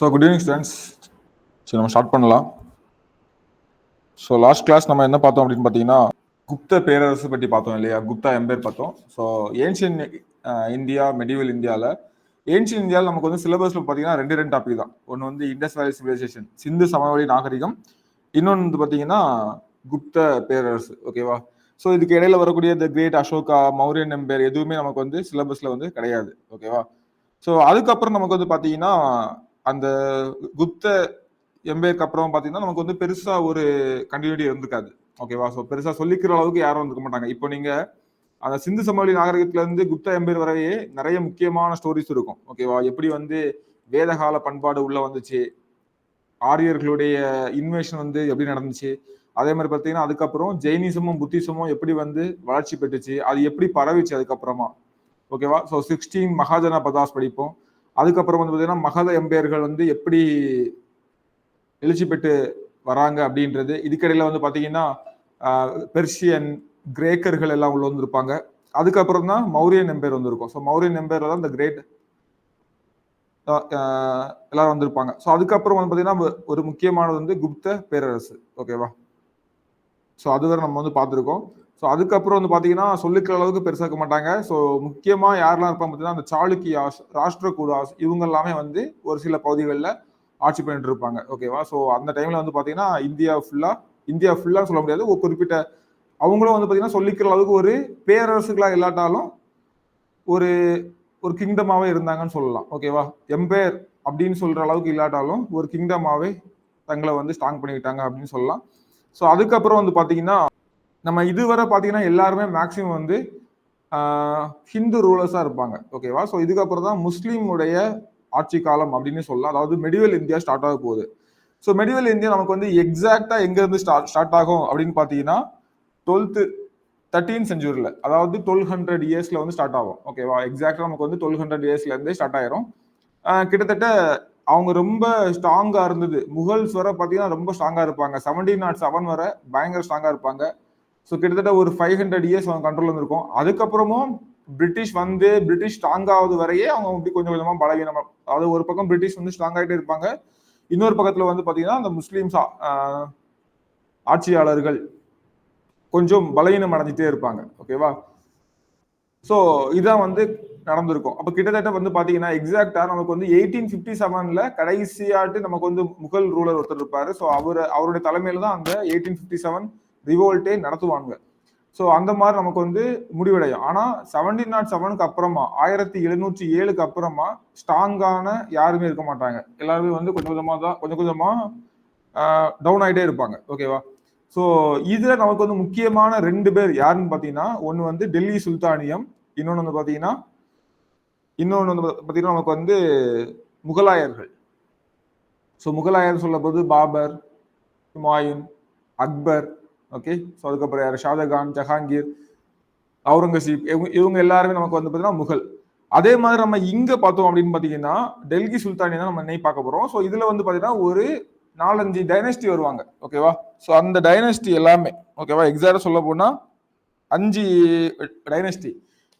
So good evening students. சரி, நம்ம start பண்ணலாம். ஸோ லாஸ்ட் கிளாஸ் நம்ம என்ன பார்த்தோம் அப்படின்னு பார்த்தீங்கன்னா, குப்த பேரரசு பற்றி பார்த்தோம் இல்லையா, குப்தா எம்பையர் பார்த்தோம். ஸோ ஏன்ஷியன் இந்தியா, மெடிவல் இந்தியாவில் நமக்கு வந்து சிலபஸில் பார்த்தீங்கன்னா ரெண்டு டாபிக் தான். ஒன்று வந்து இண்டஸ் வேலி சிவிலைசேஷன், சிந்து சமவெளி நாகரிகம். இன்னொன்று வந்து பார்த்தீங்கன்னா குப்த பேரரசு. ஓகேவா? ஸோ இதுக்கு இடையில வரக்கூடிய the great Ashoka, Mauryan empire எதுவுமே நமக்கு வந்து சிலபஸில் வந்து கிடையாது. ஓகேவா? ஸோ அதுக்கப்புறம் நமக்கு வந்து பார்த்தீங்கன்னா அந்த குப்த எம்பையருக்கு அப்புறம் பார்த்தீங்கன்னா நமக்கு வந்து பெருசா ஒரு கண்டினியூட்டி இருந்திருக்காது. ஓகேவா? ஸோ பெருசா சொல்லிக்கிற அளவுக்கு யாரும் இருந்துக்க மாட்டாங்க. இப்போ நீங்க அந்த சிந்து சமவெளி நாகரிகத்துல இருந்து குப்த எம்பையர் வரையே நிறைய முக்கியமான ஸ்டோரிஸ் இருக்கும். ஓகேவா? எப்படி வந்து வேதகால பண்பாடு உள்ள வந்துச்சு, ஆரியர்களுடைய இன்வேஷன் வந்து எப்படி நடந்துச்சு, அதே மாதிரி பார்த்தீங்கன்னா அதுக்கப்புறம் ஜெயினிசமும் புத்திசமும் எப்படி வந்து வளர்ச்சி பெற்றுச்சு, அது எப்படி பரவிச்சு அதுக்கப்புறமா. ஓகேவா? ஸோ 16 மகாஜன பதாஸ் படிப்போம். அதுக்கப்புறம் வந்து பார்த்தீங்கன்னா மகத எம்பையர்கள் வந்து எப்படி எழுச்சி பெற்று வராங்க அப்படின்றது. இதுக்கிடையில வந்து பார்த்தீங்கன்னா பெர்ஷியன், கிரேக்கர்கள் எல்லாம் உள்ள வந்திருப்பாங்க. அதுக்கப்புறம் தான் மௌரியன் எம்பையர் வந்திருக்கும். ஸோ மௌரியன் எம்பையர் தான் இந்த கிரேட் எல்லாரும் வந்திருப்பாங்க. ஸோ அதுக்கப்புறம் வந்து பார்த்தீங்கன்னா ஒரு முக்கியமானது வந்து குப்த பேரரசு. ஓகேவா? ஸோ அதுவரை நம்ம வந்து பார்த்துருக்கோம். ஸோ அதுக்கப்புறம் வந்து பார்த்தீங்கன்னா சொல்லிக்கிற அளவுக்கு பெருசாக்க மாட்டாங்க. ஸோ முக்கியமாக யாரெல்லாம் இருப்பாங்க பார்த்தீங்கன்னா அந்த சாளுக்கியாஸ், ராஷ்டிரகூடாஸ் இவங்க எல்லாமே வந்து ஒரு சில பகுதிகளில் ஆட்சி பண்ணிட்டு இருப்பாங்க. ஓகேவா? ஸோ அந்த டைம்ல வந்து பார்த்தீங்கன்னா இந்தியா ஃபுல்லா சொல்ல முடியாது, ஒரு குறிப்பிட்ட அவங்களும் வந்து பார்த்தீங்கன்னா சொல்லிக்கிற அளவுக்கு ஒரு பேரரசுகளா இல்லாட்டாலும் ஒரு ஒரு கிங்டமாவே இருந்தாங்கன்னு சொல்லலாம். ஓகேவா? எம்பையர் அப்படின்னு சொல்ற அளவுக்கு இல்லாட்டாலும் ஒரு கிங்டமாவே தங்களை வந்து ஸ்ட்ராங் பண்ணிக்கிட்டாங்க அப்படின்னு சொல்லலாம். ஸோ அதுக்கப்புறம் வந்து பார்த்தீங்கன்னா நம்ம இதுவரை பார்த்தீங்கன்னா எல்லாருமே மேக்சிமம் வந்து ஹிந்து ரூலர்ஸா இருப்பாங்க. ஓகேவா? ஸோ இதுக்கப்புறம் தான் முஸ்லீமுடைய ஆட்சி காலம் அப்படின்னு சொல்லலாம். அதாவது மெடிவல் இந்தியா ஸ்டார்ட் ஆக போகுது. ஸோ மெடிவல் இந்தியா நமக்கு வந்து எக்ஸாக்டா எங்க இருந்து ஸ்டார்ட் ஆகும் அப்படின்னு பார்த்தீங்கன்னா 13th செஞ்சுரியில், அதாவது 1200 இயர்ஸ்ல வந்து ஸ்டார்ட் ஆகும். ஓகேவா? எக்ஸாக்டா நமக்கு வந்து 1200 இயர்ஸ்ல இருந்தே ஸ்டார்ட் ஆயிரும். கிட்டத்தட்ட அவங்க ரொம்ப ஸ்ட்ராங்கா இருந்தது. முகல்ஸ் வர பார்த்தீங்கன்னா ரொம்ப ஸ்ட்ராங்கா இருப்பாங்க. 1707 வரை பயங்கர ஸ்ட்ராங்கா இருப்பாங்க. ஸோ கிட்டத்தட்ட ஒரு 500 இயர்ஸ் அவங்க கண்ட்ரோல் இருந்திருக்கும். அதுக்கப்புறமும் பிரிட்டிஷ் ஸ்ட்ராங் ஆகுது வரையே அவங்க வந்து கொஞ்சம் கொஞ்சமா பலவீனமா, அதாவது ஒரு பக்கம் பிரிட்டிஷ் வந்து ஸ்ட்ராங் ஆகிட்டே இருப்பாங்க, இன்னொரு பக்கத்துல வந்து பாத்தீங்கன்னா அந்த முஸ்லீம்ஸ் ஆட்சியாளர்கள் கொஞ்சம் பலவீனம் அடைஞ்சிட்டே இருப்பாங்க. ஓகேவா? ஸோ இதான் வந்து நடந்திருக்கும். அப்ப கிட்டத்தட்ட வந்து பாத்தீங்கன்னா எக்ஸாக்டா நமக்கு வந்து 1857ல கடைசியாட்டு நமக்கு வந்து முகல் ரூலர் ஒருத்தர் இருப்பாரு. ஸோ அவருடைய தலைமையில தான் அந்த 1857 ரிவோல்ட்டே நடத்துவாங்க. ஸோ அந்த மாதிரி நமக்கு வந்து முடிவடையும். ஆனா 1707க்கு அப்புறமா 1707க்கு அப்புறமா ஸ்ட்ராங்கான யாருமே இருக்க மாட்டாங்க. எல்லாருமே வந்து கொஞ்சம் கொஞ்சமா டவுன் ஆகிட்டே இருப்பாங்க. ஓகேவா? ஸோ இதுல நமக்கு வந்து முக்கியமான 2 பேர் யாருன்னு பாத்தீங்கன்னா, ஒன்னு வந்து டெல்லி சுல்தானியம், இன்னொன்னு வந்து பாத்தீங்கன்னா நமக்கு வந்து முகலாயர்கள். ஸோ முகலாயர் சொல்லும் போது பாபர், ஹுமாயூன், அக்பர், ஓகே. ஸோ அதுக்கப்புறம் யார், ஷாஜகான், ஜஹாங்கீர், அவுரங்கசீப், இவங்க எல்லாருமே நமக்கு வந்து பார்த்தீங்கன்னா முகல். அதே மாதிரி நம்ம இங்க பார்த்தோம் அப்படின்னு பார்த்தீங்கன்னா டெல்லி சுல்தானி தான் நம்ம இன்னைக்கு பார்க்க போறோம். ஸோ இதுல வந்து பார்த்தீங்கன்னா ஒரு 4-5 டைனஸ்டி வருவாங்க. ஓகேவா? ஸோ அந்த டைனஸ்டி எல்லாமே ஓகேவா, எக்ஸாக்டா சொல்ல போனா 5 டைனஸ்டி.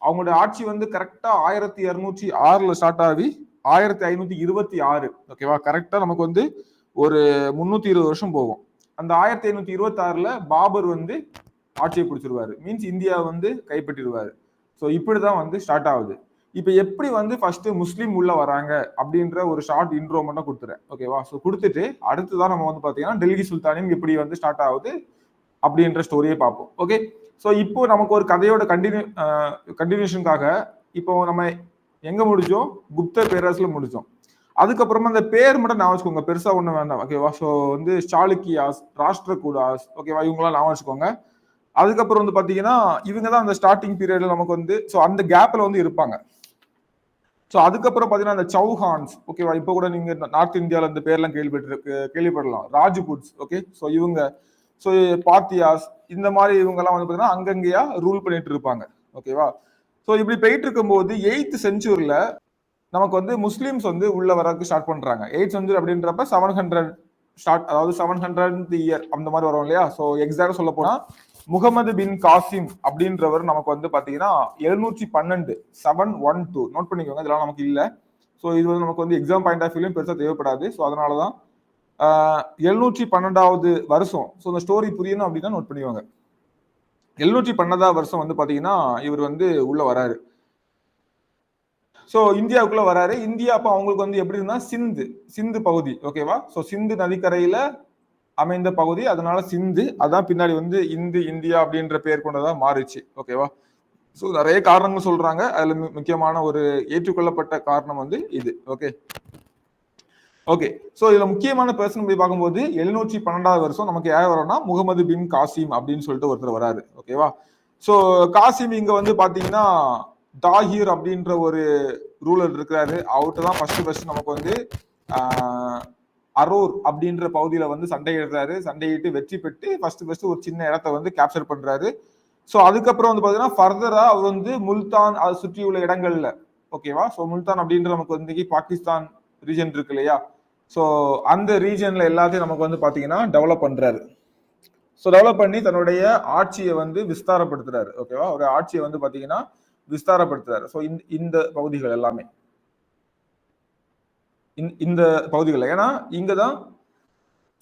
அவங்களுடைய ஆட்சி வந்து கரெக்டா 1206ல ஸ்டார்ட் ஆகி 1526, ஓகேவா, கரெக்டா நமக்கு வந்து ஒரு 320 வருஷம் போகும். அந்த 1526ல பாபர் வந்து ஆட்சியை பிடிச்சிருவாரு. மீன்ஸ் இந்தியா வந்து கைப்பற்றிடுவாரு. ஸோ இப்படிதான் வந்து ஸ்டார்ட் ஆகுது. இப்ப எப்படி வந்து ஃபர்ஸ்ட் முஸ்லீம் உள்ள வராங்க அப்படின்ற ஒரு ஷார்ட் இன்ட்ரோ மட்டும் கொடுத்துறேன். ஓகேவா? ஸோ கொடுத்துட்டு அடுத்துதான் நம்ம வந்து பாத்தீங்கன்னா டெல்லி சுல்தானியம் எப்படி வந்து ஸ்டார்ட் ஆகுது அப்படின்ற ஸ்டோரியை பார்ப்போம். ஓகே. ஸோ இப்போ நமக்கு ஒரு கதையோட கண்டினியூஷனுக்காக இப்போ நம்ம எங்க முடிச்சோம்? குப்த பேரரசுல முடிச்சோம். அதுக்கப்புறமா அந்த பேர் மட்டும் நான் வச்சுக்கோங்க, பெருசா ஒண்ணும் வேண்டாம். ஓகேவா? ஸோ வந்து சாளுக்கியாஸ், ராஷ்டிரகூடாஸ், ஓகேவா, இவங்களாம் நான் வச்சுக்கோங்க. அதுக்கப்புறம் வந்து பாத்தீங்கன்னா இவங்க தான் அந்த ஸ்டார்டிங் பீரியட்ல நமக்கு வந்து ஸோ அந்த கேப்ல வந்து இருப்பாங்க. ஸோ அதுக்கப்புறம் பாத்தீங்கன்னா அந்த சௌஹான்ஸ், ஓகேவா, இப்போ கூட நீங்க நார்த் இந்தியாவில் இந்த பேர்லாம் கேள்விப்படலாம். ராஜ்புட்ஸ், ஓகே. ஸோ இவங்க, ஸோ பாத்தியாஸ், இந்த மாதிரி இவங்க எல்லாம் வந்து பாத்தீங்கன்னா அங்கங்கேயா ரூல் பண்ணிட்டு இருப்பாங்க. ஓகேவா? ஸோ இப்படி போயிட்டு இருக்கும்போது 8th செஞ்சுரியில நமக்கு வந்து முஸ்லிம்ஸ் வந்து உள்ள வரக்கு ஸ்டார்ட் பண்றாங்க. 8th செஞ்சுரி அப்படின்றப்ப 700 ஸ்டார்ட், அதாவது 700th இயர் அந்த மாதிரி வரும் இல்லையா? ஸோ எக்ஸாக்டா சொல்ல போனா முகமது பின் காசிம் அப்படின்றவர் நமக்கு வந்து பாத்தீங்கன்னா 712 712 நோட் பண்ணிக்கோங்க, இதெல்லாம் நமக்கு இல்ல. ஸோ ஸோ இது வந்து நமக்கு வந்து எக்ஸாம் பாயிண்ட் ஆஃப் வியூலையும் பெருசாக தேவைப்படாது. ஸோ அதனாலதான் 712வது வருஷம். ஸோ இந்த ஸ்டோரி புரியணும் அப்படின்னா நோட் பண்ணிவாங்க. 712வது வருஷம் வந்து பாத்தீங்கன்னா இவர் வந்து உள்ள வராரு. ஸோ இந்தியாவுக்குள்ள வராரு. இந்தியா அப்ப அவங்களுக்கு வந்து எப்படி இருந்தா சிந்து பகுதி, ஓகேவா? ஸோ சிந்து நதிக்கரையில அமைந்த பகுதி, அதனால சிந்து. அதான் பின்னாடி வந்து இந்தியா அப்படின்ற பெயர் கொண்டதா மாறிச்சு, ஓகேவா? ஸோ நிறைய காரணங்கள் சொல்றாங்க. அதுல முக்கியமான ஒரு ஏற்றுக்கொள்ளப்பட்ட காரணம் வந்து இது. ஓகே. ஸோ இதுல முக்கியமான பர்சன் போய் பார்க்கும்போது 712வது வருஷம் நமக்கு யார் வரோம்னா முகமது பின் காசிம் அப்படின்னு சொல்லிட்டு ஒருத்தர் வராரு, ஓகேவா? ஸோ காசிம் இங்க வந்து பாத்தீங்கன்னா தாஹிர் அப்படின்ற ஒரு ரூலர் இருக்கிறாரு. அவர்கிட்ட தான் ஃபர்ஸ்ட் நமக்கு வந்து அரூர் அப்படின்ற பகுதியில வந்து சண்டையிடுறாரு. சண்டையிட்டு வெற்றி பெற்று ஃபர்ஸ்ட் ஒரு சின்ன இடத்த வந்து கேப்சர் பண்றாரு. ஸோ அதுக்கப்புறம் வந்து பாத்தீங்கன்னா ஃபர்தரா அவர் வந்து முல்தான் அதை சுற்றியுள்ள இடங்கள்ல, ஓகேவா? ஸோ முல்தான் அப்படின்ற நமக்கு வந்து பாகிஸ்தான் ரீஜன் இருக்கு இல்லையா? ஸோ அந்த ரீஜன்ல எல்லாத்தையும் நமக்கு வந்து பாத்தீங்கன்னா டெவலப் பண்றாரு. ஸோ டெவலப் பண்ணி தன்னுடைய ஆட்சியை வந்து விஸ்தாரப்படுத்துறாரு, ஓகேவா? ஒரு ஆட்சியை வந்து பாத்தீங்கன்னா விஸ்தாரப்படுத்துறாரு. ஸோ இந்த பகுதிகள் எல்லாமே இந்த பகுதிகள், ஏன்னா இங்கதான்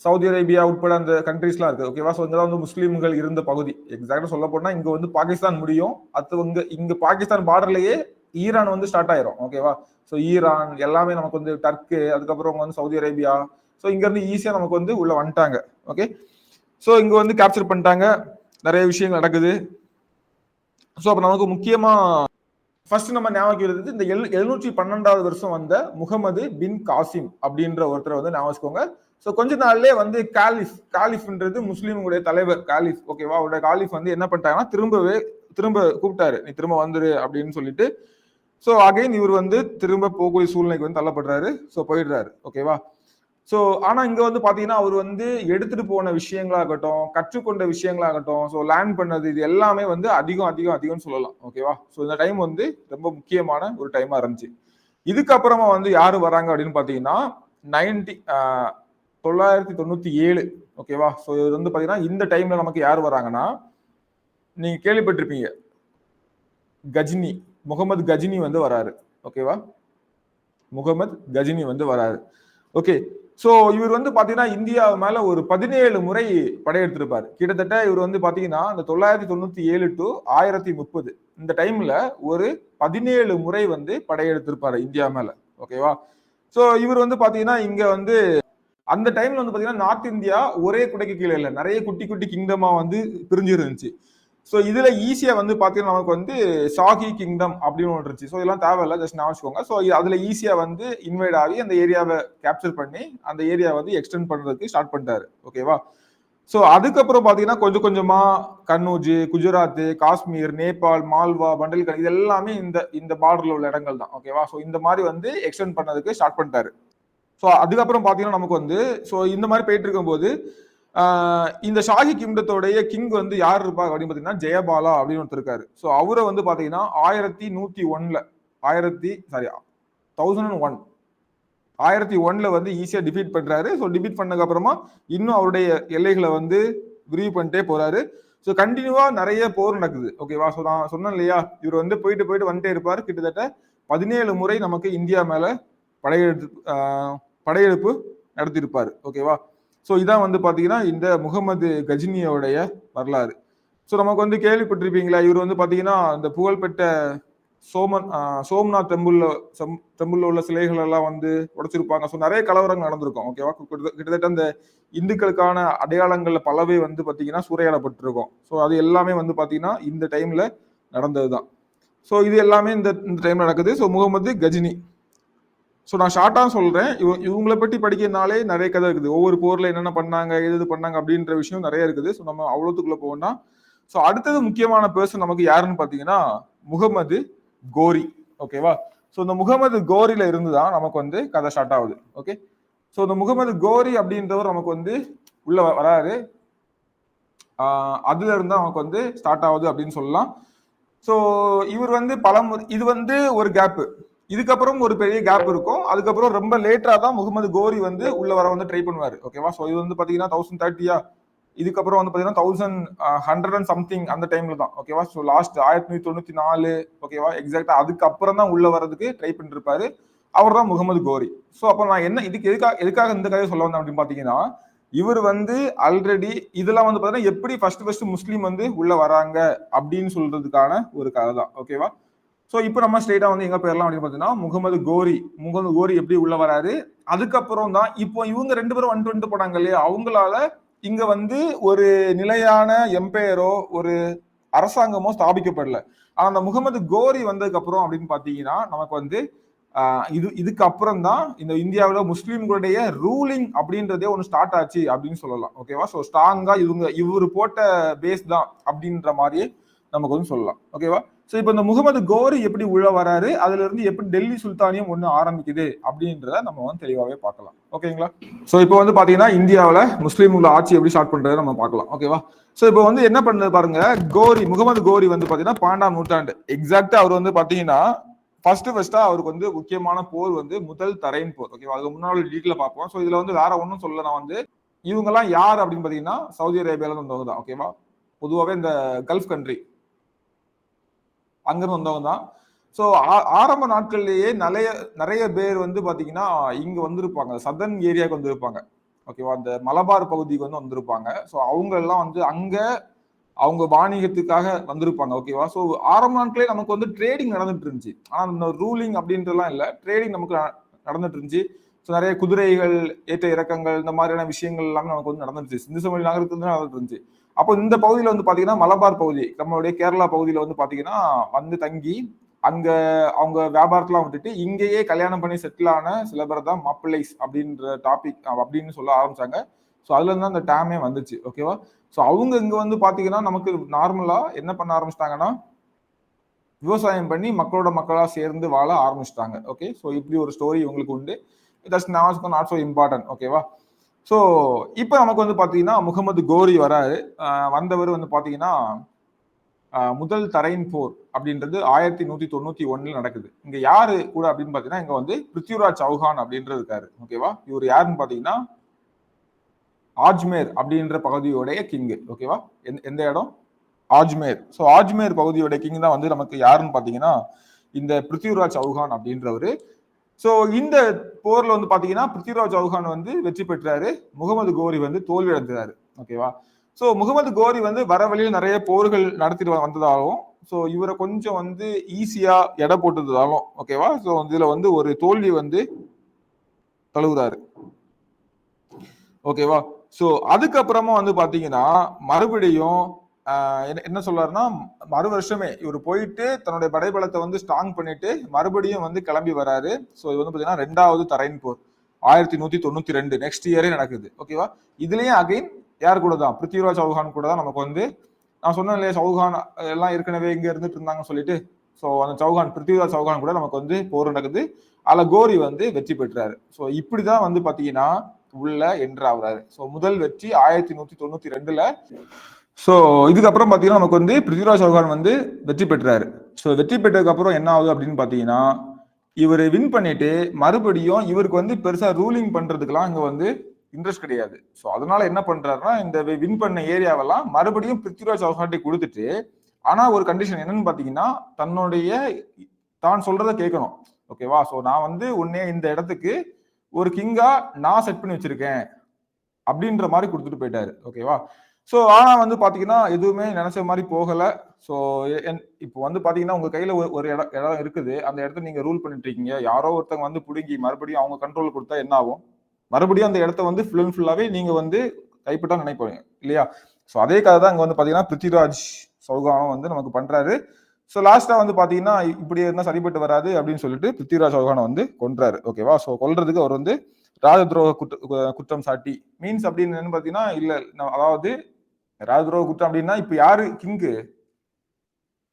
சவுதி அரேபியா உட்பட அந்த கண்ட்ரீஸ்லாம் இருக்கு, ஓகேவா? ஸோ இங்கதான் வந்து முஸ்லீம்கள் இருந்த பகுதி. எக்ஸாக்டா சொல்ல போனா இங்க வந்து பாகிஸ்தான் முடியும். அது இங்க பாகிஸ்தான் பார்டர்லயே ஈரான் வந்து ஸ்டார்ட் ஆயிரும், ஓகேவா? ஸோ ஈரான் எல்லாமே நமக்கு வந்து டர்க்கு, அதுக்கப்புறம் வந்து சவுதி அரேபியா. ஸோ இங்க இருந்து ஈஸியா நமக்கு வந்து உள்ள வந்துட்டாங்க, ஓகே? ஸோ இங்க வந்து கேப்சர் பண்ணிட்டாங்க. நிறைய விஷயங்கள் நடக்குது. ஸோ அப்ப நமக்கு முக்கியமா ஃபர்ஸ்ட் நம்ம ஞாபகம் இருந்தது இந்த 712வது வருஷம் வந்த முகமது பின் காசிம் அப்படின்ற ஒருத்தரை வந்து ஞாபகம் வச்சுக்கோங்க. ஸோ கொஞ்ச நாள்லயே வந்து காலிஃப்ன்றது முஸ்லீம்களுடைய தலைவர் காலிஃப், ஓகேவா? அவருடைய காலிஃப் வந்து என்ன பண்ணிட்டாங்கன்னா திரும்ப கூப்பிட்டாரு, நீ திரும்ப வந்துரு அப்படின்னு சொல்லிட்டு. ஸோ அகைன் இவர் வந்து திரும்ப போகக்கூடிய சூழ்நிலைக்கு வந்து தள்ளப்படுறாரு. ஸோ போயிடுறாரு, ஓகேவா? ஸோ ஆனா இங்க வந்து பாத்தீங்கன்னா அவர் வந்து எடுத்துட்டு போன விஷயங்களாகட்டும், கற்றுக்கொண்ட விஷயங்களாகட்டும், ஸோ லேர்ன் பண்ணது, இது எல்லாமே வந்து அதிகம் சொல்லலாம், ஓகேவா? ஸோ இந்த டைம் வந்து ரொம்ப முக்கியமான ஒரு டைமா இருந்துச்சு. இதுக்கப்புறமா வந்து யாரு வராங்க அப்படின்னு பாத்தீங்கன்னா 997, ஓகேவா? ஸோ இது வந்து பாத்தீங்கன்னா இந்த டைம்ல நமக்கு யார் வராங்கன்னா, நீங்க கேள்விப்பட்டிருப்பீங்க, கஜினி, முகமது கஜினி வந்து வராரு, ஓகேவா? முகமது கஜினி வந்து வராரு, ஓகே? சோ இவர் வந்து பாத்தீங்கன்னா இந்தியா மேல ஒரு 17 முறை படையெடுத்திருப்பாரு. கிட்டத்தட்ட இவர் வந்து பாத்தீங்கன்னா இந்த 997 டு 1030 இந்த டைம்ல ஒரு 17 முறை வந்து படையெடுத்திருப்பாரு இந்தியா மேல, ஓகேவா? சோ இவர் வந்து பாத்தீங்கன்னா இங்க வந்து அந்த டைம்ல வந்து பாத்தீங்கன்னா நார்த் இந்தியா ஒரே குடைக்கு கீழே இல்ல, நிறைய குட்டி குட்டி கிங்டமா வந்து பிரிஞ்சு இருந்துச்சு. ஸோ இதுல ஈஸியா வந்து பாத்தீங்கன்னா நமக்கு வந்து ஷாஹி கிங்டம் அப்படின்னு ஒன்று இருந்துச்சு. ஸோ இதெல்லாம் தேவையில்ல, ஜஸ்ட் நான் வச்சுக்கோங்க. ஸோ அதுல ஈஸியா வந்து இன்வைட் ஆகி அந்த ஏரியாவை கேப்சர் பண்ணி அந்த ஏரியா வந்து எக்ஸ்டெண்ட் பண்றதுக்கு ஸ்டார்ட் பண்ணிட்டாரு, ஓகேவா? ஸோ அதுக்கப்புறம் பாத்தீங்கன்னா கொஞ்சம் கொஞ்சமா கன்னூஜ், குஜராத், காஷ்மீர், நேபாள், மால்வா, பண்டல்கண்ட் இது எல்லாமே இந்த பார்டர்ல உள்ள இடங்கள் தான், ஓகேவா? ஸோ இந்த மாதிரி வந்து எக்ஸ்டெண்ட் பண்ணதுக்கு ஸ்டார்ட் பண்ணிட்டாரு. ஸோ அதுக்கப்புறம் பாத்தீங்கன்னா நமக்கு வந்து ஸோ இந்த மாதிரி போயிட்டு இருக்கும்போது இந்த ஷாஹி கிங்டத்தோடைய கிங் வந்து யார் இருப்பா அப்படின்னு பாத்தீங்கன்னா ஜெயபாலா அப்படின்னு ஒருத்தர் இருக்காரு. ஸோ அவரை வந்து பாத்தீங்கன்னா 1101 வந்து ஈஸியா டிஃபீட் பண்றாரு. ஸோ டிஃபீட் பண்ணதுக்கு அப்புறமா இன்னும் அவருடைய எல்லைகளை வந்து விரிவு பண்ணிட்டே போறாரு. ஸோ கண்டினியூவா நிறைய போர் நடக்குது, ஓகேவா? ஸோ நான் சொன்னேன் இல்லையா, இவர் வந்து போயிட்டு வந்துட்டே இருப்பாரு. கிட்டத்தட்ட 17 முறை நமக்கு இந்தியா மேல படையெடுப்பு நடத்தியிருப்பாரு, ஓகேவா? ஸோ இதான் வந்து பாத்தீங்கன்னா இந்த முகமது கஜினியோடைய வரலாறு. ஸோ நமக்கு வந்து கேள்விப்பட்டிருப்பீங்களா, இவர் வந்து பாத்தீங்கன்னா இந்த புகழ்பெற்ற சோம்நாத் டெம்பிள்ல உள்ள சிலைகள் எல்லாம் வந்து உடைச்சிருப்பாங்க. ஸோ நிறைய கலவரங்கள் நடந்திருக்கும், ஓகேவா? கிட்டத்தட்ட அந்த இந்துக்களுக்கான அடையாளங்கள்ல பலவே வந்து பாத்தீங்கன்னா சூறையாடப்பட்டிருக்கும். ஸோ அது எல்லாமே வந்து பாத்தீங்கன்னா இந்த டைம்ல நடந்ததுதான். ஸோ இது எல்லாமே இந்த டைம்ல நடக்குது. ஸோ முகமது கஜினி. ஸோ நான் ஷார்ட்டா சொல்றேன். இவங்களை பற்றி படிக்கிறதுனாலே நிறைய கதை இருக்குது. ஒவ்வொரு போர்ல என்னென்ன பண்ணாங்க, எது பண்ணாங்க அப்படின்ற விஷயம் நிறைய இருக்குது. ஸோ நம்ம அவ்வளோத்துக்குள்ள போகணும்னா ஸோ அடுத்தது முக்கியமான பர்சன் நமக்கு யாருன்னு பாத்தீங்கன்னா முகமது கோரி, ஓகேவா? ஸோ இந்த முகமது கோரியில இருந்துதான் நமக்கு வந்து கதை ஸ்டார்ட் ஆகுது, ஓகே? ஸோ இந்த முகமது கோரி அப்படின்றவர் நமக்கு வந்து உள்ள வராரு. அதுல இருந்தா நமக்கு வந்து ஸ்டார்ட் ஆகுது அப்படின்னு சொல்லலாம். ஸோ இவர் வந்து இது வந்து ஒரு கேப். இதுக்கப்புறம் ஒரு பெரிய கேப் இருக்கும். அதுக்கப்புறம் ரொம்ப லேட்டரா தான் முகமது கோரி வந்து உள்ள வர வந்து ட்ரை பண்ணுவாரு, ஓகேவா? ஸோ இது வந்து பாத்தீங்கன்னா 1030 இதுக்கப்புறம் வந்து பாத்தீங்கன்னா 1100 and something அந்த டைம்ல தான், ஓகேவா? ஸோ லாஸ்ட் 1194, ஓகேவா? எக்ஸாக்டா அதுக்கப்புறம் தான் உள்ள வர்றதுக்கு ட்ரை பண்ணிருப்பாரு. அவர் தான் முகமது கோரி. ஸோ அப்போ நான் என்ன இதுக்கு எதுக்காக இந்த கதையை சொல்ல வந்தேன் அப்படின்னு பாத்தீங்கன்னா, இவர் வந்து ஆல்ரெடி இதெல்லாம் வந்து பாத்தீங்கன்னா எப்படி ஃபர்ஸ்ட் முஸ்லீம் வந்து உள்ள வராங்க அப்படின்னு சொல்றதுக்கான ஒரு கதை தான். ஓகேவா? ஸோ இப்போ நம்ம ஸ்ட்ரெயிட்டா வந்து எங்க போயிடலாம் அப்படின்னு பாத்தீங்கன்னா, முகமது கோரி எப்படி உள்ள வராரு, அதுக்கப்புறம் தான் இப்போ இவங்க 2 பேரும் வந்துட்டு போனாங்க இல்லையா, அவங்களால இங்க வந்து ஒரு நிலையான எம்பையரோ ஒரு அரசாங்கமோ ஸ்தாபிக்கப்படல. ஆனா அந்த முகமது கோரி வந்ததுக்கு அப்புறம் அப்படின்னு பாத்தீங்கன்னா நமக்கு வந்து இதுக்கு அப்புறம் தான் இந்த இந்தியாவில் முஸ்லீம்களுடைய ரூலிங் அப்படின்றதே ஒன்று ஸ்டார்ட் ஆச்சு அப்படின்னு சொல்லலாம். ஓகேவா? ஸோ ஸ்ட்ராங்கா இவரு போட்ட பேஸ் தான் அப்படின்ற மாதிரியே நமக்கு வந்து சொல்லலாம். ஓகேவா? ஸோ இப்போ இந்த முகமது கோரி எப்படி உள்ள வராரு, அதுல இருந்து எப்படி டெல்லி சுல்தானியம் ஒன்று ஆரம்பிக்குது அப்படின்றத நம்ம வந்து தெளிவாகவே பார்க்கலாம். ஓகேங்களா? ஸோ இப்போ வந்து பாத்தீங்கன்னா இந்தியாவில் முஸ்லீம்கள ஆட்சி எப்படி ஸ்டார்ட் பண்றதை நம்ம பார்க்கலாம். ஓகேவா? ஸோ இப்போ வந்து என்ன பண்ணது பாருங்க, முகமது கோரி வந்து பாத்தீங்கன்னா 12ஆம் நூற்றாண்டு எக்ஸாக்டா அவர் வந்து பாத்தீங்கன்னா ஃபர்ஸ்டா அவருக்கு வந்து முக்கியமான போர் வந்து முதல் தரையின் போர். ஓகேவா? அதுக்கு முன்னாடி டீட்டெயில பார்ப்போம். ஸோ இதுல வந்து வேற ஒன்றும் சொல்ல, நான் வந்து இவங்க எல்லாம் யார் அப்படின்னு பாத்தீங்கன்னா சவுதி அரேபியால இருந்து வந்தவங்க தான். ஓகேவா? பொதுவாகவே இந்த கல்ஃப் கண்ட்ரி அங்கிருந்து வந்தவங்க தான். ஸோ ஆரம்ப நாட்கள்லயே நிறைய பேர் வந்து பாத்தீங்கன்னா இங்க வந்திருப்பாங்க, சதர்ன் ஏரியாவுக்கு வந்திருப்பாங்க. ஓகேவா? அந்த மலபார் பகுதிக்கு வந்து வந்திருப்பாங்க. ஸோ அவங்க எல்லாம் வந்து அங்க அவங்க வாணிகத்துக்காக வந்திருப்பாங்க. ஓகேவா? ஸோ ஆரம்ப நாட்களே நமக்கு வந்து ட்ரேடிங் நடந்துட்டு இருந்துச்சு. ஆனா இந்த ரூலிங் அப்படின்றலாம் இல்ல, ட்ரேடிங் நமக்கு நடந்துட்டு இருந்துச்சு. ஸோ நிறைய குதிரைகள் ஏற்ற இறக்கங்கள் இந்த மாதிரியான விஷயங்கள் எல்லாமே நமக்கு வந்து நடந்துருச்சு. சிந்து சமவெளி நகரத்துல நடந்துட்டு இருந்துச்சு. அப்போ இந்த பகுதியில வந்து பாத்தீங்கன்னா மலபார் பகுதி, நம்மளுடைய கேரளா பகுதியில வந்து பாத்தீங்கன்னா வந்து தங்கி அங்க அவங்க வியாபாரத்தெல்லாம் விட்டுட்டு இங்கேயே கல்யாணம் பண்ணி செட்டில் ஆன சில பேர் தான் மாப்பிள்ளைஸ் அப்படின்ற டாபிக் அப்படின்னு சொல்ல ஆரம்பிச்சாங்க. ஸோ அதுல இருந்து அந்த டேமே வந்துச்சு. ஓகேவா? ஸோ அவங்க இங்க வந்து பாத்தீங்கன்னா நமக்கு நார்மலா என்ன பண்ண ஆரம்பிச்சிட்டாங்கன்னா விவசாயம் பண்ணி மக்களோட மக்களா சேர்ந்து வாழ ஆரம்பிச்சிட்டாங்க. ஓகே? ஸோ இப்படி ஒரு ஸ்டோரி உங்களுக்கு உண்டு. That's not so important. ஓகேவா? ஸோ இப்போ நமக்கு வந்து பாத்தீங்கன்னா முகமது கோரி வராரு. வந்தவர் வந்து பாத்தீங்கன்னா முதல் தரையின் போர் அப்படின்றது 1191 நடக்குது. இங்க யாரு கூட அப்படின்னு பாத்தீங்கன்னா இங்க வந்து பிருத்விராஜ் சௌஹான் அப்படின்றது இருக்காரு. ஓகேவா? இவர் யாருன்னு பாத்தீங்கன்னா ஆஜ்மேர் அப்படின்ற பகுதியோடைய கிங். ஓகேவா? எந்த இடம்? ஆஜ்மேர். ஸோ ஆஜ்மேர் பகுதியோட கிங் தான் வந்து நமக்கு யாருன்னு பாத்தீங்கன்னா இந்த பிருத்விராஜ் சௌஹான் அப்படின்றவரு. ஸோ இந்த போர்ல வந்து பாத்தீங்கன்னா பிருத்விராஜ் சௌஹான் வந்து வெற்றி பெற்றாரு, முகமது கோரி வந்து தோல்வி அடைந்தாரு. ஓகேவா? ஸோ முகமது கோரி வந்து வர வழியில் நிறைய போர்கள் நடத்திட்டு வந்ததாலும், ஸோ இவரை கொஞ்சம் வந்து ஈஸியா எடை போட்டதாலும், ஓகேவா? ஸோ இதுல வந்து ஒரு தோல்வி வந்து தழுவுறாரு. ஓகேவா? ஸோ அதுக்கப்புறமா வந்து பாத்தீங்கன்னா மறுபடியும் என்ன சொல்றாருன்னா மறு வருஷமே இவர் போயிட்டு தன்னுடைய படைபலத்தை வந்து ஸ்ட்ராங் பண்ணிட்டு மறுபடியும் வந்து கிளம்பி வராரு. ஸோ இது வந்து பாத்தீங்கன்னா 2வது தரையின் போர் 1192 நெக்ஸ்ட் இயரே நடக்குது. ஓகேவா? இதுலயும் அகைன் யார் கூட தான்? பிருத்விராஜ் சௌஹான் கூட தான் நமக்கு வந்து, நான் சொன்னேன் இல்லையா சௌஹான் எல்லாம் ஏற்கனவே இங்க இருந்துட்டு இருந்தாங்கன்னு சொல்லிட்டு. ஸோ அந்த பிருத்விராஜ் சௌஹான் கூட நமக்கு வந்து போர் நடக்குது. அதுல கோரி வந்து வெற்றி பெற்றாரு. ஸோ இப்படிதான் வந்து பாத்தீங்கன்னா உள்ள என்றாகிறாரு. ஸோ முதல் வெற்றி 1192ல. ஸோ இதுக்கப்புறம் பாத்தீங்கன்னா நமக்கு வந்து பிருத்விராஜ் சௌஹான் வந்து வெற்றி பெற்றாரு. ஸோ வெற்றி பெற்றதுக்கு அப்புறம் என்ன ஆகுது அப்படின்னு பாத்தீங்கன்னா இவர் வின் பண்ணிட்டு மறுபடியும் இவருக்கு வந்து பெருசா ரூலிங் பண்றதுக்கெல்லாம் இங்க வந்து இன்ட்ரெஸ்ட் கிடையாது. ஸோ அதனால என்ன பண்றாருன்னா இந்த வின் பண்ண ஏரியாவெல்லாம் மறுபடியும் பிருத்விராஜ் சௌஹான்ட்டை கொடுத்துட்டு, ஆனா ஒரு கண்டிஷன் என்னன்னு பாத்தீங்கன்னா தான் சொல்றதை கேட்கணும். ஓகேவா? ஸோ நான் வந்து உன்னைய இந்த இடத்துக்கு ஒரு கிங்கா நான் செட் பண்ணி வச்சிருக்கேன் அப்படின்ற மாதிரி கொடுத்துட்டு போயிட்டாரு. ஓகேவா? ஸோ ஆனா வந்து பாத்தீங்கன்னா எதுவுமே நினைச்ச மாதிரி போகல. ஸோ இப்போ வந்து பாத்தீங்கன்னா உங்க கையில ஒரு இடம் இருக்குது, அந்த இடத்த நீங்க ரூல் பண்ணிட்டு இருக்கீங்க. யாரோ ஒருத்தவங்க வந்து புடுங்கி மறுபடியும் அவங்க கண்ட்ரோல் கொடுத்தா என்ன ஆகும்? மறுபடியும் அந்த இடத்த வந்து ஃபுல் அண்ட் ஃபுல்லாவே நீங்க வந்து கைப்பற்றா நினைப்பீங்க இல்லையா? ஸோ அதே கதை தான் இங்க வந்து பாத்தீங்கன்னா பிருத்விராஜ் சௌஹானும் வந்து நமக்கு பண்றாரு. ஸோ லாஸ்டா வந்து பாத்தீங்கன்னா இப்படி இருந்தா சரிப்பட்டு வராது அப்படின்னு சொல்லிட்டு பிருத்விராஜ் சௌஹானை வந்து கொன்றாரு. ஓகேவா? ஸோ கொல்றதுக்கு அவர் வந்து ராஜதுரோக குற்றம் சாட்டி மீன்ஸ் அப்படின்னு என்னன்னு பாத்தீங்கன்னா இல்ல, அதாவது ராஜதுரோக குற்றம் அப்படின்னா இப்ப யாரு கிங்கு?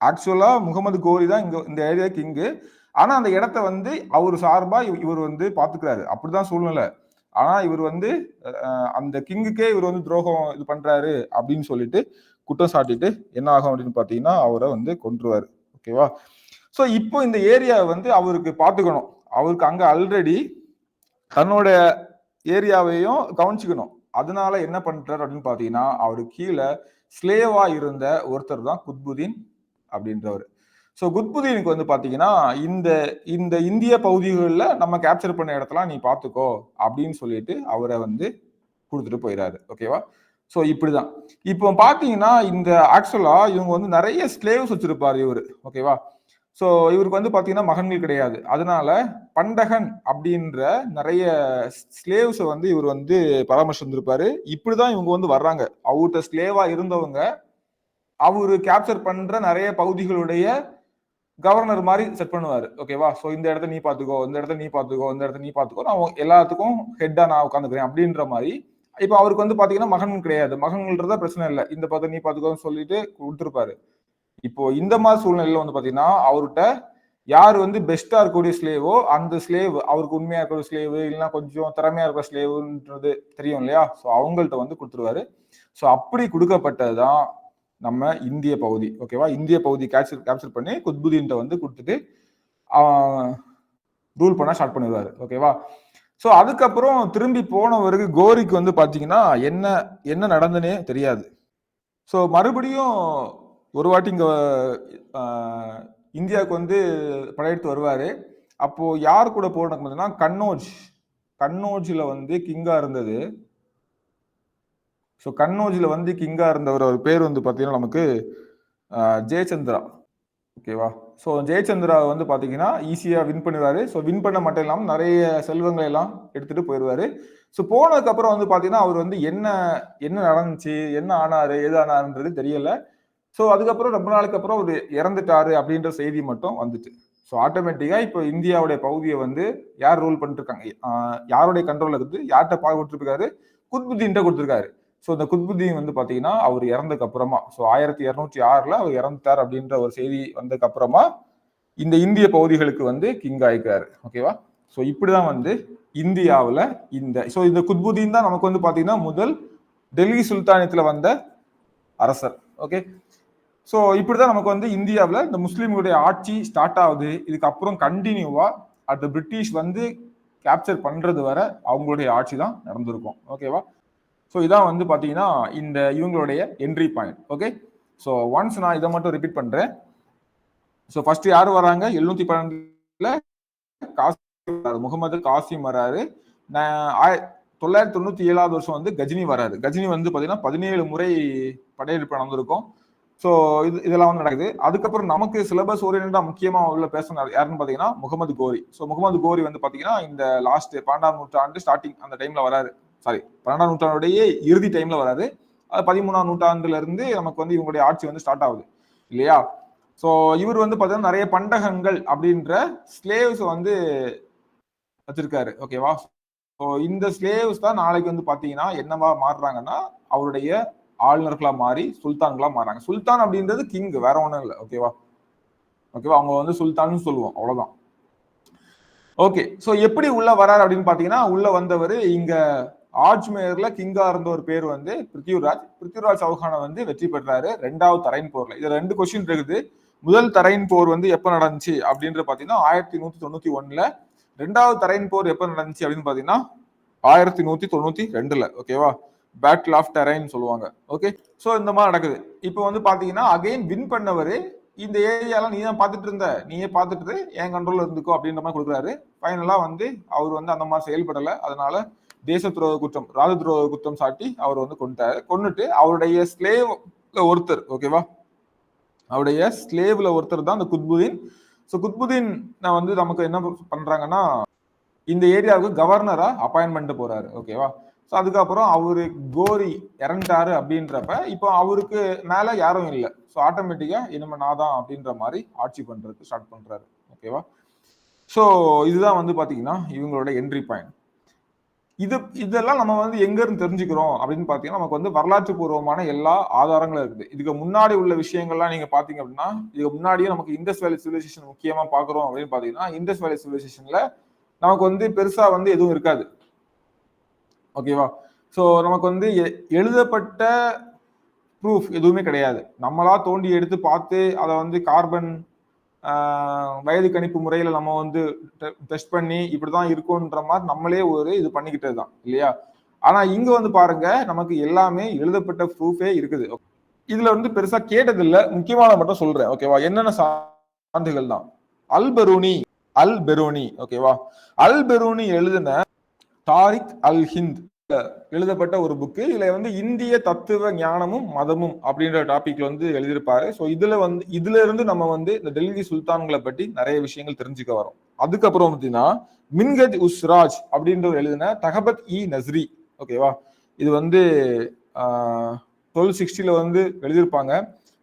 ஆக்சுவலா முகமது கோரி தான் இங்க இந்த ஏரியா கிங்கு. ஆனா அந்த இடத்த வந்து அவர் சார்பா இவர் வந்து பாத்துக்கிறாரு. அப்படிதான் சூழ்நிலை. ஆனா இவர் வந்து அந்த கிங்குக்கே இவர் வந்து துரோகம் இது பண்றாரு அப்படின்னு சொல்லிட்டு குற்றம் சாட்டிட்டு என்ன ஆகும் அப்படின்னு பாத்தீங்கன்னா அவரை வந்து கொன்றுவாரு. ஓகேவா? சோ இப்போ இந்த ஏரியா வந்து அவருக்கு பாத்துக்கணும். அவருக்கு அங்க ஆல்ரெடி தன்னோட ஏரியாவையும் கவனிச்சுக்கணும். அதனால என்ன பண்றாரு அப்படின்னு பாத்தீங்கன்னா அவரு கீழே ஸ்லேவா இருந்த ஒருத்தர் தான் குத்புதீன் அப்படின்றவர். ஸோ குத்புதீனுக்கு வந்து பாத்தீங்கன்னா இந்த இந்த இந்திய பகுதிகளில் நம்ம கேப்சர் பண்ண இடத்தெல்லாம் நீ பார்த்துக்கோ அப்படின்னு சொல்லிட்டு அவரை வந்து கொடுத்துட்டு போயிடாரு. ஓகேவா? ஸோ இப்படிதான். இப்போ பாத்தீங்கன்னா இந்த ஆக்சுவலா இவங்க வந்து நிறைய ஸ்லேவ்ஸ் வச்சிருப்பாரு இவரு. ஓகேவா? ஸோ இவருக்கு வந்து பாத்தீங்கன்னா மகன்கள் கிடையாது. அதனால பண்டகன் அப்படின்ற நிறைய ஸ்லேவ்ஸை வந்து இவர் வந்து பராமரிச்சிருந்திருப்பாரு. இப்படிதான் இவங்க வந்து வர்றாங்க. அவர்கிட்ட ஸ்லேவா இருந்தவங்க அவரு கேப்சர் பண்ற நிறைய பகுதிகளுடைய கவர்னர் மாதிரி செட் பண்ணுவாரு. ஓகேவா? சோ இந்த இடத்த நீ பாத்துக்கோ, இந்த இடத்த நீ பாத்துக்கோ, இந்த இடத்த நீ பாத்துக்கோ, நான் எல்லாத்துக்கும் ஹெட்டா நான் உட்காந்துக்கிறேன் அப்படின்ற மாதிரி. இப்ப அவருக்கு வந்து பாத்தீங்கன்னா மகன் கிடையாது. மகன்கள்ன்றத பிரச்சனை இல்லை, இந்த பதவி நீ பாத்துக்கோன்னு சொல்லிட்டு கொடுத்துருப்பாரு. இப்போ இந்த மாதிரி சூழ்நிலையில வந்து பாத்தீங்கன்னா அவர்கிட்ட யார் வந்து பெஸ்டா இருக்கக்கூடிய ஸ்லேவோ அந்த ஸ்லேவ், அவருக்கு உண்மையா இருக்கிற ஸ்லேவ் இல்லைன்னா கொஞ்சம் திறமையா இருக்கிற ஸ்லேவ்ன்றது தெரியும் இல்லையா? ஸோ அவங்கள்ட்ட வந்து கொடுத்துருவாரு. ஸோ அப்படி கொடுக்கப்பட்டதுதான் நம்ம இந்திய பகுதி. ஓகேவா? இந்திய பகுதி கேப்சர் பண்ணி குத்புதீன்ட்ட வந்து கொடுத்துட்டு ரூல் பண்ண ஸ்டார்ட் பண்ணிடுவாரு. ஓகேவா? ஸோ அதுக்கப்புறம் திரும்பி போனவருக்கு கோரிக்கு வந்து பாத்தீங்கன்னா என்ன என்ன நடந்துன்னே தெரியாது. ஸோ மறுபடியும் ஒரு வாட்டி இங்க இந்தியாவுக்கு வந்து படையெடுத்து வருவாரு. அப்போ யார் கூட போர் நடக்குதுன்னா கன்னோஜ்ல வந்து கிங்கா இருந்தது. ஸோ கன்னோஜ்ல வந்து கிங்கா இருந்தவர், அவர் பேர் வந்து பாத்தீங்கன்னா நமக்கு ஜெயச்சந்திரா. ஓகேவா? ஸோ ஜெயச்சந்திரா வந்து பாத்தீங்கன்னா ஈஸியா வின் பண்ணுவாரு. ஸோ வின் பண்ண மட்டும் இல்லாம நிறைய செல்வங்களை எல்லாம் எடுத்துட்டு போயிடுவாரு. ஸோ போனதுக்கு அப்புறம் வந்து பாத்தீங்கன்னா அவர் வந்து என்ன என்ன நடந்துச்சு, என்ன ஆனாரு, எது ஆனாருன்றது தெரியல. ஸோ அதுக்கப்புறம் ரொம்ப நாளுக்கு அப்புறம் அவர் இறந்துட்டாரு அப்படின்ற செய்தி மட்டும் வந்துச்சு. ஸோ ஆட்டோமேட்டிக்கா இப்போ இந்தியாவுடைய பகுதியை வந்து யார் ரூல் பண்ணிட்டு இருக்காங்க, யாருடைய கண்ட்ரோல் இருந்து யார்கிட்ட பாதுகாத்துருக்காரு, குத்புதீன்ட்ட கொடுத்துருக்காரு. ஸோ இந்த குத்புதீன் வந்து பாத்தீங்கன்னா அவர் இறந்ததுக்கு அப்புறமா, ஸோ 1206 அவர் இறந்துட்டார் அப்படின்ற ஒரு செய்தி வந்ததுக்கு அப்புறமா இந்த இந்திய பகுதிகளுக்கு வந்து கிங் ஆயிக்கிறாரு. ஓகேவா? ஸோ இப்படிதான் வந்து இந்தியாவில் இந்த குத்புதீன் தான் நமக்கு வந்து பாத்தீங்கன்னா முதல் டெல்லி சுல்தானியத்துல வந்த அரசர். ஓகே, ஸோ இப்படிதான் நமக்கு வந்து இந்தியாவில் இந்த முஸ்லீம்களுடைய ஆட்சி ஸ்டார்ட் ஆகுது. இதுக்கப்புறம் கண்டினியூவா அந்த பிரிட்டிஷ் வந்து கேப்சர் பண்றது வரை அவங்களுடைய ஆட்சி தான் நடந்திருக்கும். ஓகேவா? ஸோ இதான் வந்து பாத்தீங்கன்னா இந்த இவங்களுடைய entry point. Okay, so once நான் இதை மட்டும் ரிப்பீட் பண்றேன். ஸோ ஃபர்ஸ்ட் யாரு வராங்க? 712 முகமது காசிம் வராரு. 997 வருஷம் வந்து கஜினி வராரு. கஜினி வந்து பாத்தீங்கன்னா 17 முறை படையெடுப்பு நடந்திருக்கும். ஸோ இதெல்லாம் வந்து நடக்குது. அதுக்கப்புறம் நமக்கு சிலபஸ் ஓரியன்டா முக்கியமா உள்ள பேசுனார் யாருன்னு பாத்தீங்கன்னா முகமது கோரி. ஸோ முகமது கோரி வந்து பாத்தீங்கன்னா இந்த லாஸ்ட் 12ஆம் நூற்றாண்டு ஸ்டார்டிங் அந்த டைம்ல வராரு. சாரி, 12ஆம் நூற்றாண்டுடைய இறுதி டைம்ல வராது. அது 13ஆம் நூற்றாண்டுல இருந்து நமக்கு வந்து இவங்களுடைய ஆட்சி வந்து ஸ்டார்ட் ஆகுது இல்லையா? ஸோ இவர் வந்து பாத்தீங்கன்னா நிறைய பண்டகங்கள் அப்படின்ற ஸ்லேவ்ஸ் வந்து வச்சிருக்காரு. ஓகேவா? ஸோ இந்த ஸ்லேவ்ஸ் தான் நாளைக்கு வந்து பாத்தீங்கன்னா என்னவா மாறுறாங்கன்னா அவருடைய ஆளுநர்களா மாறி சுல்தான்களா மாறாங்க. சுல்தான் அப்படின்றது கிங், வேற ஒண்ணும் இல்லை. ஓகேவா? அவங்க வந்து சுல்தான் சொல்லுவோம், அவ்வளவுதான். ஓகே, சோ எப்படி உள்ள வராரு அப்படின்னு பாத்தீங்கன்னா உள்ள வந்தவர் இங்க ஆஜ்மேர்ல கிங்கா இருந்த ஒரு பேர் வந்து பிருத்திவிராஜ் சௌஹானை வந்து வெற்றி பெற்றாரு 2வது தரைன் போர்ல. இது 2 கொஸ்டின் இருக்குது. முதல் தரைன் போர் வந்து எப்ப நடந்துச்சு அப்படின்னு பாத்தீங்கன்னா 1191. 2வது தரைன் போர் எப்ப நடந்துச்சு அப்படின்னு பாத்தீங்கன்னா 1192. ஓகேவா? பேட்டில் ஆஃப் டெரைன் சொல்லுவாங்க. ஓகே, சோ இந்த மாதிரி நடக்குது. இப்போ வந்து பாத்தீங்கன்னா அகைன் வின் பண்ணவரு இந்த ஏரியாலாம் நீ தான் பாத்துட்டு இருந்த, நீயே பாத்துட்டு என் கண்ட்ரோல்ல இருந்துக்கோ அப்படின்ற மாதிரி கொடுக்குறாரு. ஃபைனலா வந்து அவர் வந்து அந்த மாதிரி செயல்படல. அதனால தேச துரோக குற்றம், ராஜ துரோக குற்றம் சாட்டி அவர் வந்து கொண்டுட்டு அவருடைய ஸ்லேவ் ஒருத்தர், ஓகேவா, அவருடைய ஸ்லேவ்ல ஒருத்தர் தான் இந்த குத்புதீன். ஸோ குத்புதீன் வந்து நமக்கு என்ன பண்றாங்கன்னா இந்த ஏரியாவுக்கு கவர்னரா அப்பாயின்மெண்ட் போறாரு. ஓகேவா? ஸோ அதுக்கப்புறம் அவரு கோரி இறந்துட்டாரு அப்படின்றப்ப இப்போ அவருக்கு மேல யாரும் இல்லை. ஸோ ஆட்டோமேட்டிக்கா இனிமே நான் தான் அப்படின்ற மாதிரி ஆட்சி பண்றதுக்கு ஸ்டார்ட் பண்றாரு. ஓகேவா? ஸோ இதுதான் வந்து பாத்தீங்கன்னா இவங்களோட என்ட்ரி பாயிண்ட். இதெல்லாம் நம்ம வந்து எங்க இருந்து தெரிஞ்சுக்கிறோம் அப்படின்னு பாத்தீங்கன்னா நமக்கு வந்து வரலாற்று பூர்வமான எல்லா ஆதாரங்களும் இருக்குது. இதுக்கு முன்னாடி உள்ள விஷயங்கள்லாம் நீங்க பாத்தீங்க அப்படின்னா இதுக்கு முன்னாடியே நமக்கு இண்டஸ் வேலி சிவிலைசேஷன் முக்கியமா பாக்குறோம் அப்படின்னு பாத்தீங்கன்னா இண்டஸ் வேலி சிவிலைசேஷன்ல நமக்கு வந்து பெருசா வந்து எதுவும் இருக்காது. ஓகேவா? சோ நமக்கு வந்து எழுதப்பட்ட ப்ரூஃப் எதுவுமே கிடையாது. நம்மளா தோண்டி எடுத்து பார்த்து அதை வந்து கார்பன் வயது கணிப்பு முறையில நம்ம வந்து டெஸ்ட் பண்ணி இப்படிதான் இருக்கும்ன்ற மாதிரி நம்மளே ஒரு இது பண்ணிக்கிட்டது தான் இல்லையா? ஆனா இங்க வந்து பாருங்க நமக்கு எல்லாமே எழுதப்பட்ட ப்ரூஃபே இருக்குது. இதுல வந்து பெருசா கேட்டது இல்ல, முக்கியமான மட்டும் சொல்றேன். ஓகேவா? என்னென்ன ஆண்டுகள் தான். அல் பெரூனி ஓகேவா. அல் பெரூனி எழுதின தாரிக் அல் ஹிந்த் எழுதப்பட்ட ஒரு புக்கு. இதுல வந்து இந்திய தத்துவ ஞானமும் மதமும் அப்படின்ற டாபிக்ல வந்து எழுதியிருப்பாரு. ஸோ இதுல இருந்து நம்ம வந்து இந்த டெல்லி சுல்தான்களை பற்றி நிறைய விஷயங்கள் தெரிஞ்சுக்க வரோம். அதுக்கப்புறம் பார்த்தீங்கன்னா மின்ஹஜ் உஸ்ராஜ் அப்படின்றவர் எழுதின தகபத் இ நஸ்ரி ஓகேவா. இது வந்து 1260 வந்து எழுதியிருப்பாங்க.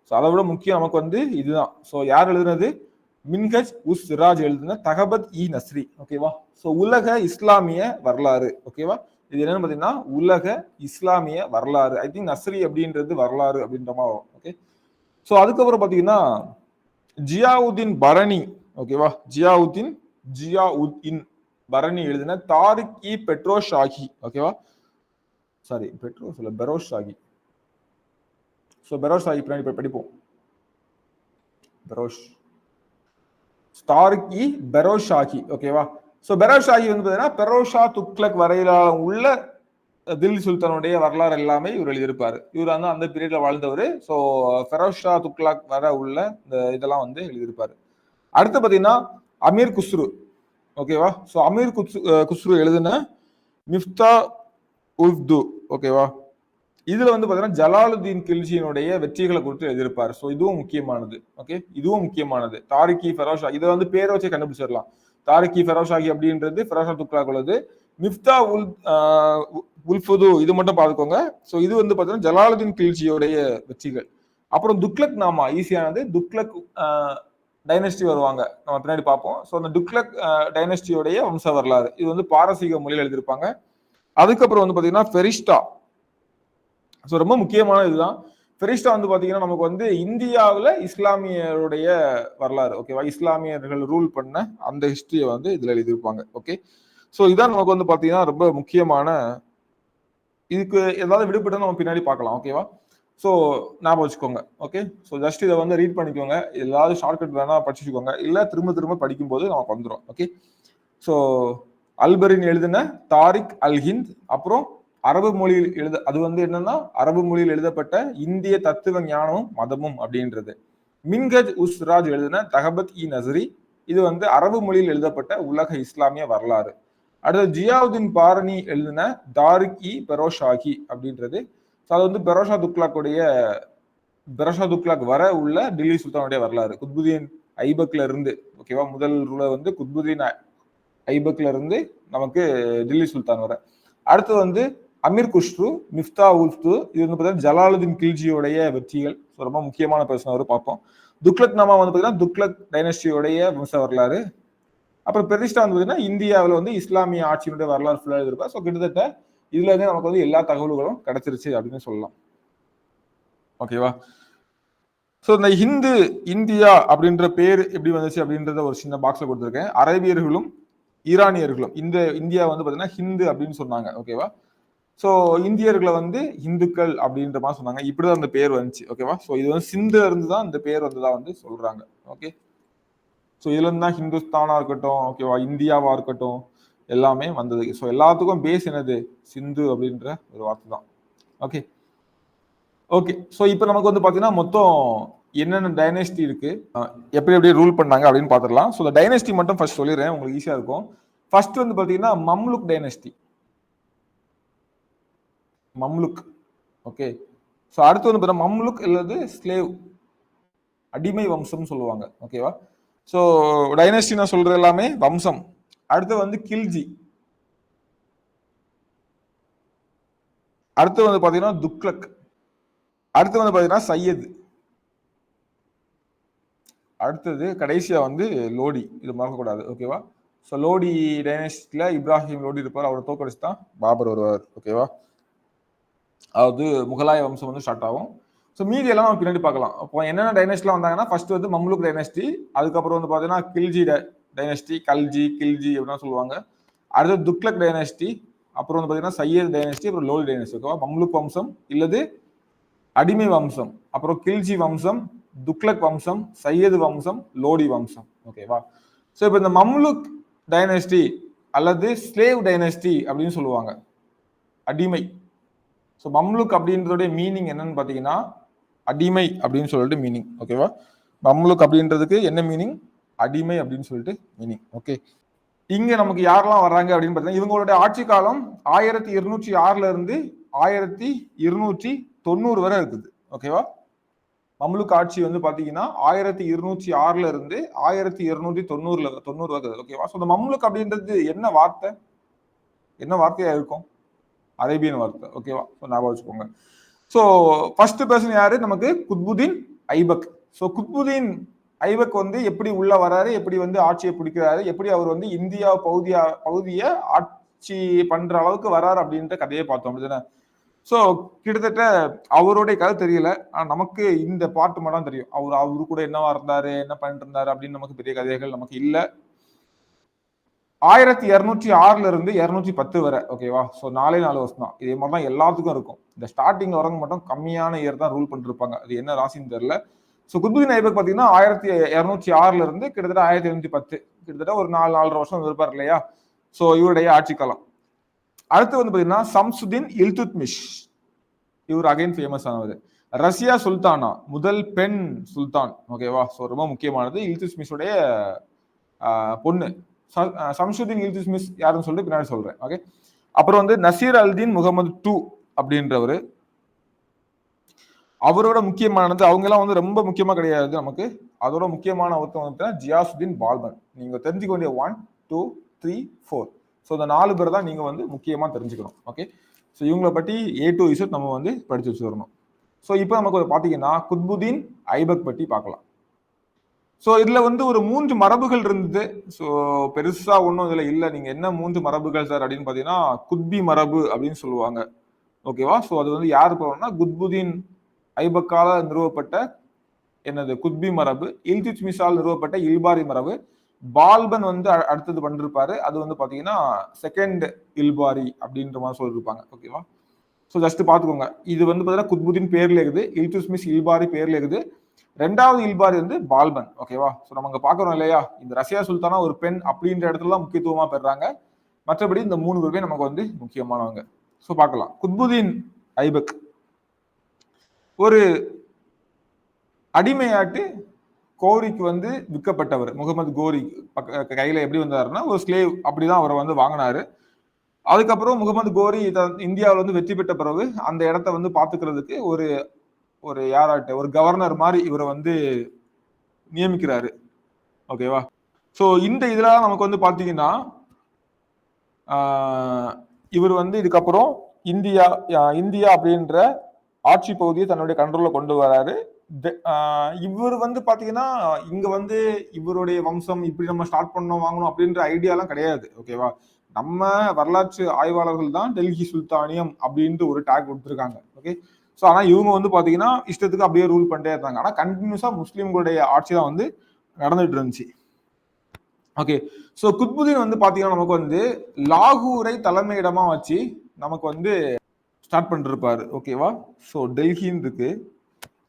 ஸோ அதை விட முக்கியம் நமக்கு வந்து இதுதான். ஸோ யார் எழுதுனது? மின்ஹஜ் உஸ் சிராஜ் எழுதின தகபத் இ நஸ்ரி ஓகேவா. ஸோ உலக இஸ்லாமிய வரலாறு ஓகேவா. இது என்னன்னு பாத்தீங்கன்னா உலக இஸ்லாமிய வரலாறு. ஐ திங்க் நஸ்ரி அப்படின்றது வரலாறு அப்படின்ற மாதிரி வரும். ஓகே. ஸோ அதுக்கப்புறம் பாத்தீங்கன்னா ஜியாவுதீன் பரணி ஓகேவா. ஜியாவுதீன் பரணி எழுதின தாரிக் இ பெட்ரோஸ் ஷாஹி ஓகேவா. சாரி பெட்ரோஸ் இல்ல பெரோஸ் ஷாஹி. ஸோ பெரோஸ் ஷாஹி பின்னாடி படிப்போம். பெரோஸ் தாரிக் இ பெரோஸ் ஷாஹி ஓகேவா. ஸோ பெரோஸ் ஷாஹி வந்து பார்த்தீங்கன்னா பெரோஷா துக்ளக் வரையிலான உள்ள தில்லி சுல்தானுடைய வரலாறு எல்லாமே இவர் எழுதியிருப்பாரு. இவர் வந்து அந்த பீரியட்ல வாழ்ந்தவர். ஸோ ஃபெரோஷா துக்ளக் வர உள்ள இந்த இதெல்லாம் வந்து எழுதியிருப்பாரு. அடுத்து பார்த்தீங்கன்னா அமீர் குஸ்ரு ஓகேவா. ஸோ அமீர் குஸ்ரு எழுதின மிஃப்தா உல்து ஓகேவா. இதுல வந்து பாத்தீங்கன்னா ஜலாலுதீன் கில்ஜியினுடைய வெற்றிகளை குறித்து எழுதியிருப்பாரு. ஸோ இதுவும் முக்கியமானது. ஓகே, இதுவும் முக்கியமானது. தாரிக் இ ஃபெரோஷா இதை வந்து பேரை வச்சு கண்டுபிடிச்சிடலாம். தாரிக் இ ஃபெரோஷாகி அப்படின்றது ஃபெரோஷா துக்ளக் உள்ளது. மிஃப்தா உல்ஃபுது இது மட்டும் பார்த்துக்கோங்க. ஸோ இது வந்து பாத்தீங்கன்னா ஜலாலுதீன் கில்ஜியோடைய வெற்றிகள். அப்புறம் துக்ளக் நாமா ஈஸியானது. துக்ளக் டைனஸ்டி வருவாங்க, நம்ம பின்னாடி பார்ப்போம். ஸோ அந்த துக்ளக் டைனஸ்டியோடைய வம்ச வரலாறு இது வந்து பாரசீக மொழியில் எழுதியிருப்பாங்க. அதுக்கப்புறம் வந்து பாத்தீங்கன்னா ஃபெரிஷ்டா. ஸோ ரொம்ப முக்கியமான இதுதான். ஃபெரிஷ்டா வந்து பாத்தீங்கன்னா நமக்கு வந்து இந்தியாவில் இஸ்லாமியருடைய வரலாறு ஓகேவா. இஸ்லாமியர்கள் ரூல் பண்ண அந்த ஹிஸ்டரியை வந்து இதுல எழுதியிருப்பாங்க. ஓகே. ஸோ இதான் நமக்கு வந்து பாத்தீங்கன்னா ரொம்ப முக்கியமான. இதுக்கு ஏதாவது விடுபட்டு நம்ம பின்னாடி பார்க்கலாம் ஓகேவா. ஸோ ஞாபகம் வச்சுக்கோங்க. ஓகே. ஸோ ஜஸ்ட் இதை வந்து ரீட் பண்ணிக்கோங்க. ஏதாவது ஷார்ட்கட் வேணா படிச்சுக்கோங்க, இல்லை திரும்ப திரும்ப படிக்கும்போது நமக்கு வந்துடும். ஓகே. ஸோ அல்பரின் எழுதின தாரிக் அல் ஹிந்த், அப்புறம் அரபு மொழியில் அது வந்து என்னன்னா அரபு மொழியில் எழுதப்பட்ட இந்திய தத்துவ ஞானமும் மதமும் அப்படின்றது. மின்ஹஜ் உஸ்ராஜ் எழுதின தகபத் இ நஸ்ரி இது வந்து அரபு மொழியில் எழுதப்பட்ட உலக இஸ்லாமிய வரலாறு. அடுத்து ஜியாவுதீன் பாரணி எழுதின தாரிக் இ பெரோஷாஹி அப்படின்றது. அது வந்து பெரோஷா துக்ளக் வர உள்ள டில்லி சுல்தானுடைய வரலாறு. குத்புதீன் ஐபக்ல இருந்து ஓகேவா. முதல் ரூலர் வந்து குத்புதீன் ஐபக்ல இருந்து நமக்கு டில்லி சுல்தான் வர. அடுத்து வந்து அமீர் குஷ்ரு, மிஃப்தா உல்ஃப்து இது வந்து பார்த்தீங்கன்னா ஜலாலுதீன் கில்ஜியோடைய வெற்றிகள். ரொம்ப முக்கியமான பர்சன் அவர் பார்ப்போம். துக்ளக் நாமா வந்து பார்த்தீங்கன்னா துக்ளக் டைனஸ்டியோடைய வம்ச வரலாறு. அப்புறம் பெரிஷ்டா வந்து பார்த்தீங்கன்னா இந்தியாவில் வந்து இஸ்லாமிய ஆட்சியினுடைய வரலாறு ஃபுல்லாக எழுதியிருப்பா. ஸோ கிட்டத்தட்ட இதுல இருந்து நமக்கு வந்து எல்லா தகவல்களும் கிடைச்சிருச்சு அப்படின்னு சொல்லலாம். ஓகேவா. ஸோ இந்த இந்தியா அப்படின்ற பேர் எப்படி வந்துச்சு அப்படின்றத ஒரு சின்ன பாக்ஸ்ல கொடுத்துருக்கேன். அரேபியர்களும் ஈரானியர்களும் இந்த இந்தியா வந்து பார்த்தீங்கன்னா ஹிந்து அப்படின்னு சொன்னாங்க ஓகேவா. ஸோ இந்தியர்களை வந்து இந்துக்கள் அப்படின்ற மாதிரி சொன்னாங்க. இப்படிதான் அந்த பேர் வந்துச்சு ஓகேவா. ஸோ இது வந்து சிந்துல இருந்து தான் இந்த பேர் வந்ததா வந்து சொல்றாங்க. ஓகே. ஸோ இதுல இருந்து தான் ஹிந்துஸ்தானா இருக்கட்டும் ஓகேவா, இந்தியாவா இருக்கட்டும் எல்லாமே வந்தது. ஸோ எல்லாத்துக்கும் பேஸ் என்னது? சிந்து அப்படின்ற ஒரு வார்த்தை தான். Okay okay. ஸோ இப்போ நமக்கு வந்து பார்த்தீங்கன்னா மொத்தம் என்னென்ன டைனஸ்டி இருக்கு, எப்படி ரூல் பண்ணாங்க அப்படின்னு பார்த்துடலாம். ஸோ இந்த டைனஸ்டி மட்டும் ஃபர்ஸ்ட் சொல்லிடுறேன், உங்களுக்கு ஈஸியாக இருக்கும். ஃபர்ஸ்ட் வந்து பார்த்தீங்கன்னா Mamluk dynasty. Mamluk okay. So அடுத்து வந்து பார்த்தீங்கன்னா மம்லுக் அல்லது ஸ்லேவ் அடிமை வம்சம் சொல்லுவாங்க ஓகேவா. ஸோ டைனஸ்டி நான் சொல்றது எல்லாமே வம்சம். அடுத்து வந்து கில்ஜி. அடுத்து வந்து பார்த்தீங்கன்னா துக்ளக். அடுத்து வந்து பார்த்தீங்கன்னா சையத். அடுத்தது கடைசியா வந்து லோடி. இது மறக்கக்கூடாது ஓகேவா. ஸோ லோடி டைனஸ்டியில் இப்ராஹிம் லோடி இருப்பார், அவரை தோக்கடிச்சு தான் பாபர் வருவார் ஓகேவா. அதாவது முகலாய வம்சம் வந்து ஸ்டார்ட் ஆகும். ஸோ மீதி எல்லாம் நம்ம பின்னாடி பார்க்கலாம். அப்போ என்னென்ன டைனஸ்டிலாம் வந்தாங்கன்னா ஃபர்ஸ்ட் வந்து மம்லுக் டைனஸ்டி, அதுக்கப்புறம் வந்து பார்த்தீங்கன்னா கில்ஜி டைனஸ்டி, கில்ஜி அப்படின்னா சொல்லுவாங்க. அடுத்து துக்ளக் டைனஸ்டி, அப்புறம் வந்து பார்த்தீங்கன்னா சையத் டைனஸ்டி, அப்புறம் லோடி டைனஸ்டி ஓகேவா. மம்லுக் வம்சம் இல்லது அடிமை வம்சம், அப்புறம் கில்ஜி வம்சம், துக்ளக் வம்சம், சையது வம்சம், லோடி வம்சம் ஓகேவா. ஸோ இப்போ இந்த மம்லுக் டைனஸ்டி அல்லது ஸ்லேவ் டைனஸ்டி அப்படின்னு சொல்லுவாங்க, அடிமை. ஸோ மம்லுக் அப்படின்றதுடைய மீனிங் என்னன்னு பார்த்தீங்கன்னா அடிமை அப்படின்னு சொல்லிட்டு மீனிங் ஓகேவா. மம்லுக் அப்படின்றதுக்கு என்ன மீனிங்? அடிமை அப்படின்னு சொல்லிட்டு மீனிங். ஓகே, இங்க நமக்கு யாரெல்லாம் வர்றாங்க அப்படின்னு பார்த்தீங்கன்னா, இவங்களுடைய ஆட்சி காலம் 1206 இருந்து 1290 வரை இருக்குது. ஓகேவா? மம்லுக் ஆட்சி வந்து பாத்தீங்கன்னா 1206 இருந்து 1290 வருது. ஓகேவா? இந்த மம்லுக் அப்படின்றது என்ன வார்த்தை? என்ன வார்த்தையா இருக்கும்? அரேபியன் வார்த்தை. ஓகேவா? ஞாபகம் வச்சுக்கோங்க. சோ ஃபர்ஸ்ட் பர்சன் யாரு? நமக்கு குத்புதீன் ஐபக். சோ குத்புதீன் ஐபக் வந்து எப்படி உள்ள வராரு, எப்படி வந்து ஆட்சியை பிடிக்கிறாரு, எப்படி அவர் வந்து இந்தியா பகுதிய ஆட்சி பண்ற அளவுக்கு வராரு அப்படின்ற கதையை பார்த்தோம். அப்படிதானே? சோ கிட்டத்தட்ட அவருடைய கதை தெரியல. நமக்கு இந்த பாட்டு மட்டும் தெரியும். அவரு கூட என்னவா இருந்தாரு, என்ன பண்ணிட்டு இருந்தாரு அப்படின்னு நமக்கு பெரிய கதைகள் நமக்கு இல்ல. 1206 இருந்து 210 வரை. ஓகேவா? சோ 4 வருஷம் தான். இதே மாதிரி தான் எல்லாத்துக்கும் இருக்கும். இந்த ஸ்டார்டிங் வரவங்க மட்டும் கம்மியான இயர் தான் ரூல் பண்ணிருப்பாங்க. அது என்ன ராசின்னு தெரியல. சோ குத்புதீன் ஐபக் பாத்தீங்கன்னா 1206 இருந்து கிட்டத்தட்ட 1710, கிட்டத்தட்ட ஒரு 4-4.5 வருஷம் இருப்பார் இல்லையா? சோ இவருடைய ஆட்சி காலம். அடுத்து வந்து பாத்தீங்கன்னா சம்சுதீன் இல்துத்மிஷ். இவர் அகைன் ஃபேமஸ் ஆனவர். ரஷ்யா சுல்தானா, முதல் பெண் சுல்தான். ஓகேவா? சோ ரொம்ப முக்கியமானது. இல்துத்மிஷுடைய பொண்ணு. சம்சுதீன் இல்துத்மிஷ் யாருன்னு சொல்லிட்டு பின்னாடி சொல்றேன். ஓகே, அப்புறம் வந்து நசீர் அல்தீன் முகமது டூ அப்படின்றவர். அவரோட முக்கியமானது, அவங்க எல்லாம் வந்து ரொம்ப முக்கியமா கிடையாது நமக்கு. அதோட முக்கியமான ஒருத்தவங்க வந்து ஜியாசுதீன் பால்பன். நீங்க தெரிஞ்சுக்க வேண்டிய 1, 2, 3, 4. ஸோ இந்த 4 பேர் தான் நீங்க வந்து முக்கியமா தெரிஞ்சுக்கணும். ஓகே, ஸோ இவங்களை பற்றி A to Z நம்ம வந்து படிச்சு வச்சுக்கணும். ஸோ இப்போ நமக்கு பாத்தீங்கன்னா குத்புதீன் ஐபக் பற்றி பார்க்கலாம். ஸோ இதுல வந்து ஒரு 3 மரபுகள் இருந்தது. ஸோ பெருசா ஒன்றும் இதுல இல்லை. நீங்க என்ன 3 மரபுகள் சார் அப்படின்னு பாத்தீங்கன்னா, குத்பி மரபு அப்படின்னு சொல்லுவாங்க. ஓகேவா? ஸோ அது வந்து யாரு போறோம்னா குத்புதீன் ஐபக்கால நிறுவப்பட்ட என்னது குத்பி மரபு, இல்துத்மிஷால் நிறுவப்பட்ட இல்பாரி மரபு, பால்பன் வந்து அடுத்தது பண்ணிருப்பாரு. அது வந்து பாத்தீங்கன்னா செகண்ட் இல்பாரி அப்படின்ற மாதிரி சொல்லிருப்பாங்க. ஓகேவா? ஸோ ஜஸ்ட் பாத்துக்கோங்க. இது வந்து பாத்தீங்கன்னா குத்புதீன் பேர்ல இருக்குது, இல்துத்மிஷ் இல்பாரி பேர்ல இருக்குது, ரெண்டாவது இல்பாரி வந்து பால்பன். ஓகேவா? ஸோ நம்ம அங்க பாக்குறோம் இல்லையா, இந்த ரஷ்யா சுல்தானா ஒரு பெண் அப்படின்ற இடத்துல முக்கியத்துவமா பெறாங்க. மற்றபடி இந்த 3 பேருமே நமக்கு வந்து முக்கியமானவங்க. ஸோ பார்க்கலாம். குத்புதீன் ஐபக் ஒரு அடிமையாட்டு கோரிக்கு வந்து விற்கப்பட்டவர். முகமது கோரி கையில எப்படி வந்தாருன்னா ஒரு ஸ்லேவ், அப்படிதான் அவரை வந்து வாங்கினாரு. அதுக்கப்புறம் முகமது கோரி இந்தியாவில் வந்து வெற்றி பெற்ற பிறகு அந்த இடத்த வந்து பாத்துக்கிறதுக்கு ஒரு ஒரு யாராட்ட ஒரு கவர்னர் மாதிரி இவரை வந்து நியமிக்கிறாரு. ஓகேவா? சோ இந்த இதுல நமக்கு வந்து பாத்தீங்கன்னா இவர் வந்து இதுக்கப்புறம் இந்தியா அப்படின்ற ஆட்சி பகுதியை தன்னுடைய கண்ட்ரோல்ல கொண்டு வராரு. இவர் வந்து பாத்தீங்கன்னா இங்க வந்து இவருடைய வம்சம் இப்படி நம்ம ஸ்டார்ட் பண்ணோம் வாங்கணும் அப்படின்ற ஐடியாலாம் கிடையாது. ஓகேவா? நம்ம வரலாற்று ஆய்வாளர்கள் தான் டெல்லி சுல்தானியம் அப்படின்ட்டு ஒரு டேக் கொடுத்துருக்காங்க. ஓகே, ஸோ ஆனா இவங்க வந்து பாத்தீங்கன்னா இஷ்டத்துக்கு அப்படியே ரூல் பண்ணிட்டே இருந்தாங்க. ஆனா கண்டினியூஸா முஸ்லீம்களுடைய ஆட்சி தான் வந்து நடந்துட்டு இருந்துச்சு. ஓகே, ஸோ குத்புதீன் வந்து பாத்தீங்கன்னா நமக்கு வந்து லாகூரை தலைமையிடமா வச்சு நமக்கு வந்து ஸ்டார்ட் பண்ணிருப்பாரு. ஓகேவா? ஸோ டெல்லின்னு இருக்கு.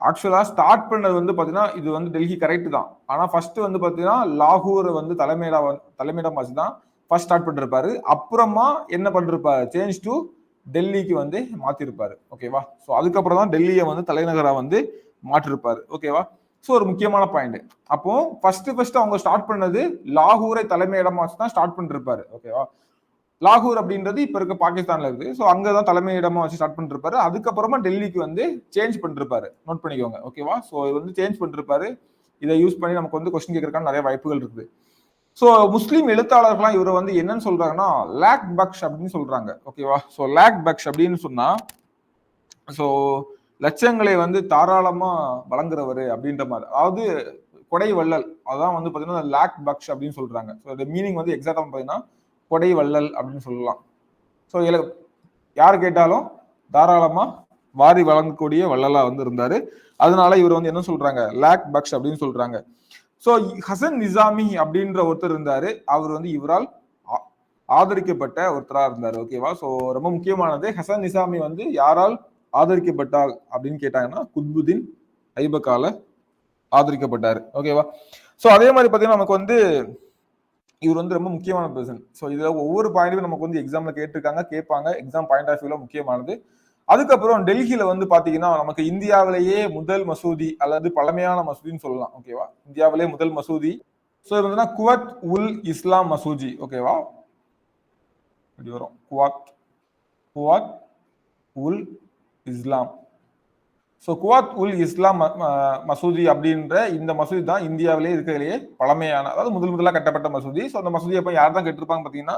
ஆக்சுவலா ஸ்டார்ட் பண்ணது வந்து பாத்தீங்கன்னா இது வந்து டெல்லி கரெக்ட் தான். ஆனா ஃபர்ஸ்ட் வந்து பாத்தீங்கன்னா லாகூரை வந்து தலைமையிடம் வச்சுதான் ஃபர்ஸ்ட் ஸ்டார்ட் பண்ணிருப்பாரு. அப்புறமா என்ன பண்ணிருப்பாரு, சேஞ்ச் டு டெல்லிக்கு வந்து மாத்திருப்பாரு. ஓகேவா? ஸோ அதுக்கப்புறம் தான் டெல்லியை வந்து தலைநகரா வந்து மாற்றிருப்பாரு. ஓகேவா? ஸோ ஒரு முக்கியமான பாயிண்ட். அப்போ ஃபர்ஸ்ட் அவங்க ஸ்டார்ட் பண்ணது லாகூரை தலைமையிடமா வச்சுதான் ஸ்டார்ட் பண்ணிருப்பாரு. ஓகேவா? லாகூர் அப்படின்றது இப்ப இருக்க பாகிஸ்தான்ல இருக்கு. ஸோ அங்கதான் தலைமையிடமா வச்சு ஸ்டார்ட் பண்ணிருப்பாரு. அதுக்கப்புறமா டெல்லிக்கு வந்து சேஞ்ச் பண்ணிருப்பாரு. நோட் பண்ணிக்கோங்க. ஓகேவா? ஸோ இது வந்து சேஞ்ச் பண்ணிருப்பாரு. இதை யூஸ் பண்ணி நமக்கு வந்து கொஸ்டின் கேட்கறதுக்கான நிறைய வாய்ப்புகள் இருக்குது. ஸோ முஸ்லீம் எழுத்தாளர்கள்லாம் இவரை வந்து என்னன்னு சொல்றாங்கன்னா லாக் பக்ஷ் அப்படின்னு சொல்றாங்க. ஓகேவா? ஸோ லாக் பக்ஷ் அப்படின்னு சொன்னா ஸோ லட்சங்களை வந்து தாராளமா வழங்குறவரு அப்படின்ற மாதிரி, அதாவது கொடை வள்ளல். அதான் வந்து பாத்தீங்கன்னா லாக் பக்ஷ் அப்படின்னு சொல்றாங்க. ஸோ மீனிங் வந்து எக்ஸாக்டா பாத்தீங்கன்னா கொடை வள்ளல் அப்படின்னு சொல்லலாம். ஸோ யார் கேட்டாலும் தாராளமா வாரி வழங்கக்கூடிய வள்ளலா வந்து இருந்தாரு. அதனால இவர் வந்து என்ன சொல்றாங்க, லாக் பக்ஷ் அப்படின்னு சொல்றாங்க. ஸோ ஹசன் நிசாமி அப்படின்ற ஒருத்தர் இருந்தாரு. அவர் வந்து இவரால் ஆதரிக்கப்பட்ட ஒருத்தரா இருந்தாரு. ஓகேவா? ஸோ ரொம்ப முக்கியமானது, ஹசன் நிசாமி வந்து யாரால் ஆதரிக்கப்பட்டார் அப்படின்னு கேட்டாங்கன்னா குத்புதீன் ஐபக்கால ஆதரிக்கப்பட்டாரு. ஓகேவா? ஸோ அதே மாதிரி பாத்தீங்கன்னா நமக்கு வந்து இவர் வந்து ரொம்ப முக்கியமான பர்சன். ஸோ இதுல ஒவ்வொரு பாயிண்ட்டுமே நமக்கு வந்து எக்ஸாம்ல கேட்டிருக்காங்க, கேட்பாங்க. எக்ஸாம் பாயிண்ட் ஆஃப் வியூல முக்கியமானது. அதுக்கப்புறம் டெல்லியில வந்து பாத்தீங்கன்னா நமக்கு இந்தியாவிலேயே முதல் மசூதி அல்லது பழமையான மசூதின்னு சொல்லலாம். ஓகேவா? இந்தியாவிலேயே முதல் மசூதி. ஸோ இது வந்து குவத் உல் இஸ்லாம் மசூதி. ஓகேவா? இப்படி வரும். குவாத் உல் இஸ்லாம். ஸோ குவாத் உல் இஸ்லாம் மசூதி அப்படின்ற இந்த மசூதி தான் இந்தியாவிலேயே இருக்கிறதுலேயே பழமையான, அதாவது முதலாக கட்டப்பட்ட மசூதி. ஸோ அந்த மசூதி அப்போ யார் தான் கட்டிருப்பாங்க பார்த்தீங்கன்னா,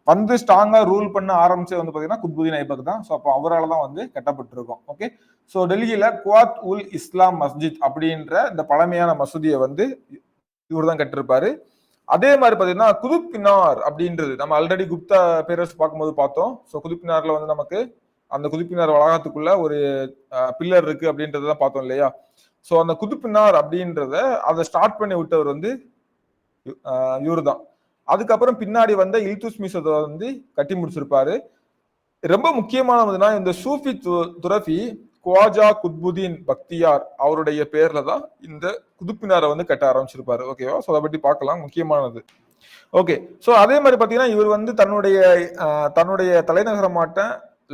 வந்து ஸ்ட்ராங்கா ரூல் பண்ண ஆரம்பிச்சது வந்து பார்த்தீங்கன்னா குத்புதீன் ஐபக் தான். ஸோ அப்போ அவரால் தான் வந்து கட்டப்பட்டிருக்கும். ஓகே. ஸோ டெல்லியில குவாத் உல் இஸ்லாம் மஸ்ஜித் அப்படின்ற இந்த பழமையான மசூதியை வந்து இவர் தான் கட்டிருப்பாரு. அதே மாதிரி பாத்தீங்கன்னா குதுப் மினார் அப்படின்றது நம்ம ஆல்ரெடி குப்தா பேரரசு பார்க்கும்போது பார்த்தோம். ஸோ குதுப் மினார்ல வந்து நமக்கு அந்த குதுப் மினார் வளாகத்துக்குள்ள ஒரு பில்லர் இருக்கு அப்படின்றதான் பார்த்தோம் இல்லையா? ஸோ அந்த குதுப் மினார் அப்படின்றத அதை ஸ்டார்ட் பண்ணி விட்டவர் வந்து இவரு தான். அதுக்கப்புறம் பின்னாடி வந்த இல்துத்மிஷ் வந்து கட்டி முடிச்சிருப்பாரு. ரொம்ப முக்கியமானதுன்னா இந்த சூஃபி துறஃபி குவாஜா குத்புதீன் பக்தியார் அவருடைய பேர்ல தான் இந்த குதுப்பினாரை வந்து கட்ட ஆரம்பிச்சிருப்பாரு. ஓகேவா? ஸோ அதை பற்றி பார்க்கலாம், முக்கியமானது. ஓகே. ஸோ அதே மாதிரி பார்த்தீங்கன்னா இவர் வந்து தன்னுடைய தலைநகரமாட்ட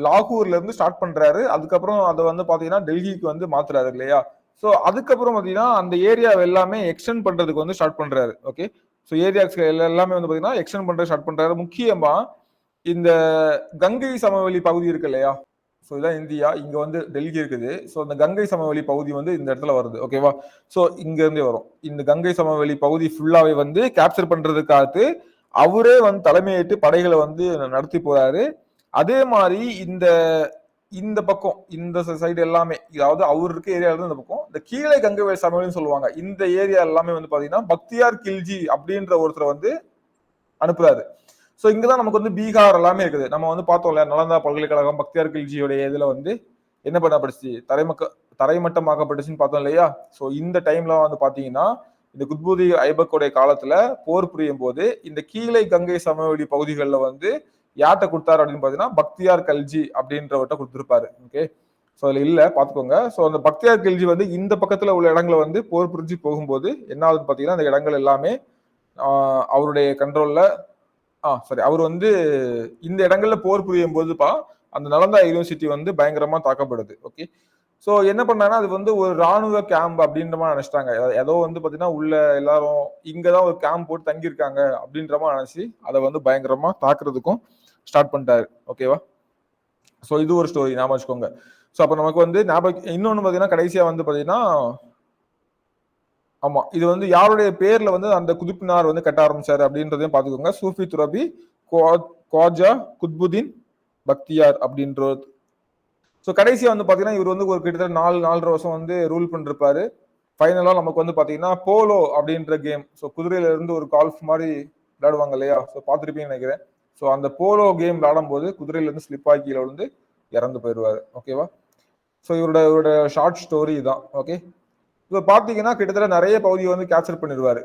லாகூர்ல இருந்து ஸ்டார்ட் பண்றாரு. அதுக்கப்புறம் அதை வந்து பாத்தீங்கன்னா டெல்லிக்கு வந்து மாத்துறாரு இல்லையா? ஸோ அதுக்கப்புறம் பாத்தீங்கன்னா அந்த ஏரியா எல்லாமே எக்ஸ்டெண்ட் பண்றதுக்கு வந்து ஸ்டார்ட் பண்றாரு. ஓகே. ஸோ ஏரியாஸ் எல்லாமே வந்து பாத்தீங்கன்னா எக்ஸ்டெண்ட் பண்றது ஸ்டார்ட் பண்றாரு. முக்கியமா இந்த கங்கை சமவெளி பகுதி இருக்கு இல்லையா? ஸோ இதான் இந்தியா, இங்க வந்து டெல்லி இருக்குது. ஸோ இந்த கங்கை சமவெளி பகுதி வந்து இந்த இடத்துல வருது. ஓகேவா? ஸோ இங்க இருந்தே வரும். இந்த கங்கை சமவெளி பகுதி ஃபுல்லாவே வந்து கேப்சர் பண்றதுக்காக அவரே வந்து தலைமையேற்று படைகளை வந்து நடத்தி போறாரு. அதே மாதிரி இந்த பக்கம் இந்த சைடு எல்லாமே, அதாவது அவர் இருக்க ஏரியால இருந்து இந்த பக்கம் இந்த கீழே கங்கை சமவெளின்னு சொல்லுவாங்க. இந்த ஏரியா எல்லாமே வந்து பாத்தீங்கன்னா பக்தியார் கில்ஜி அப்படின்ற ஒருத்தர் வந்து அனுப்புறாரு. ஸோ இங்கதான் நமக்கு வந்து பீகார் எல்லாமே இருக்குது. நம்ம வந்து பார்த்தோம் இல்லையா, நலந்தா பல்கலைக்கழகம் பக்தியார் கில்ஜியோடைய இதுல வந்து என்ன பண்ணப்பட்டுச்சு, தரைமட்டமாக்கப்பட்டுச்சுன்னு பார்த்தோம் இல்லையா? ஸோ இந்த டைம்ல வந்து பாத்தீங்கன்னா இந்த குத்புதி ஐபக்கோடைய காலத்துல போர் புரியும் போது இந்த கீழே கங்கை சமவெளி பகுதிகளில் வந்து யார்கிட்ட கொடுத்தாரு அப்படின்னு பாத்தீங்கன்னா பக்தியார் கல்ஜி அப்படின்றவர்கிட்ட கொடுத்துருப்பாரு. ஓகே. ஸோ அதுல இல்ல பாத்துக்கோங்க. ஸோ அந்த பக்தியார் கில்ஜி வந்து இந்த பக்கத்துல உள்ள இடங்களை வந்து போர் புரிஞ்சு போகும்போது என்ன ஆகுதுன்னு பாத்தீங்கன்னா அந்த இடங்கள் எல்லாமே அவருடைய கண்ட்ரோல்ல சரி, அவர் வந்து இந்த இடங்கள்ல போர் புரியும் போதுப்பா அந்த நலந்தா யூனிவர்சிட்டி வந்து பயங்கரமா தாக்கப்படுது. ஓகே. ஸோ என்ன பண்ணாங்கன்னா அது வந்து ஒரு ராணுவ கேம்ப் அப்படின்ற மாதிரி நினைச்சிட்டாங்க. ஏதோ வந்து பாத்தீங்கன்னா உள்ள எல்லாரும் இங்கதான் ஒரு கேம்ப் போட்டு தங்கியிருக்காங்க அப்படின்ற மாதிரி நினைச்சு அதை வந்து பயங்கரமா தாக்குறதுக்கும் ஸ்டார்ட் பண்ணிட்டாரு. ஓகேவா? ஸோ இது ஒரு ஸ்டோரி ஞாபகம் வச்சுக்கோங்க. ஸோ அப்ப நமக்கு வந்து இன்னொன்னு பாத்தீங்கன்னா கடைசியா வந்து பாத்தீங்கன்னா ஆமா, இது வந்து யாருடைய பேர்ல வந்து அந்த குதுப்பினார் வந்து கட்ட ஆரம்பிச்சாரு அப்படின்றதையும் பாத்துக்கோங்க. சூஃபி துறபி குவாஜா குத்புதீன் பக்தியார் அப்படின்றது. ஸோ கடைசியா வந்து பாத்தீங்கன்னா இவர் வந்து ஒரு கிட்டத்தட்ட 4.5 வருஷம் வந்து ரூல் பண்ணிருப்பாரு. ஃபைனலா நமக்கு வந்து பாத்தீங்கன்னா போலோ அப்படின்ற கேம், ஸோ குதிரையில இருந்து ஒரு கால்ஃப் மாதிரி விளையாடுவாங்க இல்லையா? ஸோ பார்த்துருப்பீங்கன்னு நினைக்கிறேன். ஸோ அந்த போலோ கேம் விளையாடும் போது குதிரையில இருந்து ஸ்லிப் ஆகி கீழே விழுந்து இறந்து போயிடுவாரு. ஓகேவா? ஸோ இவரோட ஷார்ட் ஸ்டோரி தான். ஓகே. இப்போ பாத்தீங்கன்னா கிட்டத்தட்ட நிறைய பகுதியை வந்து கேப்சர் பண்ணிடுவாரு.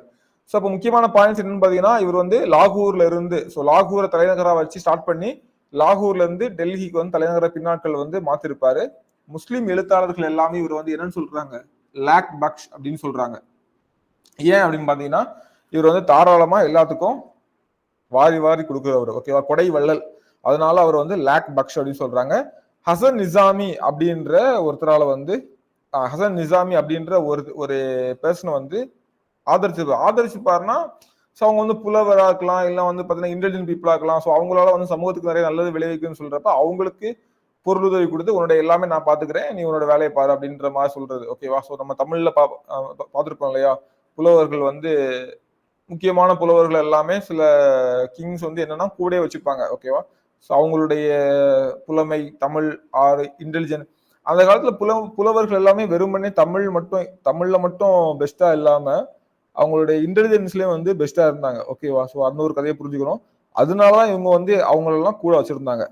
ஸோ அப்போ முக்கியமான பாயிண்ட்ஸ் என்னன்னு பாத்தீங்கன்னா இவர் வந்து லாகூர்ல இருந்து, ஸோ லாகூரை தலைநகரா வச்சு ஸ்டார்ட் பண்ணி லாகூர்ல இருந்து டெல்லிக்கு வந்து தலைநகர பின்னாட்கள் வந்து மாத்திருப்பாரு. முஸ்லீம் எழுத்தாளர்கள் எல்லாமே இவர் வந்து என்னன்னு சொல்றாங்க, லாக் பக்ஷ் அப்படின்னு சொல்றாங்க. ஏன் அப்படின்னு பாத்தீங்கன்னா இவர் வந்து தாராளமா எல்லாத்துக்கும் வாரி வாரி கொடுக்குறவர். ஓகேவா? கொடை வள்ளல். அதனால அவர் வந்து லாக் பக்ஷ் அப்படின்னு சொல்றாங்க. ஹசன் நிசாமி அப்படின்ற ஒருத்தரால வந்து ஹசன் நிசாமி அப்படின்ற ஒரு பர்சனை வந்து ஆதரிச்சுப்பாருன்னா அவங்க வந்து புலவரா இருக்கலாம், இல்ல வந்து பாத்தீங்கன்னா இன்டெலிஜென்ட் பீப்புளா இருக்கலாம். ஸோ அவங்களால வந்து சமூகத்துக்கு நிறைய நல்லது விளைவிக்குன்னு சொல்றப்ப அவங்களுக்கு பொருளுதவி கொடுத்து உன்னோட எல்லாமே நான் பாத்துக்கிறேன், நீ உன்னோட வேலையை பாரு அப்படின்ற மாதிரி சொல்றது. ஓகேவா? ஸோ நம்ம தமிழ்ல பார்த்துருப்போம் இல்லையா, புலவர்கள் வந்து முக்கியமான புலவர்கள் எல்லாமே சில கிங்ஸ் வந்து என்னன்னா கூட வச்சுப்பாங்க. ஓகேவா? ஸோ அவங்களுடைய புலமை, தமிழ் ஆறு இன்டெலிஜென்ட், அந்த காலத்துல புலவர்கள் எல்லாமே வெறுமனே தமிழ்ல மட்டும் பெஸ்டா இல்லாம அவங்களுடைய இன்டெலிஜென்ஸ்லயும் வந்து பெஸ்டா இருந்தாங்க. ஓகேவா? ஸோ அந்த ஒரு கதையை புரிஞ்சுக்கணும். அதனாலதான் இவங்க வந்து அவங்களெல்லாம் கூட வச்சிருந்தாங்க.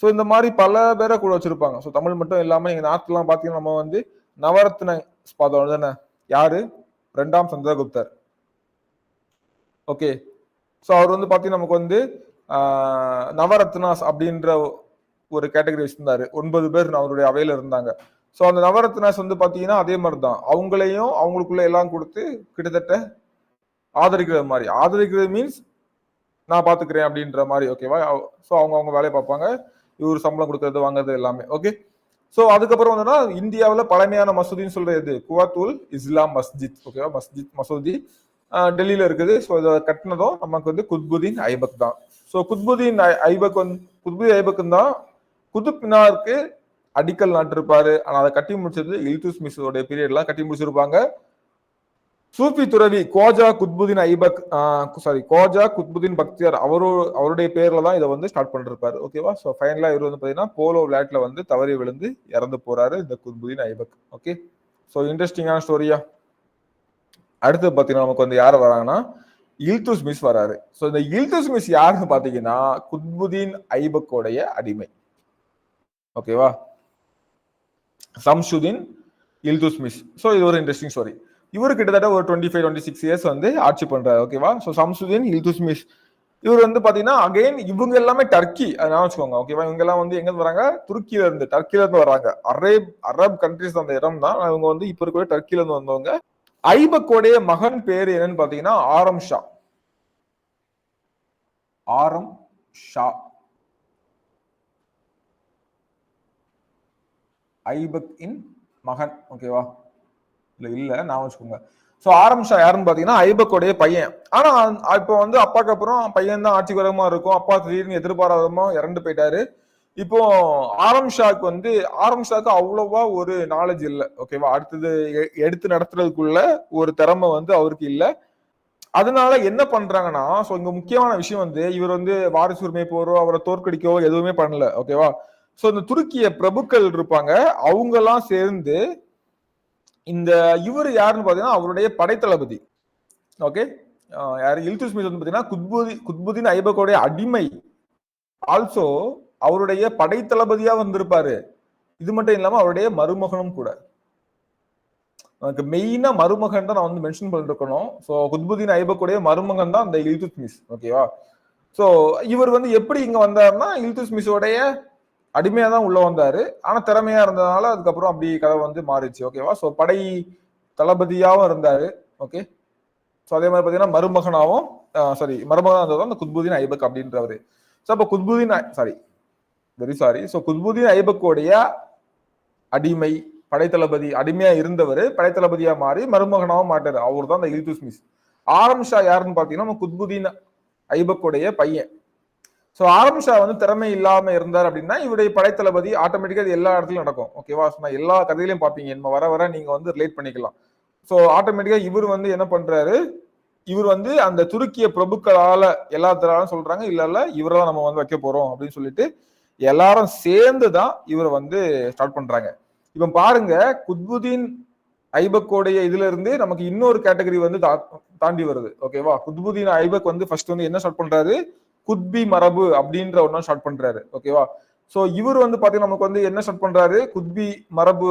ஸோ இந்த மாதிரி பல பேரை கூட வச்சிருப்பாங்க. ஸோ தமிழ் மட்டும் இல்லாம எங்க நாட்டுலாம் பாத்தீங்கன்னா நம்ம வந்து நவரத்ன பார்த்தோம் தானே, யாரு? 2ஆம் சந்திரகுப்தர். ஓகே. ஸோ அவர் வந்து பாத்தீங்கன்னா நமக்கு வந்து நவரத்னாஸ் அப்படின்ற ஒரு கேட்டகரி வச்சிருந்தாரு. 9 பேர் அவருடைய அவையில இருந்தாங்க. ஸோ அந்த நவரத்னாஸ் வந்து பாத்தீங்கன்னா அதே மாதிரிதான் அவங்களையும் அவங்களுக்குள்ள எல்லாம் கொடுத்து கிட்டத்தட்ட ஆதரிக்கிறது மாதிரி. ஆதரிக்கிறது மீன்ஸ் நான் பாத்துக்கிறேன் அப்படின்ற மாதிரி. ஓகேவா? ஸோ அவங்க வேலையை பார்ப்பாங்க, இவர் சம்பளம் கொடுக்கறது வாங்குறது எல்லாமே. ஓகே. ஸோ அதுக்கப்புறம் வந்து இந்தியாவில் பழமையான மசூதின்னு சொல்றது குவாத்துல் இஸ்லாம் மஸ்ஜித், ஓகேவா, மசூதி டெல்லியில இருக்குது. ஸோ இதை கட்டினதும் நமக்கு வந்து குத்புதீன் ஐபக் தான். ஸோ குத்புதீன் ஐபக் வந்து குத்புதீன் ஐபக் தான் குதுப் மினாருக்கு அடிக்கல் நாட்டிருப்பாரு. ஆனா அதை கட்டி முடிச்சது இல்துத்மிஷோட பீரியட்லாம் கட்டி முடிச்சிருப்பாங்க. சூஃபி துறவி கோஜா குத்புதீன் ஐபக் கோஜா குத்புதீன் பக்தியார் அவருடைய பேர்ல தான் இதை வந்து ஸ்டார்ட் பண்ணிருப்பாரு. ஓகேவா. ஸோ ஃபைனலா இவர் வந்து பாத்தீங்கன்னா போலோ விளையாட்டுல வந்து தவறி விழுந்து இறந்து போறாரு இந்த குத்புதீன் ஐபக். ஓகே. ஸோ இன்ட்ரெஸ்டிங்கான ஸ்டோரியா. அடுத்து பாத்தீங்கன்னா நமக்கு வந்து யார் வராங்கன்னா இல்துத்மிஷ் வராரு. ஸோ இந்த இல்துத்மிஷ் யாருன்னு பாத்தீங்கன்னா குத்புதீன் ஐபக்கோடைய அடிமை. ஓகேவா. சம்சுதீன் இல்துத்மிஷ். ஸோ இது ஒரு இன்ட்ரெஸ்டிங் ஸ்டோரி. இவரு கிட்டத்தட்ட ஒரு 25-26 இயர்ஸ் வந்து ஆட்சி பண்றாரு. ஓகேவா. ஸோ சம்சுதீன் இல்துத்மிஷ் இவர் வந்து பாத்தீங்கன்னா அகைன் இவங்க எல்லாமே டர்க்கி, அதனால வச்சுக்கோங்க. ஓகேவா. இவங்க எல்லாம் வந்து எங்க வராங்க, துருக்கியில இருந்து, டர்க்கில இருந்து வராங்க. அரப் கண்ட்ரிஸ் அந்த இடம் தான். இவங்க வந்து இப்ப இருக்கிற டர்க்கில இருந்து வந்தவங்க. ஐபக்கோடைய மகன் பேரு என்னன்னு பாத்தீங்கன்னா ஆரம் ஷா. ஆரம் ஷா ஐபக் இன் மகன். ஓகேவா. இல்ல நான் வச்சுக்கோங்க. சோ ஆரம் ஷா யாருன்னு பாத்தீங்கன்னா ஐபக்கோடைய பையன். ஆனா இப்போ வந்து அப்பாக்கு அப்புறம் பையன் தான் ஆட்சி வரமா இருக்கும். அப்பா திடீர்னு எதிர்பாராதமா இறந்து போயிட்டாரு. இப்போ ஆரம் ஷாக்கு அவ்வளவா ஒரு நாலேஜ் இல்லை. ஓகேவா. அடுத்தது எடுத்து நடத்துறதுக்குள்ள ஒரு திறமை வந்து அவருக்கு இல்லை. அதனால என்ன பண்றாங்கன்னா, சோ இங்க முக்கியமான விஷயம் வந்து இவர் வந்து வாரிசு உரிமை போறோ அவரை தோற்கடிக்கவோ எதுவுமே பண்ணல. ஓகேவா. சோ இந்த துருக்கிய பிரபுக்கள் இருப்பாங்க, அவங்க எல்லாம் சேர்ந்து இந்த இவர் யாருன்னு பாத்தீங்கன்னா அவருடைய படைத்தளபதி. ஓகே. யாரு இல்துத்மிஷ் வந்து பாத்தீங்கன்னா குத்புதீன் ஐபக்கோடைய அடிமை. ஆல்சோ அவருடைய படைத்தளபதியா வந்திருப்பாரு. இது மட்டும் இல்லாம அவருடைய மருமகனும் கூட. மெயினா மருமகன் தான் நான் வந்து மென்ஷன் பண்ணிருக்கணும். ஸோ குத்புதீன் ஐபக்குடைய மருமகன் தான் இந்த இல்துத்மிஷ். ஓகேவா. ஸோ இவர் வந்து எப்படி இங்க வந்தாருன்னா இல்துத்மிஷோடைய அடிமையா தான் உள்ள வந்தாரு. ஆனா திறமையா இருந்ததுனால அதுக்கப்புறம் அப்படி கதை வந்து மாறிச்சு. ஓகேவா. ஸோ படை தளபதியாவும் இருந்தாரு. ஓகே. ஸோ அதே மாதிரி பாத்தீங்கன்னா மருமகனாவும் மருமகனா இருந்தது அந்த குத்புதீன் ஐபக் அப்படின்றவரு. ஸோ அப்ப குத்புதீன் ஐபக்கோடைய அடிமை படைத்தளபதி, அடிமையா இருந்தவர் படைத்தளபதியா மாறி மருமகனாவும் மாட்டாரு. அவர் தான் இந்த இல்துத்மிஷ். ஆரம் ஷா யாருன்னு பாத்தீங்கன்னா குத்புதீன் ஐபக்கோடைய பையன். சோ ஆரம் ஷா வந்து திறமை இல்லாம இருந்தார் அப்படின்னா இவருடைய படைத்தளபதி ஆட்டோமேட்டிக்கா எல்லா இடத்துலயும் நடக்கும். ஓகேவா. எல்லா கதையிலையும் பாப்பீங்க, வர வர நீங்க வந்து ரிலேட் பண்ணிக்கலாம். சோ ஆட்டோமேட்டிக்கா இவர் வந்து என்ன பண்றாரு, இவர் வந்து அந்த துருக்கிய பிரபுக்களால எல்லாத்தாலும் சொல்றாங்க, இல்ல இவரெல்லாம் நம்ம வந்து வைக்க போறோம் அப்படின்னு சொல்லிட்டு எல்லாரும் சேர்ந்துதான் இவரை வந்து ஸ்டார்ட் பண்றாங்க. இப்ப பாருங்க, குத்புதீன் ஐபக்கோடைய இதுல இருந்து நமக்கு இன்னொரு கேட்டகரி வந்து தாண்டி வருது. ஓகேவா. குத்புதீன் ஐபக் வந்து ஃபர்ஸ்ட் வந்து என்ன ஸ்டார்ட் பண்றாரு, குத்பி மரபு அப்படின்ற ஒன்னும் ஸ்டார்ட் பண்றாரு. ஓகேவா. சோ இவர் வந்து பாத்தீங்கன்னா நமக்கு வந்து என்ன ஸ்டார்ட் பண்றாரு, குத்பி மரபு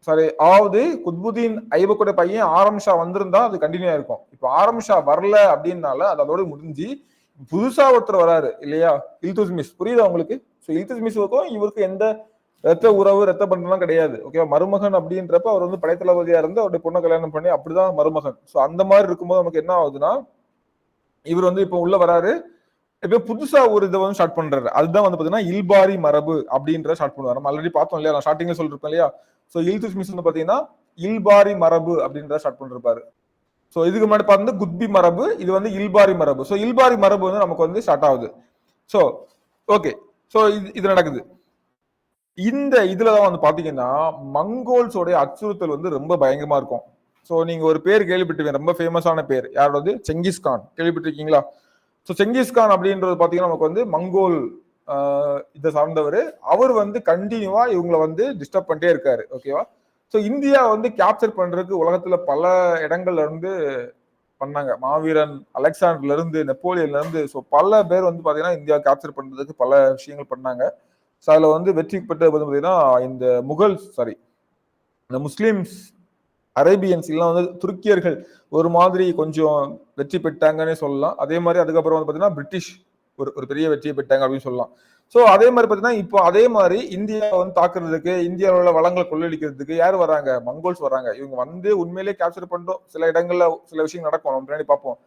அதாவது குத்புதீன் ஐபக்கோட பையன் ஆரம் ஷா வந்திருந்தா அது கண்டினியூ ஆயிருக்கும். இப்ப ஆரம் ஷா வரல அப்படின்னால அதோட முடிஞ்சு புதுசா ஒருத்தர் வராரு இல்லையா, இல்துத்மிஷ். புரியுதா உங்களுக்கு. இல்துத்மிஷுக்கும் இவருக்கு எந்த ரத்த உறவு ரத்த பண்டெல்லாம் கிடையாது. ஓகேவா. மருமகன் அப்படின்றப்ப அவர் வந்து படைத்தளபதியா இருந்து அவருடைய பொண்ணை கல்யாணம் பண்ணி அப்படிதான் மருமகன். சோ அந்த மாதிரி இருக்கும்போது நமக்கு என்ன ஆகுதுன்னா இவர் வந்து இப்ப உள்ள வராரு, இப்ப புதுசா ஒரு இதை வந்து ஸ்டார்ட் பண்றாரு. அதுதான் வந்து பாத்தீங்கன்னா இல்பாரி மரபு அப்படின்ற ஸ்டார்ட் பண்ணுவாரு. நம்ம ஆல்ரெடி பார்த்தோம் இல்லையா, நான் ஸ்டார்டிங்ல சொல்லிருப்பேன் இல்லையா. சோ இல்துத்மிஷ் வந்து பாத்தீங்கன்னா இல்பாரி மரபு அப்படின்றத ஸ்டார்ட் பண்ணிருப்பாரு. சோ இதுக்கு முன்னாடி பார்த்தா குத்பி மரபு, இது வந்து இல்பாரி மரபு. சோ இல்பாரி மரபு வந்து நமக்கு வந்து ஸ்டார்ட் ஆகுது. So okay. சோ இது நடக்குது. இந்த இதுலதான் வந்து பாத்தீங்கன்னா மங்கோல்ஸோடைய அச்சுறுத்தல் வந்து ரொம்ப பயங்கரமா இருக்கும். சோ நீங்க ஒரு பேர் கேள்விப்பட்டிருக்கீங்க, ரொம்ப ஃபேமஸான பேர், யாரோட, செங்கிஸ்கான். கேள்விப்பட்டிருக்கீங்களா. ஸோ செங்கிஸ்கான் அப்படின்றது பாத்தீங்கன்னா நமக்கு வந்து மங்கோல் இதை சார்ந்தவர். அவர் வந்து கண்டினியூவா இவங்களை வந்து டிஸ்டர்ப் பண்ணிட்டே இருக்காரு. ஓகேவா. ஸோ இந்தியா வந்து கேப்சர் பண்றதுக்கு உலகத்துல பல இடங்கள்ல இருந்து பண்ணாங்க. மாவீரன் அலெக்சாண்டர்ல இருந்து நெப்போலியன்ல இருந்து பல பேர் வந்து பாத்தீங்கன்னா இந்தியா கேப்சர் பண்றதுக்கு பல விஷயங்கள் பண்ணாங்க. ஸோ அதுல வந்து வெற்றி பெற்றது பாத்தீங்கன்னா இந்த இந்த முஸ்லிம்ஸ் அரேபியன்ஸ் எல்லாம் வந்து துருக்கியர்கள் ஒரு மாதிரி கொஞ்சம் வெற்றி பெற்றாங்கன்னே சொல்லலாம். அதே மாதிரி அதுக்கப்புறம் வந்து பாத்தீங்கன்னா பிரிட்டிஷ் ஒரு பெரிய வெற்றியை பெற்றாங்க அப்படின்னு சொல்லலாம். சோ அதே மாதிரி பாத்தீங்கன்னா இப்போ அதே மாதிரி இந்தியா வந்து தாக்குறதுக்கு, இந்தியாவில் உள்ள வளங்களை கொள்ளடிக்கிறதுக்கு யார் வராங்க, மங்கோல்ஸ் வராங்க. இவங்க வந்து உண்மையிலேயே கேப்சர் பண்ணிட்டோம். சில இடங்கள்ல சில விஷயம் நடக்கும், நம்ம பின்னாடி பார்ப்போம்.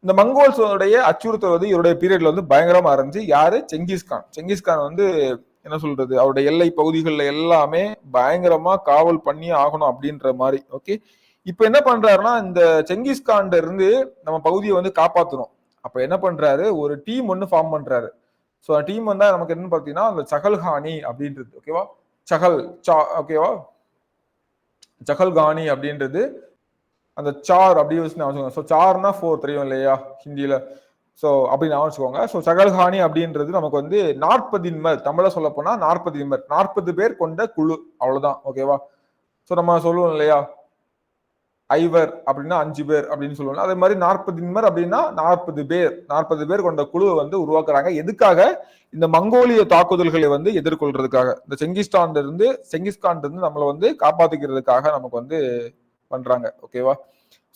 இந்த மங்கோல்ஸோடைய அச்சுறுத்தல் வந்து இவருடைய பீரியட்ல வந்து பயங்கரமா இருந்துச்சு. யாரு, செங்கிஸ்கான் வந்து என்ன சொல்றது, அவருடைய எல்லை பகுதிகளில் எல்லாமே பயங்கரமா காவல் பண்ணி ஆகணும் அப்படின்ற மாதிரி. ஓகே, இப்ப என்ன பண்றாருன்னா, இந்த செங்கிஸ்கான்ல இருந்து நம்ம பகுதியை வந்து காப்பாற்றணும். அப்ப என்ன பண்றாரு, ஒரு டீம் ஒன்னு ஃபார்ம் பண்றாரு. ஸோ டீம் வந்தா நமக்கு என்னன்னு பாத்தீங்கன்னா, அந்த சகல்ஹானி அப்படின்றது. ஓகேவா, சகல் ஓகேவா, சகல்கானி அப்படின்றது அந்த சார் அப்படி வச்சு. ஸோ சார்னா 4 தெரியும் இல்லையா ஹிந்தியில. ஸோ அப்படி நான் வச்சுக்கோங்க. ஸோ சகல்ஹானி அப்படின்றது நமக்கு வந்து 40 தமிழ சொல்ல போனா 40 பேர் கொண்ட குழு, அவ்வளவுதான். ஓகேவா, ஸோ நம்ம சொல்லுவோம் இல்லையா, ஐவர் அப்படின்னா 5 பேர் அப்படின்னு சொல்லுவாங்க. அதே மாதிரி 40 அப்படின்னா 40 பேர் கொண்ட குழுவை வந்து உருவாக்குறாங்க. எதுக்காக, இந்த மங்கோலிய தாக்குதல்களை வந்து எதிர்கொள்றதுக்காக, இந்த செங்கிஸ்கான் இருந்து நம்மளை வந்து காப்பாத்திக்கிறதுக்காக நமக்கு வந்து பண்றாங்க. ஓகேவா,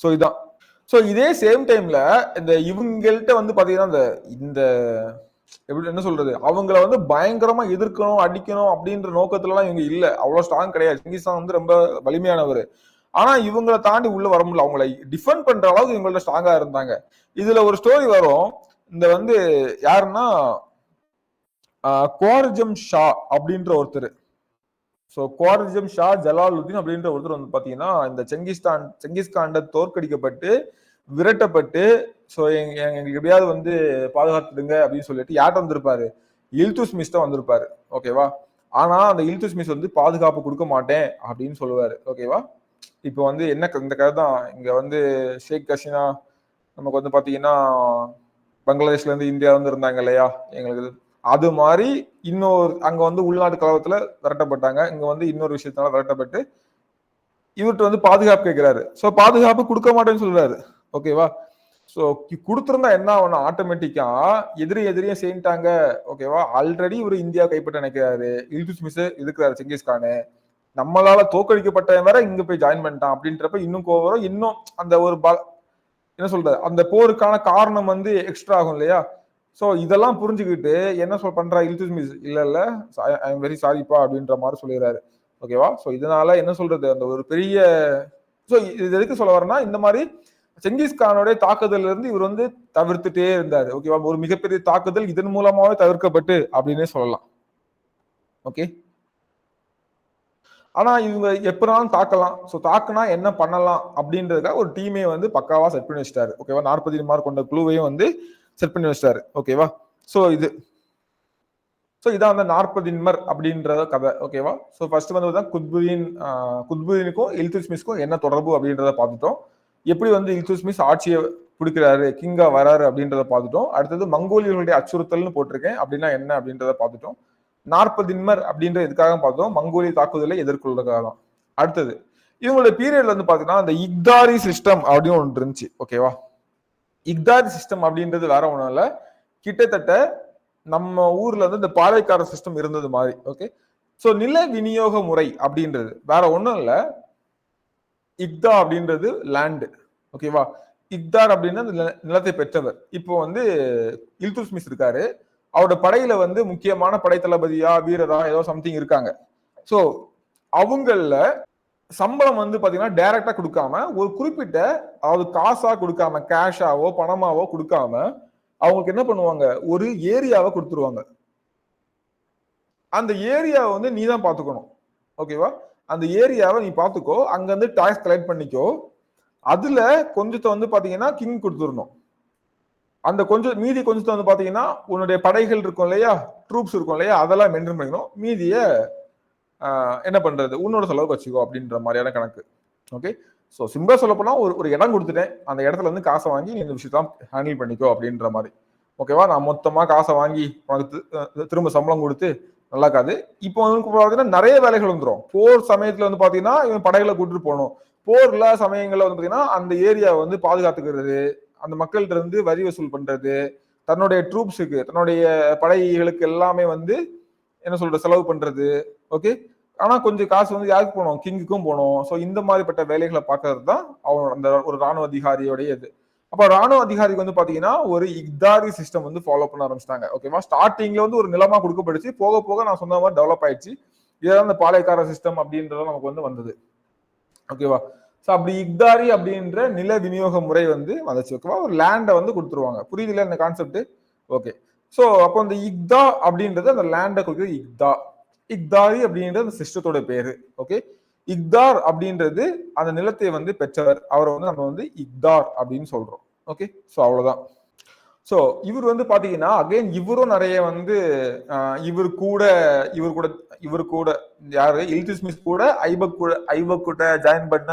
சோ இதான். சோ இதே சேம் டைம்ல இந்த இவங்கள்ட்ட வந்து பாத்தீங்கன்னா இந்த எப்படி என்ன சொல்றது, அவங்கள வந்து பயங்கரமா எதிர்க்கணும் அடிக்கணும் அப்படின்ற நோக்கத்துல எல்லாம் இவங்க இல்ல, அவ்வளவு ஸ்ட்ராங் கிடையாது. செங்கிஸ்கான் வந்து ரொம்ப வலிமையானவர். ஆனா இவங்களை தாண்டி உள்ள வர முடியல, அவங்களை டிஃபெண்ட் பண்ற அளவுக்கு இவங்கள்ட்ட ஸ்ட்ராங்கா இருந்தாங்க. இதுல ஒரு ஸ்டோரி வரும். இந்த வந்து யாருன்னா குவாரிஜம் ஷா அப்படின்ற ஒருத்தர். ஸோ குவாரிஜம் ஷா ஜலாலுதீன் அப்படின்ற ஒருத்தர் வந்து பாத்தீங்கன்னா இந்த செங்கிஸ்காண்ட தோற்கடிக்கப்பட்டு விரட்டப்பட்டு, ஸோ எங்களுக்கு எப்படியாவது வந்து பாதுகாத்துடுங்க அப்படின்னு சொல்லிட்டு யார்கிட்ட வந்திருப்பாரு, இல்துத்மிஷ் தான் வந்திருப்பாரு. ஓகேவா, ஆனா அந்த இல்துத்மிஷ் வந்து பாதுகாப்பு கொடுக்க மாட்டேன் அப்படின்னு சொல்லுவாரு. ஓகேவா, இப்போ வந்து என்ன இந்த கதை தான் இங்க வந்து ஷேக் ஹசீனா நமக்கு வந்து பாத்தீங்கன்னா பங்களாதேஷ்ல இருந்து இந்தியா வந்து இருந்தாங்க இல்லையா எங்களுக்கு, அது மாதிரி இன்னொரு அங்க வந்து உள்நாட்டு கலவரத்துல விரட்டப்பட்டாங்க. இங்க வந்து இன்னொரு விஷயத்தால விரட்டப்பட்டு இவர்கிட்ட வந்து பாதுகாப்பு கேட்கிறாரு. சோ பாதுகாப்பு கொடுக்க மாட்டேன்னு சொல்றாரு. ஓகேவா, சோ கொடுத்திருந்தா என்ன ஆகணும், ஆட்டோமேட்டிக்கா எதிரியும் சேர்ந்துட்டாங்க. ஓகேவா, ஆல்ரெடி இவர் இந்தியா கைப்பற்ற நினைக்கிறாரு, இல்துத்மிஷ் இருக்கிறாரு செங்கிஸ்கானு, நம்மளால தோக்கடிக்கப்பட்ட வேற இங்க போய் ஜாயின் பண்ணிட்டான் அப்படின்றப்ப இன்னும் கோவம், இன்னும் அந்த ஒரு என்ன சொல்றது, அந்த போருக்கான காரணம் வந்து எக்ஸ்ட்ரா ஆகும் இல்லையா. சோ இதெல்லாம் புரிஞ்சுக்கிட்டு என்ன பண்றா இல்துத்மிஷ், இல்ல ஐ எம் வெரி சாரிப்பா அப்படின்ற மாதிரி சொல்லிடுறாரு. ஓகேவா, சோ இதனால என்ன சொல்றது, அந்த ஒரு பெரிய, சோ இது எதுக்கு சொல்ல வரேன்னா, இந்த மாதிரி செங்கிஸ்கானுடைய தாக்குதல் இருந்து இவர் வந்து தவிர்த்துட்டே இருந்தாரு. ஓகேவா, ஒரு மிகப்பெரிய தாக்குதல் இதன் மூலமாவே தவிர்க்கப்பட்டு அப்படின்னே சொல்லலாம். ஓகே, ஆனா இவங்க எப்பனாலும் தாக்கலாம். சோ தாக்குனா என்ன பண்ணலாம் அப்படின்றதுக்காக ஒரு டீமே வந்து பக்காவா செட் பண்ணி வச்சிட்டாரு. ஓகேவா, 40 மார்க் கொண்ட குழுவையும் வந்து செட் பண்ணி வச்சிட்டாரு. ஓகேவா, சோ இதான் வந்து 40 அப்படின்ற கதை. ஓகேவா, சோ ஃபர்ஸ்ட் வந்து குத்புதீனுக்கும் இல்துத்மிஷ்க்கும் என்ன தொடர்பு அப்படின்றத பார்த்துட்டோம். எப்படி வந்து இல்துத்மிஷ் ஆட்சியை பிடிக்கிறாரு, கிங்கா வராரு அப்படின்றத பார்த்துட்டோம். அடுத்தது மங்கோலியர்களுடைய அச்சுறுத்தல்னு போட்டிருக்கேன், அப்படின்னா என்ன அப்படின்றத பார்த்துட்டோம். 40 அப்படின்ற எதுக்காக பார்த்தோம், மங்கோலிய தாக்குதலை எதிர்கொள்றதுக்காக தான். அடுத்தது இவங்களுடைய பீரியட்ல வந்து பாத்தீங்கன்னா இந்த இக்தாரி சிஸ்டம் அப்படின்னு ஒன்று இருந்துச்சு. ஓகேவா, இக்தாரி சிஸ்டம் அப்படின்றது வேற ஒண்ணும் இல்ல, கிட்டத்தட்ட நம்ம ஊர்ல வந்து இந்த பாளையக்கார சிஸ்டம் இருந்தது மாதிரி. ஓகே, சோ நில விநியோக முறை அப்படின்றது வேற ஒண்ணும் இல்ல, இக்தா அப்படின்றது லேண்ட். ஓகேவா, இக்தார் அப்படின்னா நிலத்தை பெற்றவர். இப்போ வந்து இல்துத்மிஷ் இருக்காரு, அவரோட படையில வந்து முக்கியமான படை தளபதியா வீரரா ஏதோ சம்திங் இருக்காங்க. சோ அவங்கள சம்பளம் வந்து பாத்தீங்கன்னா டைரக்டா கொடுக்காம ஒரு குறிப்பிட்ட, அதாவது காசா கொடுக்காம, கேஷாவோ பணமாவோ கொடுக்காம அவங்களுக்கு என்ன பண்ணுவாங்க, ஒரு ஏரியாவை கொடுத்துருவாங்க. அந்த ஏரியாவை வந்து நீ தான் பாத்துக்கணும். ஓகேவா, அந்த ஏரியாவை நீ பாத்துக்கோ, அங்க இருந்து டாக்ஸ் கலெக்ட் பண்ணிக்கோ, அதுல கொஞ்சத்தை வந்து பாத்தீங்கன்னா கிங் கொடுத்துடணும். அந்த கொஞ்சம் மீதி கொஞ்சத்தை வந்து பாத்தீங்கன்னா உன்னுடைய படைகள் இருக்கும் இல்லையா, ட்ரூப்ஸ் இருக்கும் இல்லையா, அதெல்லாம் மெயின்டைன் பண்ணிக்கணும். மீதிய என்ன பண்றது, உன்னோட செலவுக்கு வச்சுக்கோ அப்படின்ற மாதிரியான கணக்கு. ஓகே, ஸோ சிம்பிளா சொல்ல போனா ஒரு இடம் கொடுத்துட்டேன், அந்த இடத்துல இருந்து காசை வாங்கி நீ இந்த விஷயத்தான் ஹேண்டில் பண்ணிக்கோ அப்படின்ற மாதிரி. ஓகேவா, நான் மொத்தமா காசை வாங்கி உனக்கு திரும்ப சம்பளம் கொடுத்து நல்லா இருக்காது. இப்போ வந்து பாத்தீங்கன்னா நிறைய வேலைகள் வந்துடும். போர் சமயத்துல வந்து பாத்தீங்கன்னா இவன் படைகளை கூட்டிட்டு போகணும். போர் இல்லாத சமயங்கள்ல வந்து பாத்தீங்கன்னா அந்த ஏரியாவை வந்து பாதுகாத்துக்கிறது, அந்த மக்கள்கிட்ட இருந்து வரி வசூல் பண்றது, தன்னுடைய ட்ரூப்ஸுக்கு தன்னுடைய படைகளுக்கு எல்லாமே வந்து என்ன சொல்ற செலவு பண்றது. ஓகே, ஆனா கொஞ்சம் காசு வந்து யாருக்கு போனோம், கிங்குக்கும் போனோம். ஸோ இந்த மாதிரிப்பட்ட வேலைகளை பார்க்கறது தான் அவன் அந்த ஒரு ராணுவ அதிகாரியோடைய இது. அப்ப ராணுவ அதிகாரிக்கு வந்து பாத்தீங்கன்னா ஒரு இக்தாரி சிஸ்டம் வந்து ஃபாலோ பண்ண ஆரம்பிச்சிட்டாங்க. ஓகேவா, ஸ்டார்டிங்ல வந்து ஒரு நிலமா கொடுக்கப்படுச்சு, போக போக நான் சொன்ன மாதிரி டெவலப் ஆயிடுச்சு. இதுதான் இந்த பாளையக்கார சிஸ்டம் அப்படின்றது நமக்கு வந்து வந்தது. ஓகேவா, ஸோ அப்படி இக்தாரி அப்படின்ற நில விநியோக முறை வந்து வந்துச்சு. ஓகேவா, ஒரு லேண்டை வந்து கொடுத்துருவாங்க. புரியுதுல இந்த கான்செப்ட்? ஓகே, சோ அப்போ அந்த இக்தா அப்படின்றது அந்த லேண்டை குறிக்கிறது இக்தா. இக்தாரி அப்படின்றது அந்த சிஸ்டத்தோட பேரு. ஓகே, இக்தார் அப்படின்றது அந்த நிலத்தை வந்து பெற்றவர், அவரை வந்து நம்ம வந்து இக்தார் அப்படின்னு சொல்றோம். ஓகே, சோ அவ்வளவுதான். சோ இவர் வந்து பாத்தீங்கன்னா அகைன் இவரும் நிறைய வந்து இவர் கூட இவர் கூட இவர் கூட யாரு இல்துத்மிஷ் கூட ஐபக் கூட ஜாயின் பண்ண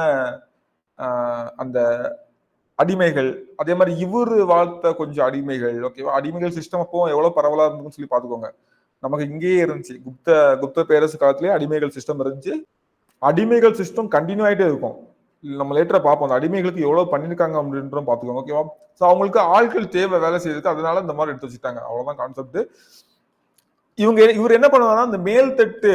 அந்த அடிமைகள், அதே மாதிரி இவரு வாழ்த்த கொஞ்சம் அடிமைகள். ஓகேவா, அடிமைகள் சிஸ்டம் அப்போ எவ்வளவு பரவலா இருந்துன்னு சொல்லி பாத்துக்கோங்க. நமக்கு இங்கேயே இருந்துச்சு, குப்த பேரரசு காலத்திலேயே அடிமைகள் சிஸ்டம் இருந்துச்சு. அடிமைகள் சிஸ்டம் கண்டினியூ ஆயிட்டே இருக்கும். நம்ம லேட்டரா பார்ப்போம் அந்த அடிமைகளுக்கு எவ்வளவு பண்ணிருக்காங்க அப்படின்றதும் பாத்துக்கோங்க. ஓகேவா, சோ அவங்களுக்கு ஆட்கள் தேவை வேலை செய்யறதுக்கு, அதனால இந்த மாதிரி எடுத்து வச்சுட்டாங்க. அவ்வளவுதான் கான்செப்ட். இவர் என்ன பண்ணுவாங்கன்னா இந்த மேல்தட்டு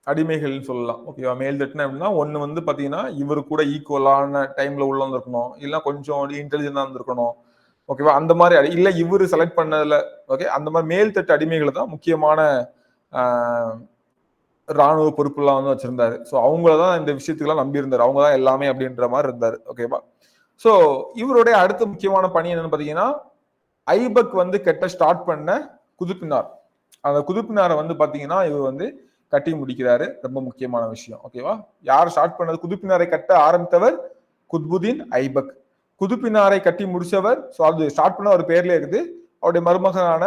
அடிமைகள்னு சொல்லலாம். ஓகேவா, மேல் தட்டுனா எப்படின்னா ஒண்ணு வந்து பாத்தீங்கன்னா இவரு கூட ஈக்குவலான டைம்ல உள்ள இருக்கணும், இல்ல கொஞ்சம் இன்டெலிஜென்டா இருந்திருக்கணும். ஓகேவா, அந்த மாதிரி இல்ல இவரு செலக்ட் பண்ணதுல. ஓகே, அந்த மாதிரி மேல் தட்டு அடிமைகளை தான் முக்கியமான ராணுவ பொறுப்புலாம் வந்து வச்சிருந்தாரு. ஸோ அவங்களதான் இந்த விஷயத்துக்கெல்லாம் நம்பி இருந்தாரு, அவங்க தான் எல்லாமே அப்படின்ற மாதிரி இருந்தாரு. ஓகேவா, ஸோ இவருடைய அடுத்த முக்கியமான பணி என்னன்னு பாத்தீங்கன்னா ஐபக் வந்து கெட்ட ஸ்டார்ட் பண்ண குதுப்பினார். அந்த குதுப்பினாரை வந்து பாத்தீங்கன்னா இவர் வந்து கட்டி முடிக்கிறாரு. ரொம்ப முக்கியமான விஷயம். ஓகேவா, யார் ஸ்டார்ட் பண்ணது? குதுப்பினாரை கட்ட ஆரம்பித்தவர் குத்புதீன் ஐபக். குதுப்பினாரை கட்டி முடிச்சவர், ஸோ அது ஸ்டார்ட் பண்ண ஒரு பேர்ல இருக்குது, அவருடைய மருமகனான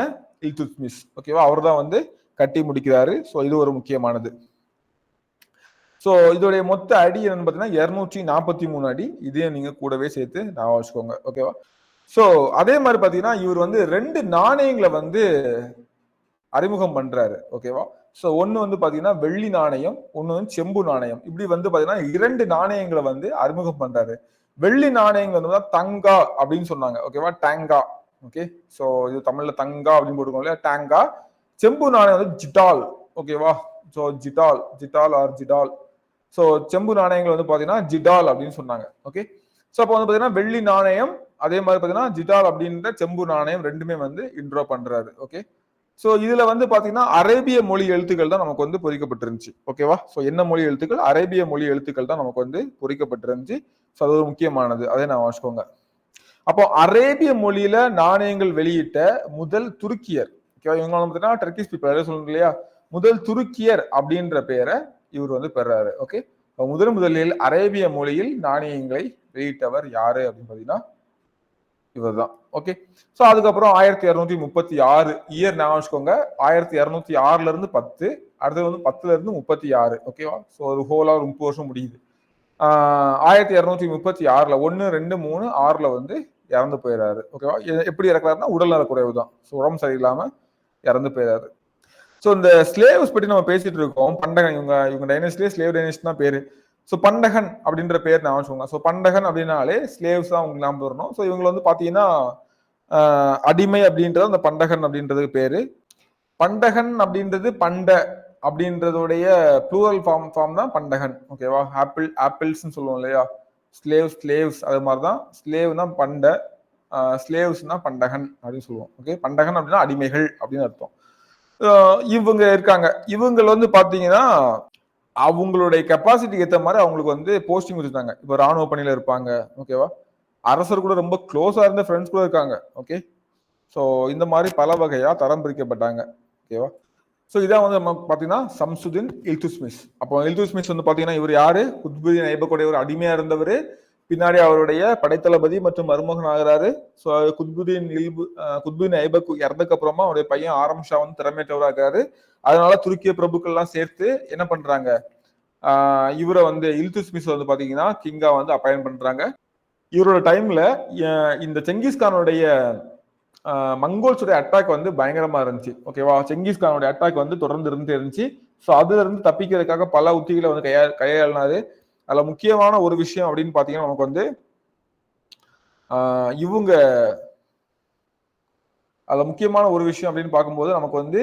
இல்துத்மிஷ். ஓகேவா, அவர் தான் வந்து கட்டி முடிக்கிறாரு. ஸோ இது ஒரு முக்கியமானது. ஸோ இதோடைய மொத்த அடி என்னன்னு பார்த்தீங்கன்னா 243 அடி. இதையும் நீங்க கூடவே சேர்த்து நான் வச்சுக்கோங்க. ஓகேவா, ஸோ அதே மாதிரி பார்த்தீங்கன்னா இவர் வந்து 2 நாணயங்களை வந்து அறிமுகம் பண்றாரு. ஓகேவா, ஸோ ஒன்னு வந்து பாத்தீங்கன்னா வெள்ளி நாணயம், ஒன்னு வந்து செம்பு நாணயம். இப்படி வந்து பாத்தீங்கன்னா 2 நாணயங்களை வந்து அறிமுகம் பண்றாரு. வெள்ளி நாணயங்கள் வந்து தங்கா அப்படின்னு சொன்னாங்க. ஓகேவா, டேங்கா. ஓகே, ஸோ இது தமிழ்ல தங்கா அப்படின்னு போட்டுக்கோங்க இல்லையா, டேங்கா. செம்பு நாணயம் வந்து ஜிடால். ஓகேவா, ஸோ ஜிடால் ஆர் ஜிடால். ஸோ செம்பு நாணயங்கள் வந்து பாத்தீங்கன்னா ஜிடால் அப்படின்னு சொன்னாங்க. ஓகே, ஸோ அப்போ வந்து பாத்தீங்கன்னா வெள்ளி நாணயம், அதே மாதிரி பாத்தீங்கன்னா ஜிடால் அப்படின்ற செம்பு நாணயம் ரெண்டுமே வந்து இன்ட்ரோ பண்றாரு. ஓகே, சோ இதுல வந்து பாத்தீங்கன்னா அரேபிய மொழி எழுத்துக்கள் தான் நமக்கு வந்து பொறிக்கப்பட்டிருந்துச்சு. ஓகேவா, சோ என்ன மொழி எழுத்துக்கள்? அரேபிய மொழி எழுத்துக்கள் தான் நமக்கு வந்து பொறிக்கப்பட்டிருந்துச்சு. சோ அது ஒரு முக்கியமானது, அதை நான் வாசிக்கோங்க. அப்போ அரேபிய மொழியில நாணயங்கள் வெளியிட்ட முதல் துருக்கியர். ஓகேவா, இவங்க பார்த்தீங்கன்னா டர்க்கிஷ் பீப்பிள் சொல்லுங்க இல்லையா, முதல் துருக்கியர் அப்படின்ற பெயரை இவர் வந்து பெறாரு. ஓகே, முதலில் அரேபிய மொழியில் நாணயங்களை வெளியிட்டவர் யாரு அப்படின்னு பாத்தீங்கன்னா இவர் தான். ஓகே, சோ அதுக்கப்புறம் 1236 இயர் ஞாபகம் வச்சுக்கோங்க. 1206ல இருந்து 10, அடுத்தது வந்து 10ல இருந்து 36. ஓகேவா, சோ ஒரு ஹோலா 30 வருஷம் முடியுது. 1236ல 1, 2, 3, 6ல வந்து இறந்து போயிடாரு. ஓகேவா, எப்படி இறக்குறாருன்னா உடல்நல குறைவு தான், உடம்பு சரியில்லாம இறந்து போயிடாரு. சோ இந்த ஸ்லேவ்ஸ் பற்றி நம்ம பேசிட்டு இருக்கோம். பண்டகன், இவங்க டைனஸ்டியே ஸ்லேவ் டைனஸ்டி தான் பேரு. ஸோ பண்டகன் அப்படின்ற பேர் நான் வச்சுக்கோங்க. ஸோ பண்டகன் அப்படின்னாலே ஸ்லேவ்ஸ் தான் உங்களுக்கு ஞாபகம் வரணும். ஸோ இவங்க வந்து பாத்தீங்கன்னா அடிமை அப்படின்றது அந்த பண்டகன் அப்படின்றதுக்கு பேரு. பண்டகன் அப்படின்றது பண்ட அப்படின்றதுடைய ப்ளூரல் ஃபார்ம் தான் பண்டகன். ஓகேவா, ஆப்பிள்ஸ் சொல்லுவோம் இல்லையா, ஸ்லேவ்ஸ் அது மாதிரிதான். ஸ்லேவ் தான் பண்ட, ஸ்லேவ்ஸ் தான் பண்டகன் அப்படின்னு சொல்லுவோம். ஓகே, பண்டகன் அப்படின்னா அடிமைகள் அப்படின்னு அர்த்தம். இவங்க இருக்காங்க, இவங்க வந்து பாத்தீங்கன்னா அவங்களுடைய கெப்பாசிட்டிக்கு ஏற்ற மாதிரி அவங்களுக்கு வந்து போஸ்டிங் கொடுத்துருந்தாங்க. இப்போ ராணுவ பணியில இருப்பாங்க. ஓகேவா, அரசர் கூட ரொம்ப க்ளோஸா இருந்த ஃப்ரெண்ட்ஸ் கூட இருக்காங்க. ஓகே, ஸோ இந்த மாதிரி பல வகையா தரம் பிரிக்கப்பட்டாங்க. ஓகேவா, ஸோ இதான் வந்து நம்ம பார்த்தீங்கன்னா சம்சுதீன் இல்துத்மிஷ். அப்போ இல்துத்மிஷ் வந்து பார்த்தீங்கன்னா இவர் யாரு? குத்புதீன் ஐபக்குடைய ஒரு அடிமையா இருந்தவர். பின்னாடி அவருடைய படைத்தளபதி மற்றும் மருமகன் ஆகிறாரு. ஸோ குத்புதீன் ஐபக் இறந்ததுக்கு அப்புறமா அவருடைய பையன் ஆரம் ஷா வந்து திறமையற்றவராகிறாரு. அதனால துருக்கிய பிரபுக்கள் எல்லாம் சேர்த்து என்ன பண்றாங்க, இவரை வந்து இல்துத்மிஷ் வந்து பாத்தீங்கன்னா கிங்கா வந்து அப்பாயின் பண்றாங்க. இவரோட டைம்ல இந்த செங்கிஸ்கானுடைய மங்கோல்ஸுடைய அட்டாக் வந்து பயங்கரமா இருந்துச்சு. ஓகேவா, செங்கிஸ்கானுடைய அட்டாக் வந்து தொடர்ந்து இருந்துச்சு. ஸோ அதுல இருந்து தப்பிக்கிறதுக்காக பல உத்திகளை வந்து கையாளினாரு. அதுல முக்கியமான ஒரு விஷயம் அப்படின்னு பாத்தீங்கன்னா நமக்கு வந்து இவங்க அதுல முக்கியமான ஒரு விஷயம் அப்படின்னு பார்க்கும்போது நமக்கு வந்து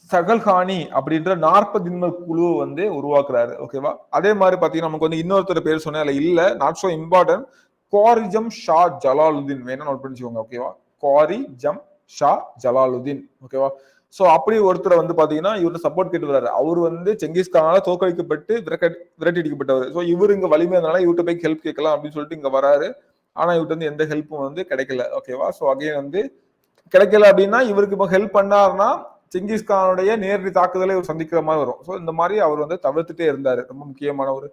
சகல்கானி அப்படின்ற 40 குழு வந்து உருவாக்குறாரு. ஓகேவா, அதே மாதிரி பாத்தீங்கன்னா நமக்கு வந்து இன்னொருத்தர் பேர் சொன்னேன், அதுல இல்ல, not so important, Khwarazm Shah Jalaluddin. வேணா நோட் பண்ணிச்சுக்கோங்க. ஓகேவா, குவாரிஜம் ஷா ஜலாலுதீன். ஓகேவா, சோ அப்படி ஒருத்தர் வந்து பாத்தீங்கன்னா இவரு சப்போர்ட் கேட்டு வர்றாரு. அவர் வந்து செங்கிஸ்கானால தோற்கடிக்கப்பட்டு விரட்டி அடிக்கப்பட்டவர். சோ இவரு இங்க வலிமையானால இவர்கிட்ட போய் ஹெல்ப் கேட்கலாம் அப்படின்னு சொல்லிட்டு இங்க வராரு. ஆனா இவர்கிட்ட வந்து எந்த ஹெல்ப்பும் வந்து கிடைக்கல. ஓகேவா? ஸோ அகைன் வந்து கிடைக்கல அப்படின்னா இவருக்கு இப்போ ஹெல்ப் பண்ணாருன்னா செங்கிஸ்கானுடைய நேரடி தாக்குதலை இவர் சந்திக்கிற மாதிரி வரும். ஸோ இந்த மாதிரி அவர் வந்து தவிர்த்துட்டே இருந்தாரு. ரொம்ப முக்கியமான ஒரு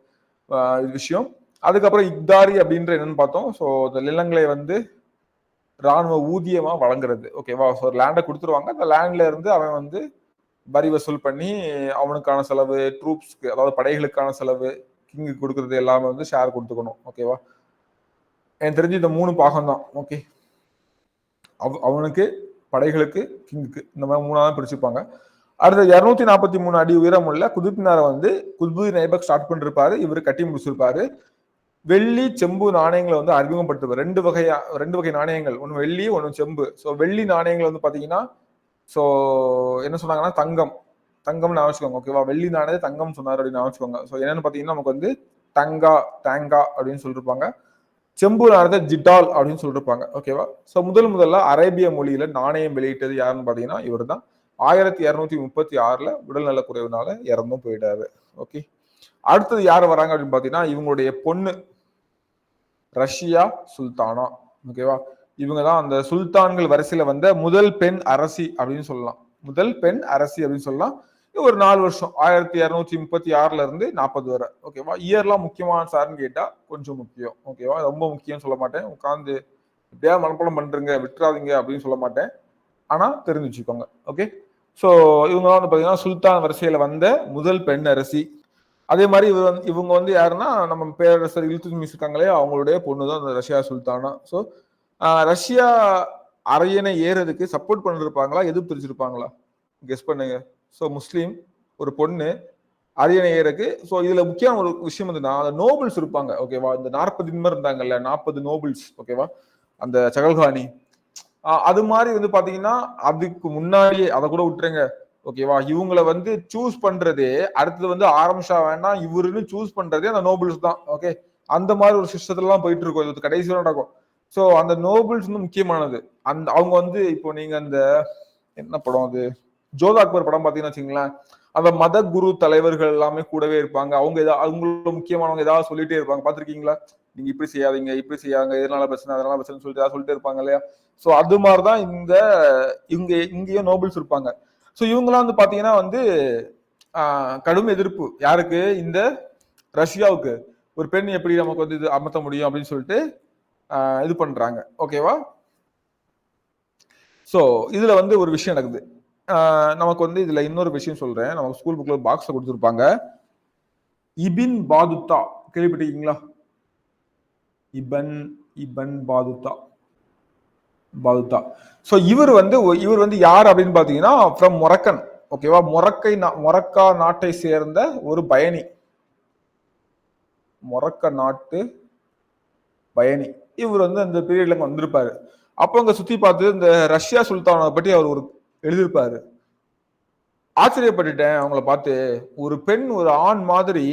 விஷயம். அதுக்கப்புறம் இக்தாரி அப்படின்ற என்னன்னு பார்த்தோம். ஸோ இந்த நிலங்களை வந்து ராணுவ ஊதியமா வழங்குறது. ஓகேவா? ஸோ ஒரு லேண்டை கொடுத்துருவாங்க. அந்த லேண்ட்ல இருந்து அவன் வந்து வரி வசூல் பண்ணி அவனுக்கான செலவு, ட்ரூப்ஸ்க்கு அதாவது படைகளுக்கான செலவு, கிங்கு கொடுக்கறது எல்லாமே வந்து ஷேர் கொடுத்துக்கணும். ஓகேவா? எனக்கு தெரிஞ்சு இந்த 3 பாகம் தான். ஓகே, அவனுக்கு, படைகளுக்கு, கிங்குக்கு இந்த மாதிரி 3ஆ தான் பிரிச்சுப்பாங்க. அடுத்த 243 அடி உயரம் உள்ள குதுப் மினாரை வந்து குத்புதீன் ஐபக் ஸ்டார்ட் பண்ணிருப்பாரு. இவர் கட்டி முடிச்சிருப்பாரு. வெள்ளி செம்பு நாணயங்களை வந்து அறிமுகப்படுத்துவார். ரெண்டு வகை நாணயங்கள், ஒன்னு வெள்ளி, ஒன்னு செம்பு. ஸோ வெள்ளி நாணயங்கள் வந்து பாத்தீங்கன்னா, ஸோ என்ன சொன்னாங்கன்னா தங்கம்னு ஞாபகம். ஓகேவா? வெள்ளி நாணயத்தை தங்கம் சொன்னார் அப்படின்னு ஞாபகம். ஸோ என்னன்னு பாத்தீங்கன்னா நமக்கு வந்து டேங்கா அப்படின்னு சொல்லிருப்பாங்க. செம்பு நாணயத்தை ஜிட்டால் அப்படின்னு சொல்லிருப்பாங்க. ஓகேவா? ஸோ முதல்ல அரேபிய மொழியில நாணயம் வெளியிட்டது யாருன்னு பாத்தீங்கன்னா இவர் தான். 1236ல உடல்நல குறைவுனால இறந்தும் போயிட்டாரு. ஓகே, அடுத்தது யார் வராங்க அப்படின்னு பாத்தீங்கன்னா இவங்களுடைய பொண்ணு ரஷ்யா சுல்தானா. ஓகேவா? இவங்க தான் அந்த சுல்தான்கள் வரிசையில வந்த முதல் பெண் அரசி அப்படின்னு சொல்லலாம். ஒரு 4 வருஷம் 1236ல இருந்து 40 வரை. ஓகேவா? இயர்லாம் முக்கியமான சார்னு கேட்டா கொஞ்சம் முக்கியம். ஓகேவா? ரொம்ப முக்கியம் சொல்ல மாட்டேன். உட்காந்து எப்படியா மனப்பாடம் பண்றீங்க விட்டுறாதீங்க அப்படின்னு சொல்ல மாட்டேன். ஆனா தெரிஞ்சு வச்சுக்கோங்க. ஓகே, ஸோ இவங்க வந்து பாத்தீங்கன்னா சுல்தான் வரிசையில வந்த முதல் பெண் அரசி. அதே மாதிரி இவங்க வந்து யாருன்னா நம்ம பேரரசர் இல்துத்மிஷ் இருக்காங்களே அவங்களுடைய பொண்ணு தான் அந்த ரஷ்யா சுல்தானா. ஸோ ரஷ்யா அரியணை ஏறதுக்கு சப்போர்ட் பண்ணிருப்பாங்களா, எதிர்ப்பு தெரிஞ்சிருப்பாங்களா? கெஸ் பண்ணுங்க. ஸோ முஸ்லீம், ஒரு பொண்ணு அரியணை ஏறக்கு. ஸோ இதுல முக்கியமான ஒரு விஷயம் வந்துன்னா அந்த நோபல்ஸ் இருப்பாங்க. ஓகேவா? இந்த 40 இருந்தாங்கல்ல, 40 நோபல்ஸ். ஓகேவா? அந்த சகல்கானி அது மாதிரி வந்து பாத்தீங்கன்னா அதுக்கு முன்னாடியே அதை கூட விட்டுருங்க. ஓகேவா? இவங்களை வந்து சூஸ் பண்றதே அடுத்தது வந்து ஆரம்பிச்சா வேண்டாம் இவருன்னு சூஸ் பண்றதே அந்த நோபல்ஸ் தான். ஓகே, அந்த மாதிரி ஒரு சிஸ்டத்துல எல்லாம் போயிட்டு இருக்கும். இது கடைசியில் நடக்கும். ஸோ அந்த நோபல்ஸ் வந்து முக்கியமானது. அவங்க வந்து இப்போ நீங்க அந்த என்ன படம் அது ஜோதா அக்பர் படம் பாத்தீங்கன்னா வச்சுங்களேன், அந்த மத குரு தலைவர்கள் எல்லாமே கூடவே இருப்பாங்க. அவங்களோட முக்கியமானவங்க ஏதாவது சொல்லிட்டே இருப்பாங்க. பாத்திருக்கீங்களா? நீங்க இப்படி செய்யாதீங்க, இப்படி செய்யாங்க, எதனால பிரச்சனை, அதனால பிரச்சனை சொல்லிட்டு ஏதாவது சொல்லிட்டே இருப்பாங்க இல்லையா? சோ அது மாதிரிதான் இங்கேயும் நோபல்ஸ் இருப்பாங்க. சோ இவங்கெல்லாம் வந்து பாத்தீங்கன்னா வந்து கடும் எதிர்ப்பு யாருக்கு? இந்த ரஷ்யாவுக்கு. ஒரு பெண் எப்படி நமக்கு வந்து இது அமர்த்த முடியும் அப்படின்னு சொல்லிட்டு இது பண்றாங்க. ஓகேவா? சோ இதுல வந்து ஒரு விஷயம் நடக்குது. நமக்கு வந்து இதுல இன்னொரு விஷயம் சொல்றேன். நமக்கு ஸ்கூல் புக்ல பாக்ஸ்ல கொடுத்துருப்பாங்க. இபின் பாதுத்தா கேள்விப்பட்டிருக்கீங்களா? இபன் பாதுத்தா. சோ இவர் வந்து யார் அப்படின்னு பாத்தீங்கன்னா ஃப்ரம் மொரக்கன். ஓகேவா? மொரக்கா நாட்டை சேர்ந்த ஒரு பயணி. மொரக்க நாட்டு பயணி. இவர் வந்து அந்த பீரியட்ல வந்திருப்பாரு. அப்போ அங்க சுத்தி பார்த்து இந்த ரஷ்யா சுல்தானை பற்றி அவர் ஒரு எழுதியிருப்பாரு. ஆச்சரியப்பட்டுட்டேன் அவங்கள பார்த்து. ஒரு பெண் ஒரு ஆண் மாதிரி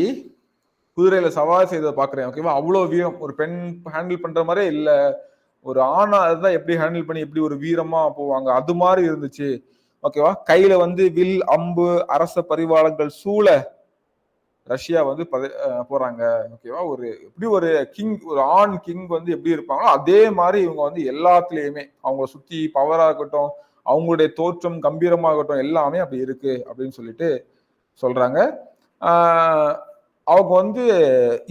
குதிரையில சவாரி செய்ததை பாக்குறேன். ஓகேவா? அவ்வளவு வீரம். ஒரு பெண் ஹேண்டில் பண்ற மாதிரியே இல்ல. ஒரு ஆணா அதுதான் எப்படி ஹேண்டில் பண்ணி எப்படி ஒரு வீரமா போவாங்க அது மாதிரி இருந்துச்சு. ஓகேவா? கையில வந்து வில், அம்பு, அரச பரிவாளங்கள் சூழ ரஷ்யா வந்து போறாங்க. ஓகேவா? எப்படி ஒரு கிங், ஒரு ஆண் கிங் வந்து எப்படி இருப்பாங்களோ அதே மாதிரி இவங்க வந்து எல்லாத்துலயுமே அவங்க சுத்தி பவரா இருக்கட்டும், அவங்களுடைய தோற்றம் கம்பீரமாகட்டும் எல்லாமே அப்படி இருக்கு அப்படின்னு சொல்லிட்டு சொல்றாங்க. அவங்க வந்து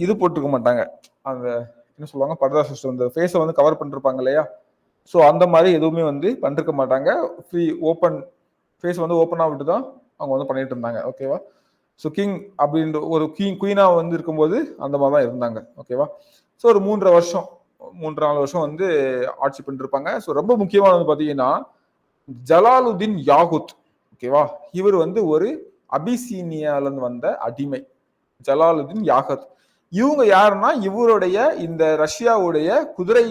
இது போட்டுக்க மாட்டாங்க. அந்த என்ன சொல்லுவாங்க, பர்தா சிஸ்டம், இந்த ஃபேஸை வந்து கவர் பண்ணிருப்பாங்க இல்லையா? ஸோ அந்த மாதிரி எதுவுமே வந்து பண்ணிருக்க மாட்டாங்க. ஃப்ரீ ஓப்பன் ஃபேஸ் வந்து ஓப்பனா விட்டு தான் அவங்க வந்து பண்ணிட்டு இருந்தாங்க. ஓகேவா? ஸோ கிங் அப்படின்ற ஒரு குயினா வந்து இருக்கும்போது அந்த மாதிரி தான் இருந்தாங்க. ஓகேவா? ஸோ ஒரு 3-4 வருஷம் வந்து ஆட்சி பண்ணிருப்பாங்க. ஸோ ரொம்ப முக்கியமானது பார்த்தீங்கன்னா ஜலாலுதீன் யாகுத். ஓகேவா? இவர் வந்து ஒரு அபிசீனியால இருந்து வந்த அடிமை. ஜலாலுதீன் யாகத். இவங்க யாருன்னா இவருடைய இந்த ரஷ்யாவுடைய குதிரை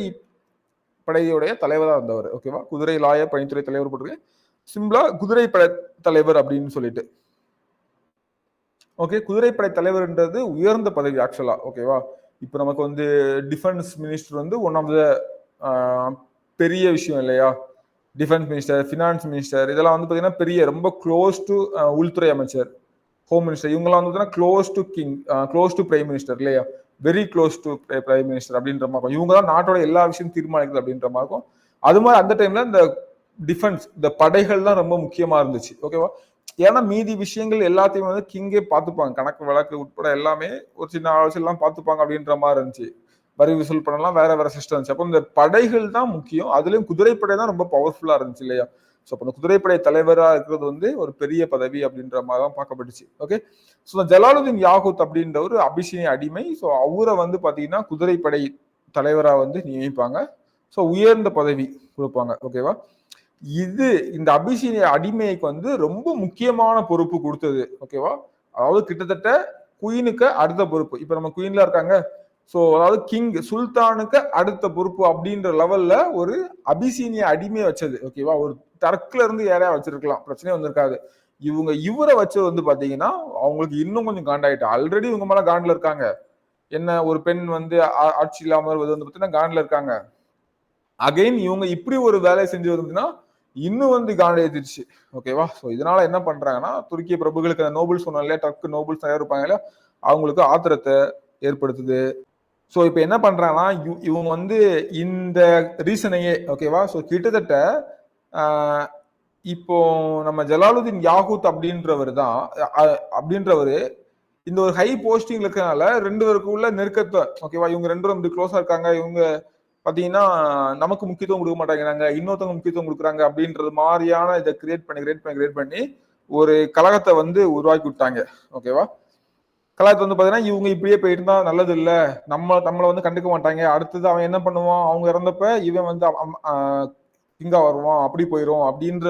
படையுடைய தலைவரா இருந்தவர். ஓகேவா? குதிரை லாய பணித்துறை தலைவர் போட்டிருக்கு. சிம்பிளா குதிரைப்படை தலைவர் அப்படின்னு சொல்லிட்டு. ஓகே, குதிரைப்படை தலைவர்ன்றது உயர்ந்த பதவி ஆக்சுவலா. ஓகேவா? இப்ப நமக்கு வந்து டிஃபென்ஸ் மினிஸ்டர் வந்து ஒன் ஆஃப் த பெரிய விஷயம் இல்லையா? டிஃபென்ஸ் மினிஸ்டர், பினான்ஸ் மினிஸ்டர் இதெல்லாம் வந்து பாத்தீங்கன்னா பெரிய ரொம்ப க்ளோஸ் டு உள்துறை அமைச்சர். ஹோம் மினிஸ்டர், இவங்கெல்லாம் வந்து close to king, close to prime minister இல்லையா, very close to prime minister அப்படின்ற மாதிரி இருக்கும். இவங்க தான் நாட்டோட எல்லா விஷயம் தீர்மானிக்கிறது அப்படின்ற மாதிரி இருக்கும். அது மாதிரி அந்த டைம்ல இந்த டிஃபென்ஸ், இந்த படைகள் தான் ரொம்ப முக்கியமா இருந்துச்சு. ஓகேவா, ஏன்னா மீதி விஷயங்கள் எல்லாத்தையும் வந்து கிங்கே பார்த்துப்பாங்க, கணக்கு வழக்கு உட்பட எல்லாமே ஒரு சின்ன ஆலோசனை எல்லாம் பார்த்துப்பாங்க அப்படின்ற மாதிரி இருந்துச்சு. வரி வசூல் பண்ணலாம், வேற வேற சிஸ்டம் இருந்துச்சு. அப்போ இந்த படைகள் தான் முக்கியம், அதுலயும் குதிரைப்படை தான் ரொம்ப பவர்ஃபுல்லா இருந்துச்சு இல்லையா. ஸோ அப்போ குதிரைப்படை தலைவராக இருக்கிறது வந்து ஒரு பெரிய பதவி அப்படின்ற மாதிரி தான் பார்க்கப்பட்டுச்சு. ஓகே, ஸோ ஜலாலுதீன் யாகூத் அப்படின்ற ஒரு அபிஷினிய அடிமை. ஸோ அவரை வந்து பார்த்தீங்கன்னா குதிரைப்படை தலைவராக வந்து நியமிப்பாங்க. ஸோ உயர்ந்த பதவி கொடுப்பாங்க. ஓகேவா, இது இந்த அபிஷினிய அடிமைக்கு வந்து ரொம்ப முக்கியமான பொறுப்பு கொடுத்தது. ஓகேவா, அதாவது கிட்டத்தட்ட குயினுக்கு அடுத்த பொறுப்பு. இப்ப நம்ம குயின்ல இருக்காங்க, ஸோ அதாவது கிங் சுல்தானுக்கு அடுத்த பொறுப்பு அப்படின்ற லெவல்ல ஒரு அபிசீனிய அடிமையை வச்சது. ஓகேவா, ஒரு டர்க்ல இருந்து யாரையா வச்சிருக்கலாம், பிரச்சனையே வந்திருக்காது. இவரை வச்சது வந்து பாத்தீங்கன்னா அவங்களுக்கு இன்னும் கொஞ்சம் காண்டாயிட்டு. ஆல்ரெடி இவங்க மேல காண்டில் இருக்காங்க. என்ன, ஒரு பெண் வந்து ஆட்சி இல்லாம வந்து பாத்தீங்கன்னா காண்டில் இருக்காங்க. அகைன் இவங்க இப்படி ஒரு வேலையை செஞ்சு வந்துன்னா இன்னும் வந்து காண்ட ஏத்திடுச்சு. ஓகேவா, ஸோ இதனால என்ன பண்றாங்கன்னா துருக்கிய பிரபுகளுக்கு நோபல் சொன்னால இல்லையா, டர்க்கு நோபல்ஸ் இருப்பாங்க இல்லையா, அவங்களுக்கு ஆத்திரத்தை ஏற்படுத்துது. ஸோ இப்போ என்ன பண்றாங்கன்னா இவங்க வந்து இந்த ரீசனையே, ஓகேவா, ஸோ கிட்டத்தட்ட இப்போ நம்ம ஜலாலுதீன் யாகூத் அப்படின்றவர் தான் அப்படின்றவரு இந்த ஒரு ஹை போஸ்டிங் இருக்கனால ரெண்டு பேருக்கு உள்ள நெருக்கத்தை, ஓகேவா, இவங்க ரெண்டு பேரும் க்ளோஸா இருக்காங்க, இவங்க பாத்தீங்கன்னா நமக்கு முக்கியத்துவம் கொடுக்க மாட்டாங்கிறாங்க, இன்னொருத்தவங்க முக்கியத்துவம் கொடுக்குறாங்க அப்படின்றது மாதிரியான இதை கிரியேட் பண்ணி ஒரு கழகத்தை வந்து உருவாக்கி விட்டாங்க. ஓகேவா, கலாயத்தை வந்து பாத்தீங்கன்னா இவங்க இப்படியே போயிருந்தா நல்லது இல்ல, நம்மளை வந்து கண்டுக்க மாட்டாங்க, அடுத்தது அவன் என்ன பண்ணுவான், அவங்க இறந்தப்ப இவன் வந்து கிங்கா வருவான், அப்படி போயிரும் அப்படின்ற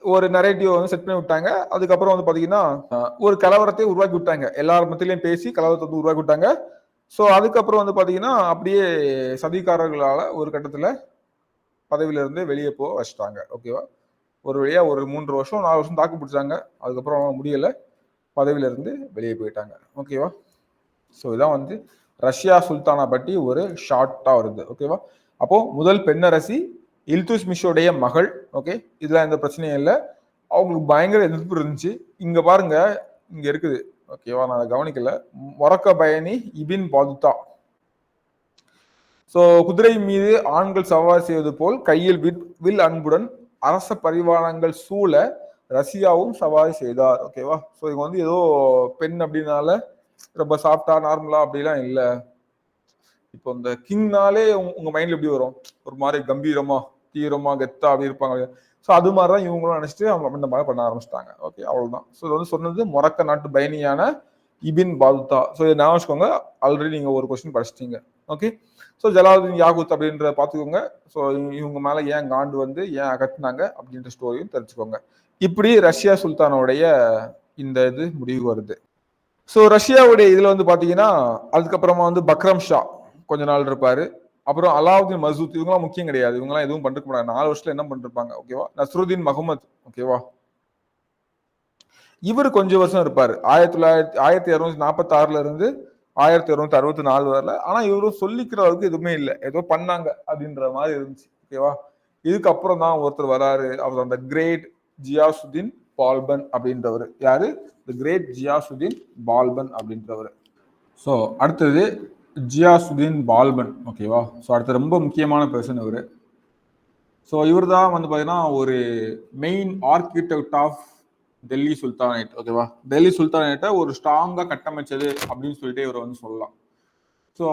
ஒரு நரேட்டிவ் வந்து செட் பண்ணி விட்டாங்க. அதுக்கப்புறம் வந்து பாத்தீங்கன்னா ஒரு கலவரத்தை உருவாக்கி விட்டாங்க, எல்லார் மத்தியிலையும் பேசி கலவரத்தை வந்து உருவாக்கி விட்டாங்க. ஸோ அதுக்கப்புறம் வந்து பாத்தீங்கன்னா அப்படியே சதிகாரர்களால ஒரு கட்டத்துல பதவியில இருந்து வெளியே போக வச்சுட்டாங்க. ஓகேவா, ஒரு வழியா ஒரு 3 வருஷம் 4 வருஷம் தாக்கு பிடிச்சாங்க, அதுக்கப்புறம் முடியல, பதவியில இருந்து வெளியே போயிட்டாங்க. ஓகேவா, ஸோ இதான் வந்து ரஷ்யா சுல்தானா பற்றி ஒரு ஷார்ட்டா வருது. ஓகேவா, அப்போ முதல் பெண்ணரசி இல்துத்மிஷோடைய மகள். ஓகே, இதுல எந்த பிரச்சனையும் இல்லை, அவங்களுக்கு பயங்கர எதிர்ப்பு இருந்துச்சு. இங்க பாருங்க, இங்க இருக்குது. ஓகேவா, நான் கவனிக்கல. மொரக்க பயணி இபின் பாதுதா. ஸோ குதிரை மீது ஆண்கள் சவாரி செய்வது போல் கையில் வில் அன்புடன் அரச பரிவாரங்கள் சூழ ரஷ்யாவும் சவாரி செய்தார். ஓகேவா, ஸோ இவங்க வந்து ஏதோ பெண் அப்படின்னால ரொம்ப சாஃப்டா நார்மலா அப்படிலாம் இல்லை. இப்போ இந்த கிங்னாலே உங்க மைண்ட்ல எப்படி வரும், ஒரு மாதிரி கம்பீரமா தீவிரமா கெத்தா அப்படி இருப்பாங்க. ஸோ அது மாதிரிதான் இவங்களும் நினைச்சிட்டு அவங்க இந்த மாதிரி பண்ண ஆரம்பிச்சிட்டாங்க. ஓகே, அவ்வளவுதான். ஸோ இது வந்து சொன்னது மொரக்க நாட்டு பயணியான இபின் பாதுதா. ஸோ இதை ஞாபகம் வச்சுக்கோங்க, ஆல்ரெடி நீங்க ஒரு கொஸ்டின் படிச்சிட்டீங்க. ஓகே, ஸோ ஜலாலுதீன் யாகூத் அப்படின்ற பார்த்துக்கோங்க. ஸோ இவங்க மேல ஏன் காண்டு வந்து ஏன் அகற்றினாங்க அப்படின்ற ஸ்டோரியும் தெரிஞ்சுக்கோங்க. இப்படி ரஷ்யா சுல்தானோடைய இந்த இது முடிவு வருது. ஸோ ரஷ்யாவுடைய இதுல வந்து பாத்தீங்கன்னா அதுக்கப்புறமா வந்து பக்ரம் ஷா கொஞ்ச நாள் இருப்பாரு. அப்புறம் அலாவுதீன் மசூத், இவங்கலாம் முக்கியம் கிடையாது, இவங்கலாம் எதுவும் பண்ணிருக்க மாட்டாங்க, 4 வருஷத்துல என்ன பண்ணிருப்பாங்க. ஓகேவா, நஸ்ருதீன் முகமது. ஓகேவா, இவர் கொஞ்சம் வருஷம் இருப்பாரு, 1246 இருந்து 1264 வரல. ஆனா இவரும் சொல்லிக்கிற அளவுக்கு எதுவுமே இல்லை, ஏதோ பண்ணாங்க அப்படின்ற மாதிரி இருந்துச்சு. ஓகேவா, இதுக்கப்புறம் தான் ஒருத்தர் வராரு, அவர் அந்த கிரேட் ஜியாசுதீன் பால்பன் அப்படின்றவர். யாரு, தி கிரேட் ஜியாசுதீன் பால்பன் அப்படின்றவர். ஸோ அடுத்தது ஜியாசுதீன் பால்பன். ஓகேவா, ஸோ அடுத்து ரொம்ப முக்கியமான பர்சன் இவர். ஸோ இவர் தான் வந்து பார்த்தீங்கன்னா ஒரு main architect of Delhi sultanate. ஓகேவா, டெல்லி சுல்தானேட்டை ஒரு ஸ்ட்ராங்காக கட்டமைச்சது அப்படின்னு சொல்லிட்டு இவர் வந்து சொல்லலாம். ஸோ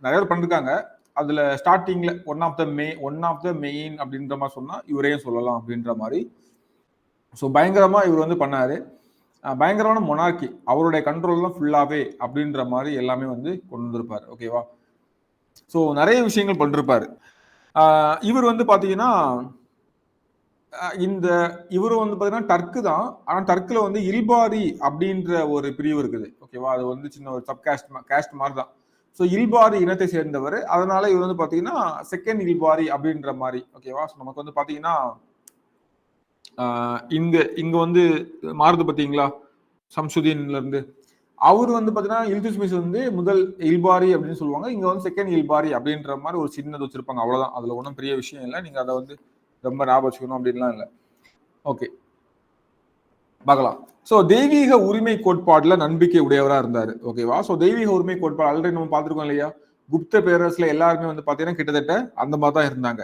நிறைய பேர் பண்ணிருக்காங்க. அதுல ஸ்டார்டிங்ல ஒன் ஆஃப் த மெயின் அப்படின்ற மாதிரி சொன்னா இவரையும் சொல்லலாம் அப்படின்ற மாதிரி. ஸோ பயங்கரமா இவர் வந்து பண்ணாரு, பயங்கரமான மொனார்கி, அவருடைய கண்ட்ரோல் தான் ஃபுல்லாவே அப்படின்ற மாதிரி எல்லாமே வந்து கொண்டு வந்திருப்பாரு. ஓகேவா, ஸோ நிறைய விஷயங்கள் பண்ணிருப்பாரு. இவர் வந்து பாத்தீங்கன்னா இவரு வந்து பாத்தீங்கன்னா டர்க்கு தான். ஆனா டர்க்ல வந்து இல்பாரி அப்படின்ற ஒரு பிரிவு இருக்குது. ஓகேவா, அது வந்து சின்ன ஒரு சப் கேஸ்ட் மாதிரி தான். ஸோ இல்பாரி இனத்தை சேர்ந்தவர், அதனால இவர் வந்து பாத்தீங்கன்னா செகண்ட் இல்பாரி அப்படின்ற மாதிரி. ஓகேவா, நமக்கு வந்து பாத்தீங்கன்னா இங்க வந்து மாறுது பாத்தீங்களா, சம்சுதீன்ல இருந்து அவர் வந்து பாத்தீங்கன்னா இல்துத்மிஷ் வந்து முதல் இல்பாரி அப்படின்னு சொல்லுவாங்க, இங்க வந்து செகண்ட் இல்பாரி அப்படின்ற மாதிரி ஒரு சின்னது வச்சிருப்பாங்க, அவ்வளவுதான். அதுல ஒன்றும் பெரிய விஷயம் இல்லை, நீங்க அதை வந்து ரொம்ப ஞாபகம் வச்சுக்கணும் அப்படின்லாம் இல்லை. ஓகே, பார்க்கலாம். சோ தெய்வீக உரிமை கோட்பாடுல நம்பிக்கை உடையவரா இருந்தாரு. ஓகேவா? சோ தெய்வீக உரிமை கோட்பாடு ஆல்ரெடி நம்ம பார்த்திருக்கோம் இல்லையா? குப்த பேரரசுல எல்லாருமே வந்து பாத்தீங்கன்னா கிட்டத்தட்ட அந்த மாதிரி தான் இருந்தாங்க.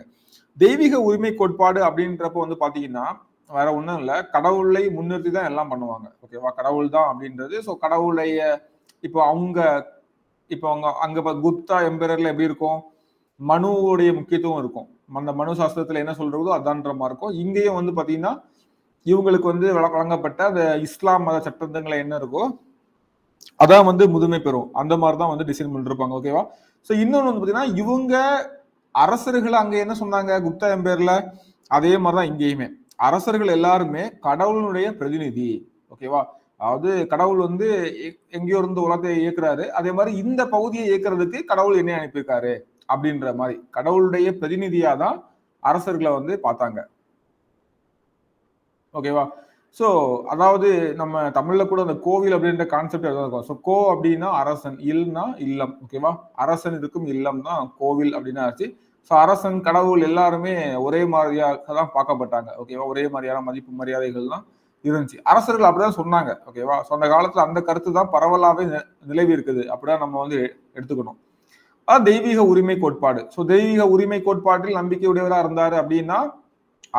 தெய்வீக உரிமை கோட்பாடு அப்படின்றப்ப வந்து பாத்தீங்கன்னா வேற ஒண்ணும் இல்ல, கடவுளை முன்னிறுத்தி தான் எல்லாம் பண்ணுவாங்க. ஓகேவா? கடவுள் தான் அப்படின்றது. சோ கடவுளைய இப்போ அவங்க இப்போ அவங்க அங்க குப்தா எம்பரர்ல எப்படி இருக்கும், மனுவுடைய முக்கியத்துவம் இருக்கும். அந்த மனு சாஸ்திரத்துல என்ன சொல்றதோ அதான்ற மாதிரி இருக்கும். இங்கேயும் வந்து பாத்தீங்கன்னா இவங்களுக்கு வந்து வழங்கப்பட்ட அந்த இஸ்லாம் மத சட்டங்கள் என்ன இருக்கோ அதான் வந்து முதுமை பெறும். அந்த மாதிரி தான் வந்து டிசைன் பண்ணிருப்பாங்க. ஓகேவா? சோ இன்னொன்னு வந்து பாத்தீங்கன்னா இவங்க அரசர்கள் அங்க என்ன சொன்னாங்க குப்தா எம்பையர்ல, அதே மாதிரிதான் இங்கேயுமே அரசர்கள் எல்லாருமே கடவுளுடைய பிரதிநிதி. ஓகேவா? அதாவது கடவுள் வந்து எங்கேயோ இருந்து உலகத்தை இயக்குறாரு, அதே மாதிரி இந்த பகுதியை இயக்குறதுக்கு கடவுள் என்ன அனுப்பியிருக்காரு அப்படின்ற மாதிரி கடவுளுடைய பிரதிநிதியா தான் அரசர்களை வந்து பார்த்தாங்க. ஓகேவா? சோ அதாவது நம்ம தமிழ்ல கூட அந்த கோவில் அப்படின்ற கான்செப்ட் இருக்கும். ஸோ கோ அப்படின்னா அரசன், இல்னா இல்லம். ஓகேவா? அரசன் இருக்கும் இல்லம் தான் கோவில் அப்படின்னு ஆச்சு. ஸோ அரசன் கடவுள் எல்லாருமே ஒரே மாதிரியாக தான் பார்க்கப்பட்டாங்க. ஓகேவா? ஒரே மாதிரியான மதிப்பு மரியாதைகள் தான் இருந்துச்சு. அரசர்கள் அப்படிதான் சொன்னாங்க. ஓகேவா? ஸோ அந்த காலத்துல அந்த கருத்து தான் பரவலாவே நிலவி இருக்குது. அப்படிதான் நம்ம வந்து எடுத்துக்கணும். தெய்வீக உரிமை கோட்பாடு. ஸோ தெய்வீக உரிமை கோட்பாட்டில் நம்பிக்கையுடையவரா இருந்தாரு அப்படின்னா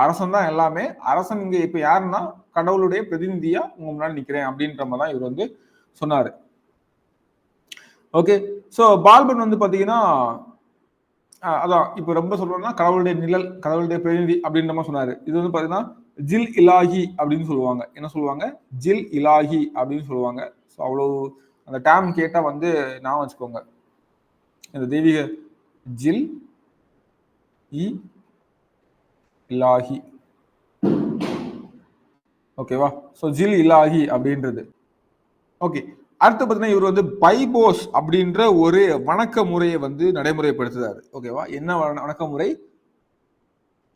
அரசன் தான் எல்லாமே. அரசன் இங்க இப்ப யாருன்னா கடவுளுடைய பிரதிநிதியா உங்க முன்னாடி நிக்கிறேன் அப்படின்ற மாதிரி தான் இவர் வந்து சொன்னாரு. ஓகே. சோ பால்பன் வந்து பாத்தீங்கன்னா அதான் இப்ப ரொம்ப சொல்றோம்னா கடவுளுடைய நிழல், கடவுளுடைய பிரதிநிதி அப்படின்ற மாதிரி சொன்னாரு. இது வந்து பாத்தீங்கன்னா ஜில் இலாஹி அப்படின்னு சொல்லுவாங்க. என்ன சொல்லுவாங்க? ஜில் இலாஹி அப்படின்னு சொல்லுவாங்க. ஸோ அவ்வளவு அந்த டேம் கேட்டா வந்து நான் வச்சுக்கோங்க. இந்த தெய்வீக ஜில் இ இலாஹி. ஓகேவா? சோ ஜில் இலாஹி அப்படின்றது. ஓகே. அடுத்து பார்த்தீங்கன்னா இவர் வந்து பைபோஸ் அப்படின்ற ஒரு வணக்க முறையை வந்து நடைமுறைப்படுத்துறாரு. ஓகேவா? என்ன வணக்க முறை?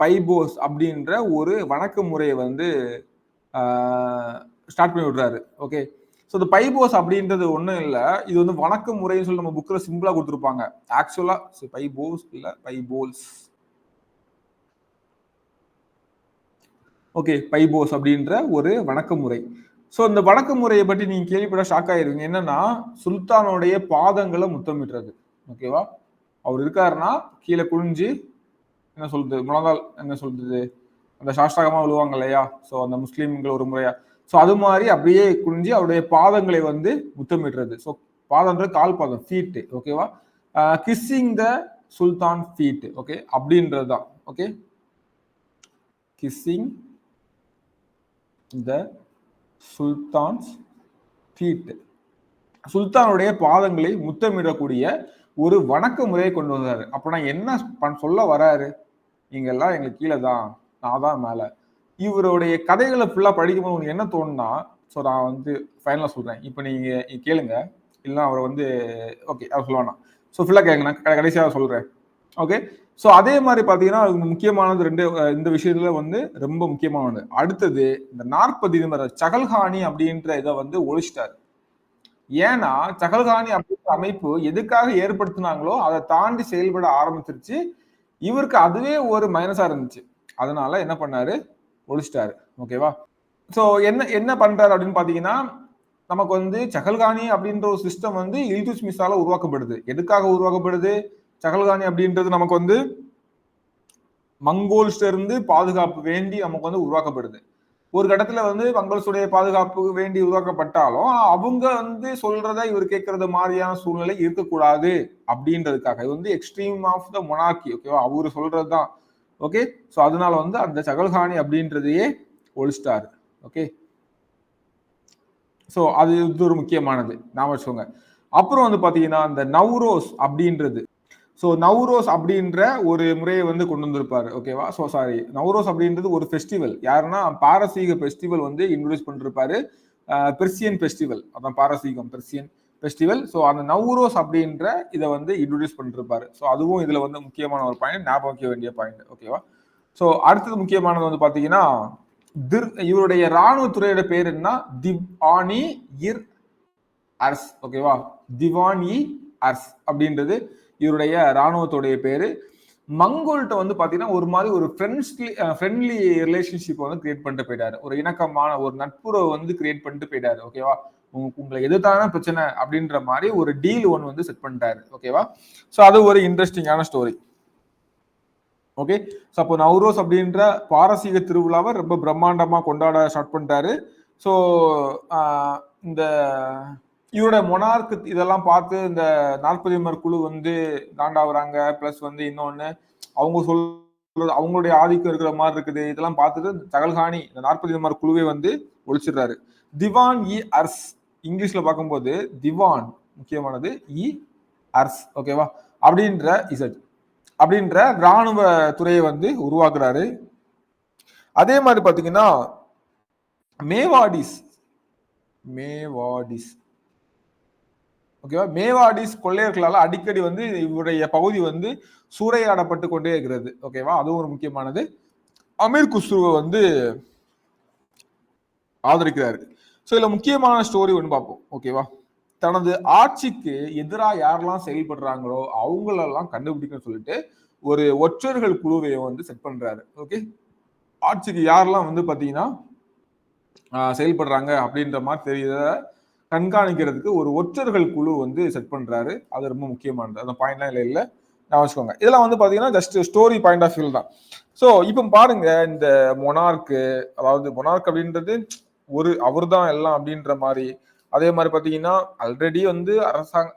பைபோஸ் அப்படின்ற ஒரு வணக்க முறையை வந்து ஸ்டார்ட் பண்ணி விடுறாரு. ஓகே. ஸோ இந்த பைபோஸ் அப்படின்றது ஒன்றும் இல்லை, இது வந்து வணக்க முறைன்னு சொல்லி நம்ம புக்கில் சிம்பிளா கொடுத்துருப்பாங்க. ஆக்சுவலா பைபோஸ் இல்ல பைபோல்ஸ். ஓகே. பைபோஸ் அப்படின்ற ஒரு வணக்க முறை. ஸோ இந்த வணக்க முறையை பற்றி நீங்க கேள்விப்பட ஷாக் ஆயிருவீங்க. என்னன்னா சுல்தானுடைய பாதங்களை முத்தமிடுறது. ஓகேவா? அவர் இருக்காருன்னா கீழே குனிஞ்சு என்ன சொல்றது, முழங்கால் என்ன சொல்றது, அந்த சாஷ்டாகமா விழுவாங்க இல்லையா? ஸோ அந்த முஸ்லீம்கள் ஒரு முறையா, ஸோ அது மாதிரி அப்படியே குனிஞ்சு அவருடைய பாதங்களை வந்து முத்தமிடுறது. ஸோ பாதம்ன்ற கால் பாதம், ஃபீட். ஓகேவா? கிஸ்ஸிங் த சுல்தான் ஃபீட். ஓகே, அப்படின்றது தான். ஓகே, கிஸ்ஸிங் த சுல்தான்ஸ் ஃபீட். சுல்தானுடைய பாதங்களை முத்தமிடக்கூடிய ஒரு வணக்க முறையை கொண்டு வந்தாரு. அப்ப நான் என்ன சொல்ல வராரு, நீங்க எல்லாம் எங்களுக்கு கீழே தான், நான் தான் மேல. இவருடைய கதைகளை ஃபுல்லா படிக்கும்போது உங்களுக்கு என்ன தோணுன்னா, ஸோ நான் வந்து ஃபைனலா சொல்றேன். இப்ப நீங்க கேளுங்க, இல்லைன்னா அவரை வந்து ஓகே அவர் சொல்லுவானா. ஸோ ஃபுல்லா கேளுங்க, நான் கடைசியா சொல்றேன். ஓகே. ஸோ அதே மாதிரி பாத்தீங்கன்னா முக்கியமானது ரெண்டு இந்த விஷயத்துல வந்து ரொம்ப முக்கியமானது. அடுத்தது இந்த 40 சகல்ஹானி அப்படின்ற இதை வந்து ஒழிச்சிட்டாரு. ஏன்னா சகல்ஹானி அப்படின்ற அமைப்பு எதுக்காக ஏற்படுத்தினாங்களோ அதை தாண்டி செயல்பட ஆரம்பிச்சிருச்சு. இவருக்கு அதுவே ஒரு மைனஸா இருந்துச்சு. அதனால என்ன பண்ணாரு, ஒழிச்சிட்டாரு. ஓகேவா? சோ என்ன என்ன பண்றாரு அப்படின்னு பாத்தீங்கன்னா, நமக்கு வந்து சகல்கானி அப்படின்ற ஒரு சிஸ்டம் வந்து இல்துத்மிஷால உருவாக்கப்படுது. எதுக்காக உருவாக்கப்படுது? சகல்கானி அப்படின்றது நமக்கு வந்து மங்கோல்ஸ்ல இருந்து பாதுகாப்பு வேண்டி நமக்கு வந்து உருவாக்கப்படுது. ஒரு கட்டத்துல வந்து மங்கோல்ஸுடைய பாதுகாப்பு வேண்டி உருவாக்கப்பட்டாலும் அவங்க வந்து சொல்றத இவர் கேட்கறது மாதிரியான சூழ்நிலை இருக்கக்கூடாது அப்படின்றதுக்காக. இது வந்து எக்ஸ்ட்ரீம் ஆஃப் த மொனார்கி. ஓகேவா? அவரு சொல்றதுதான். ஓகே. சோ அதனால வந்து அந்த சகல்கானி அப்படின்றதையே ஒழிச்சிட்டாரு. ஓகே. சோ அது ஒரு முக்கியமானது, நாம வச்சுக்கோங்க. அப்புறம் வந்து பாத்தீங்கன்னா இந்த நவ்ரோஸ் அப்படின்றது, ஸோ நவ்ரோஸ் அப்படின்ற ஒரு முறையை வந்து கொண்டு வந்திருப்பாரு. ஓகேவா? ஸோ சாரி, நவ்ரோஸ் அப்படின்றது ஒரு ஃபெஸ்டிவல். யாருன்னா பாரசீக ஃபெஸ்டிவல் வந்து இன்ட்ரோடியூஸ் பண்ணிருப்பாரு. பெர்சியன் ஃபெஸ்டிவல், அதான் பாரசீகம் பெர்சியன் ஃபெஸ்டிவல். ஸோ அந்த நவ்ரோஸ் அப்படின்ற இதை வந்து இன்ட்ரோடியூஸ் பண்ணிருப்பாரு. ஸோ அதுவும் இதுல வந்து முக்கியமான ஒரு பாயிண்ட், ஞாபகம் வைக்க வேண்டிய பாயிண்ட். ஓகேவா? ஸோ அடுத்தது முக்கியமானது வந்து பாத்தீங்கன்னா இவருடைய ராணுவத்துறையோட பேர் என்ன? திவானி இர் அர்ஸ். ஓகேவா? திவான் இ அர்ஸ் அப்படின்றது இவருடைய ராணுவத்துடைய பேரு. மங்கோல்கிட்ட வந்து பாத்தீங்கன்னா ஒரு மாதிரி ஒரு ஃப்ரெண்ட்லி ரிலேஷன்ஷிப் வந்து கிரியேட் பண்ணிட்டு போயிட்டாரு. ஒரு இணக்கமான ஒரு நட்புறவு வந்து கிரியேட் பண்ணிட்டு போயிட்டாரு. ஓகேவா? உங்களை எதிர்த்தான பிரச்சனை அப்படின்ற மாதிரி ஒரு டீல் ஒன்று வந்து செட் பண்ணிட்டாரு. ஓகேவா? ஸோ அது ஒரு இன்ட்ரெஸ்டிங்கான ஸ்டோரி. ஓகே, ஸோ அப்போ நவ்ரோஸ் அப்படின்ற பாரசீக திருவிழாவை ரொம்ப பிரம்மாண்டமா கொண்டாட ஸ்டார்ட் பண்ணிட்டாரு. ஸோ இந்த இவரோட மொனார்க் இதெல்லாம் பார்த்து இந்த 40 குழு வந்து காண்டாவுறாங்க. பிளஸ் வந்து இன்னொன்னு அவங்க சொல்றது அவங்களுடைய ஆதிக்கம் இருக்கிற மாதிரி இருக்குது. இதெல்லாம் பார்த்துட்டு சகல்கானி இந்த 40 குழுவை வந்து ஒழிச்சிடுறாரு. திவான் இ அர்ஸ், இங்கிலீஷ்ல பார்க்கும்போது திவான் முக்கியமானது, இ அர்ஸ், ஓகேவா, அப்படின்ற ராணுவ துறையை வந்து உருவாக்குறாரு. அதே மாதிரி பாத்தீங்கன்னா மேவாடிஸ் ஓகேவா, மேவாடிஸ் கொள்ளையர்களால் அடிக்கடி வந்து இவருடைய பகுதி வந்து சூறையாடப்பட்டு கொண்டே இருக்கிறது. ஓகேவா, அதுவும் ஒரு முக்கியமானது. அமீர் குஸ்ருவை வந்து ஆதரிக்கிறாரு. ஸோ இதுல முக்கியமான ஸ்டோரி ஒன்று பார்ப்போம். ஓகேவா, தனது ஆட்சிக்கு எதிராக யாரெல்லாம் செயல்படுறாங்களோ அவங்களெல்லாம் கண்டுபிடிக்கணும்னு சொல்லிட்டு ஒரு ஒற்றர்கள் குழுவை வந்து செட் பண்றாரு. ஓகே, ஆட்சிக்கு யாரெல்லாம் வந்து பாத்தீங்கன்னா செயல்படுறாங்க அப்படின்ற மாதிரி தெரியத கண்காணிக்கிறதுக்கு ஒரு ஒற்றர்கள் குழு வந்து செட் பண்றாரு. அது ரொம்ப முக்கியமானது. அந்த பாயிண்ட்லாம் இல்லை நான் வச்சுக்கோங்க. இதெல்லாம் வந்து பாத்தீங்கன்னா just story point of view தான். ஸோ இப்போ பாருங்க, இந்த மொனார்க்கு, அதாவது மொனார்க் அப்படின்றது அவர் தான் எல்லாம் அப்படின்ற மாதிரி. அதே மாதிரி பாத்தீங்கன்னா ஆல்ரெடி வந்து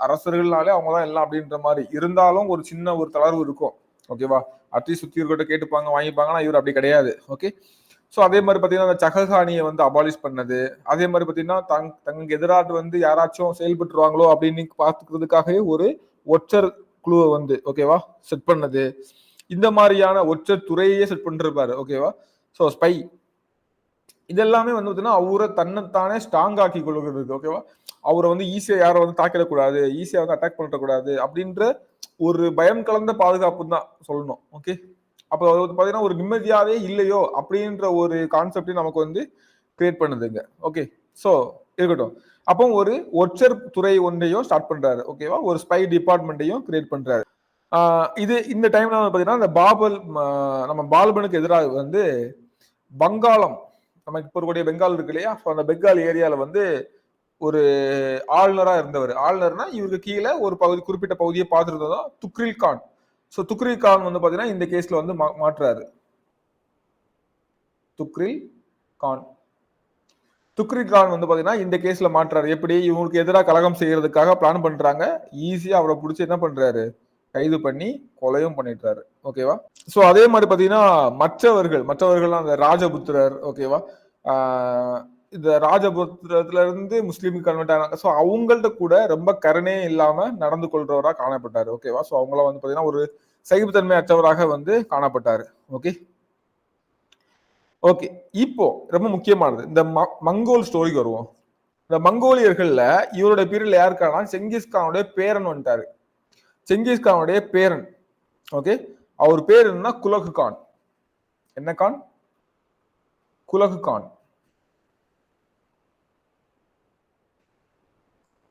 அரசர்கள்னாலே அவங்க தான் எல்லாம் அப்படின்ற மாதிரி இருந்தாலும் ஒரு சின்ன ஒரு தளர்வு இருக்கும். ஓகேவா, அட்லீஸ்ட் சுத்தி இருக்கிட்ட கேட்டுப்பாங்க, வாங்கிப்பாங்கன்னா இவர் அப்படி கிடையாது. ஓகே, ஸோ அதே மாதிரி பாத்தீங்கன்னா அந்த சககானியை வந்து அபாலிஷ் பண்ணது, அதே மாதிரி பாத்தீங்கன்னா தங்களுக்கு எதிராக வந்து யாராச்சும் செயல்பட்டுருவாங்களோ அப்படின்னு பாத்துக்கிறதுக்காகவே ஒரு ஒற்றர் குழுவை வந்து ஓகேவா செட் பண்ணது. இந்த மாதிரியான ஒற்றர் துறையே செட் பண்ணிருப்பாரு. ஓகேவா, ஸோ ஸ்பை இதெல்லாமே வந்து பாத்தீங்கன்னா அவரை தன்னைத்தானே ஸ்ட்ராங் ஆக்கி கொள்கிறது. ஓகேவா, அவரை வந்து ஈஸியா யாரை வந்து தாக்கிடக்கூடாது, ஈஸியா வந்து அட்டாக் பண்ணிடக்கூடாது அப்படின்ற ஒரு பயம் கலந்த பாதுகாப்பு தான் சொல்லணும். ஓகே, அப்போ அது பாத்தீங்கன்னா ஒரு நிம்மதியாவே இல்லையோ அப்படின்ற ஒரு கான்செப்டையும் நமக்கு வந்து கிரியேட் பண்ணுதுங்க. ஓகே, ஸோ இருக்கட்டும். அப்போ ஒரு ஒற்றர் துறை ஒன்றையும் ஸ்டார்ட் பண்றாரு. ஓகேவா, ஒரு ஸ்பை டிபார்ட்மெண்ட்டையும் கிரியேட் பண்றாரு. இது இந்த டைம்ல பாத்தீங்கன்னா இந்த நம்ம பால்பனுக்கு எதிராக வந்து வங்காளம், நமக்கு இப்போ இருக்கக்கூடிய பெங்கால் இருக்கு இல்லையா, அந்த பெங்கால் ஏரியால வந்து ஒரு ஆளுநரா இருந்தவர். ஆளுநர்னா இவருக்கு கீழே ஒரு பகுதி, குறிப்பிட்ட பகுதியை பார்த்துருந்ததும் துக்ரில் கான். ஸோ துக்ரில் கான் வந்து பாத்தீங்கன்னா இந்த கேஸ்ல வந்து மாற்றுறாரு. துக்ரில் கான் வந்து பாத்தீங்கன்னா இந்த கேஸ்ல மாற்றாரு. எப்படி, இவங்களுக்கு எதிராக கலகம் செய்யறதுக்காக பிளான் பண்றாங்க. ஈஸியா அவரை பிடிச்சி என்ன பண்றாரு, கைது பண்ணி கொலையும் பண்ணிட்டாரு. ஓகேவா, சோ அதே மாதிரி பாத்தீங்கன்னா மற்றவர்கள் அந்த ராஜபுத்திரர், ஓகேவா, இந்த ராஜபுத்திரத்துல இருந்து முஸ்லீம் கன்வெர்ட் ஆனாங்க. ஸோ அவங்கள்ட்ட கூட ரொம்ப கருணே இல்லாம நடந்து கொள்றவரா காணப்பட்டாரு. ஓகேவா, ஸோ அவங்கள வந்து பாத்தீங்கன்னா ஒரு சகிப்புத்தன்மை அற்றவராக வந்து காணப்பட்டாரு. ஓகே, ஓகே, இப்போ ரொம்ப முக்கியமானது இந்த மங்கோல் ஸ்டோரிக்கு வருவோம். இந்த மங்கோலியர்கள்ல இவரோட பீரியட்ல யாருக்கானா செங்கிஸ்கானுடைய பேரன் வந்துட்டாரு. செங்கிஸ்கானுடைய பேரன். ஓகே, அவர் பேர் என்ன, குலகு கான். என்ன கான்? குலகு கான்.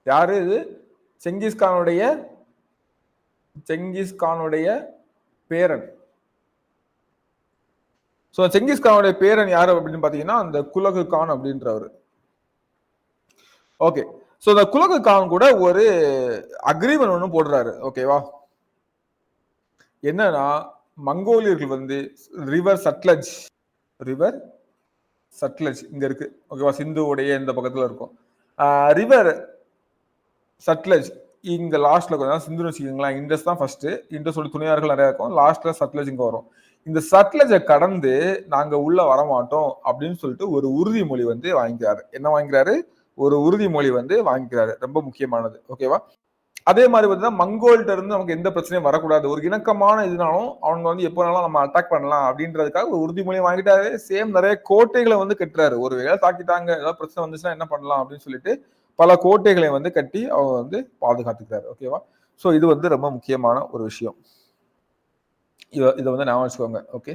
யாரு இது? செங்கிஸ்கானுடைய பேரன். சோ செங்கிஸ்கானுடைய பேரன் யாரு அப்படின்னு பாத்தீங்கன்னா அந்த குலகு கான் அப்படின்றவர். ஓகே, சோ இந்த குலகு கான் கூட ஒரு அக்ரிமெண்ட் ஒன்று போடுறாரு. ஓகேவா, என்னன்னா மங்கோலியர்கள் வந்து ரிவர் சட்லஜ் இங்க இருக்கு. ஓகேவா, சிந்துவுடைய இந்த பக்கத்துல இருக்கும். ரிவர் சட்லஜ் இங்க லாஸ்ட்ல கொஞ்சம் சிந்து வச்சுக்கீங்களா, இண்டஸ் தான் ஃபர்ஸ்ட். இண்டஸோட துணையார்கள் நிறைய இருக்கும். லாஸ்ட்ல சட்லஜ் இங்க வரும். இந்த சட்லஜை கடந்து நாங்க உள்ள வரமாட்டோம் அப்படின்னு சொல்லிட்டு ஒரு உறுதிமொழி வந்து வாங்கிக்கிறாரு. என்ன வாங்கிக்கிறாரு? ஒரு உறுதிமொழி வந்து வாங்கிக்கிறாரு. ரொம்ப முக்கியமானது. ஓகேவா, அதே மாதிரி வந்து மங்கோல்கிட்ட இருந்து நமக்கு எந்த பிரச்சனையும் வரக்கூடாது, ஒரு இணக்கமான இதுனாலும் அவங்க வந்து எப்போனாலும் நம்ம அட்டாக் பண்ணலாம் அப்படின்றதுக்காக ஒரு உறுதிமொழி வாங்கிட்டாரு. சேம் நிறைய கோட்டைகளை வந்து கட்டுறாரு. ஒரு வேளை தாக்கிட்டாங்க, ஏதாவது பிரச்சனை வந்துச்சுன்னா என்ன பண்ணலாம் அப்படின்னு சொல்லிட்டு பல கோட்டைகளை வந்து கட்டி அவங்க வந்து பாதுகாத்துக்கிறாரு. ஓகேவா, ஸோ இது வந்து ரொம்ப முக்கியமான ஒரு விஷயம். இதை வந்து ஞாபகம் வச்சுக்கோங்க. ஓகே,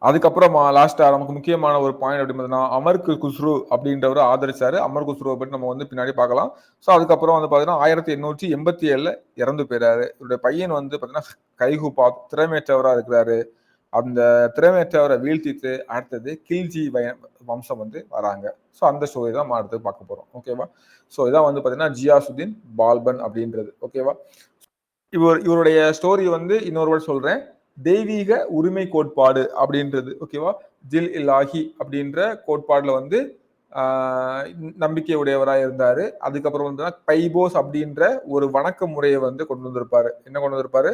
அதுக்கப்புறம் லாஸ்டா நமக்கு முக்கியமான ஒரு பாயிண்ட் அப்படி பார்த்தீங்கன்னா அமர் குஸ்ரு அப்படின்றவர் ஆதரிச்சாரு. அமர் குஸ்ருவை பற்றி நம்ம வந்து பின்னாடி பார்க்கலாம். ஸோ அதுக்கப்புறம் வந்து பார்த்தீங்கன்னா 1887 இறந்து போயிறாரு. இவருடைய பையன் வந்து பார்த்தீங்கன்னா கைகுபா திறமையற்றவரா இருக்கிறாரு. அந்த திறமையற்றவரை வீழ்த்திட்டு அடுத்தது கில்ஜி வம்சம் வந்து வராங்க. ஸோ அந்த ஸ்டோரி தான் நம்ம அடுத்து பார்க்க போறோம். ஓகேவா? ஸோ இதான் வந்து பார்த்தீங்கன்னா ஜியாசுதீன் பால்பன் அப்படின்றது. ஓகேவா? இவருடைய ஸ்டோரி வந்து இன்னொரு வாட்டி சொல்றேன். தெய்வீக உரிமை கோட்பாடு அப்படின்றது. ஓகேவா? ஜில் இலாஹி அப்படின்ற கோட்பாடுல வந்து நம்பிக்கை உடையவராக இருந்தாரு. அதுக்கப்புறம் வந்து பைபோஸ் அப்படின்ற ஒரு வணக்க முறையை வந்து கொண்டு வந்திருப்பாரு. என்ன கொண்டு வந்திருப்பாரு?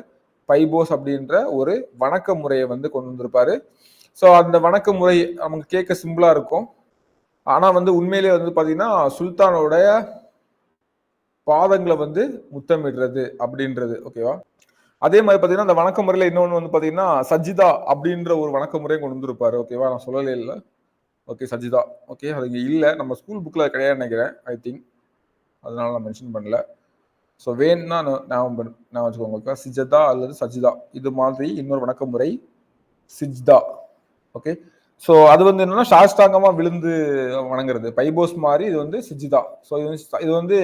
பைபோஸ் அப்படின்ற ஒரு வணக்க முறையை வந்து கொண்டு வந்திருப்பாரு. ஸோ அந்த வணக்க முறை நமக்கு கேட்க சிம்பிளா இருக்கும். ஆனா வந்து உண்மையிலேயே வந்து பாத்தீங்கன்னா சுல்தானோடைய பாதங்களை வந்து முத்தமிடுறது அப்படின்றது. ஓகேவா? அதே மாதிரி பாத்தீங்கன்னா அந்த வணக்க முறையில இன்னொன்னு வந்து பாத்தீங்கன்னா சஜிதா அப்படின்ற ஒரு வணக்க முறையை கொண்டு வந்திருப்பாரு. ஓகேவா? நான் சொல்லவே இல்லை. ஓகே, சஜிதா. ஓகே, அது இங்க இல்ல. நம்ம ஸ்கூல் புக்ல கிடையாது நினைக்கிறேன். ஐ திங்க் அதனால நான் மென்ஷன் பண்ணல. ஸோ வேணும்னா நான் வச்சுக்கோங்க. சிஜதா அல்லது சஜிதா இது மாதிரி இன்னொரு வணக்க முறை சிஜ்தா. ஓகே, ஸோ அது வந்து என்னன்னா சாஷ்டாங்கமா விழுந்து வணங்குறது. பைபோஸ் மாதிரி இது வந்து சிஜிதா. ஸோ இது வந்து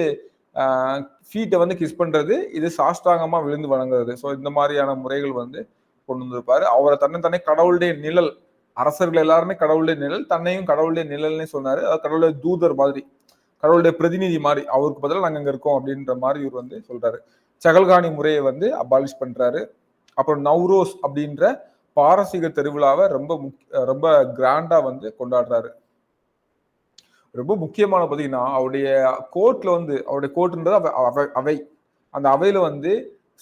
ஃபீட்டை வந்து கிஸ் பண்றது, இது சாஷ்டாங்கமா விழுந்து வணங்குறது. ஸோ இந்த மாதிரியான முறைகள் வந்து கொண்டு வந்திருப்பாரு. அவரை தன்னை கடவுளுடைய நிழல், அரசர்கள் எல்லாருமே கடவுளுடைய நிழல், தன்னையும் கடவுளுடைய நிழல்னே சொன்னாரு. அது கடவுளுடைய தூதர் மாதிரி, கடவுளுடைய பிரதிநிதி மாதிரி, அவருக்கு பதிலாக நாங்க அங்க இருக்கோம் அப்படின்ற மாதிரி இவர் வந்து சொல்றாரு. சகல்கானி முறையை வந்து அபாலிஷ் பண்றாரு. அப்புறம் நவ்ரோஸ் அப்படின்ற பாரசீக திருவிழாவை ரொம்ப கிராண்டா வந்து கொண்டாடுறாரு. ரொம்ப முக்கியமான பாத்தீங்கன்னா அவருடைய கோர்ட்ன்றது அவை. அந்த அவையில வந்து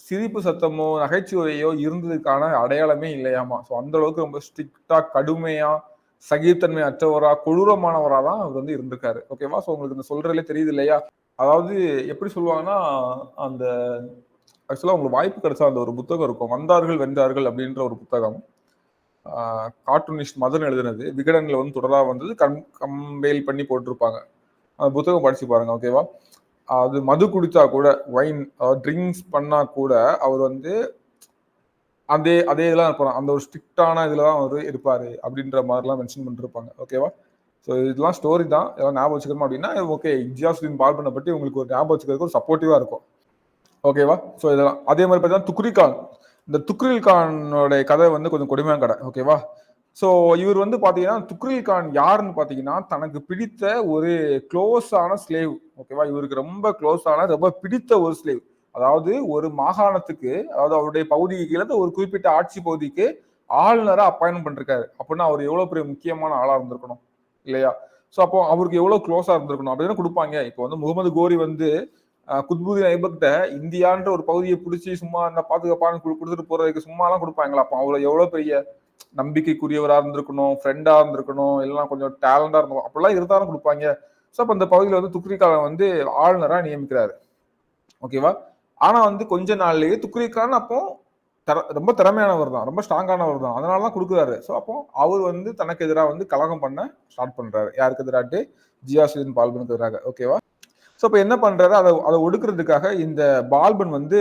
சிரிப்பு சத்தமோ நகைச்சுவையோ இருந்ததுக்கான அடையாளமே இல்லையாமா. ஸோ அந்த அளவுக்கு ரொம்ப ஸ்ட்ரிக்டா கடுமையா சகித்தன்மை அற்றவரா கொடூரமானவரா தான் அவர் வந்து இருந்திருக்காரு. ஓகேவா? ஸோ உங்களுக்கு இந்த சொல்றதுலே தெரியுது இல்லையா? அதாவது எப்படி சொல்லுவாங்கன்னா அந்த ஆக்சுவலா உங்களுக்கு வாய்ப்பு கிடைச்சா அந்த ஒரு புத்தகம் இருக்கும், வந்தார்கள் வென்றார்கள் அப்படின்ற ஒரு புத்தகம். கார்ட்டூனிஸ்ட் மதன் எழுதுனது, விகடன்ல வந்து தொடரா வந்தது, கம்பைல் பண்ணி போட்டிருப்பாங்க. அந்த புத்தகம் படிச்சு பாருங்க. ஓகேவா? அது மது குடித்தா கூட, வைன் ட்ரிங்க்ஸ் பண்ணா கூட அவர் வந்து அதே அதே இதெல்லாம் இருப்பாரு. அந்த ஒரு ஸ்ட்ரிக்டான இதுல தான் அவர் இருப்பாரு அப்படின்ற மாதிரிலாம் மென்ஷன் பண்ணிருப்பாங்க. ஓகேவா? ஸோ இதெல்லாம் ஸ்டோரி தான். ஏதாவது ஞாபகம் வச்சுக்கணும் அப்படின்னா ஓகே, ஜியாசுதீன் பால்பனை பற்றி உங்களுக்கு ஒரு ஞாபகம் வச்சுக்கிறதுக்கு ஒரு சப்போர்ட்டிவா இருக்கும். ஓகேவா? ஸோ இதெல்லாம் அதே மாதிரி பார்த்தீங்கன்னா துக்ரிகான். இந்த துக்ரில் கானோட கதை வந்து கொஞ்சம் கொடுமையான கதை. ஓகேவா? ஸோ இவர் வந்து பாத்தீங்கன்னா துக்ரில் கான் யாருன்னு பாத்தீங்கன்னா தனக்கு பிடித்த ஒரு க்ளோஸான ஸ்லேவ். ஓகேவா? இவருக்கு ரொம்ப க்ளோஸான ரொம்ப பிடித்த ஒரு ஸ்லேவ். அதாவது ஒரு மாகாணத்துக்கு, அதாவது அவருடைய பகுதிக்கு கீழே ஒரு குறிப்பிட்ட ஆட்சி பகுதிக்கு ஆளுநரா அப்பாயின்மெண்ட் பண்ணிருக்காரு. அப்படின்னா அவர் எவ்வளவு பெரிய முக்கியமான ஆளா இருந்திருக்கணும் இல்லையா? ஸோ அப்போ அவருக்கு எவ்வளவு க்ளோஸா இருந்திருக்கணும் அப்படின்னு கொடுப்பாங்க. இப்போ வந்து முகமது கோரி வந்து குத்புதீன் ஐபக்ட இந்தியான்ற ஒரு பகுதியை பிடிச்சி சும்மா இந்த பாதுகாப்பான கொடுத்துட்டு போறதுக்கு சும்மா எல்லாம் கொடுப்பாங்களா? அப்போ அவ்வளவு எவ்வளவு பெரிய நம்பிக்கைக்குரியவரா இருந்திருக்கணும், ஃப்ரெண்டா இருந்திருக்கணும், எல்லாம் கொஞ்சம் டேலண்டா இருந்தோம், அப்படிலாம் இருந்தாலும் கொடுப்பாங்க. ஸோ அப்ப இந்த பகுதியில் வந்து துக்ரிகான் வந்து ஆளுநரா நியமிக்கிறாரு. ஓகேவா? ஆனா வந்து கொஞ்ச நாள்லயே துக்ரிகான் அப்போ ரொம்ப திறமையானவர் தான், ரொம்ப ஸ்ட்ராங்கானவர் தான், அதனாலதான் கொடுக்குறாரு. ஸோ அப்போ அவர் வந்து தனக்கு எதிராக வந்து கலகம் பண்ண ஸ்டார்ட் பண்றாரு. யாருக்கு எதிராட்டு? ஜியாசுதீன் பால்பனுக்கு எதிராக. ஓகேவா? ஸோ இப்போ என்ன பண்றாரு? அதை ஒடுக்குறதுக்காக இந்த பால்பன் வந்து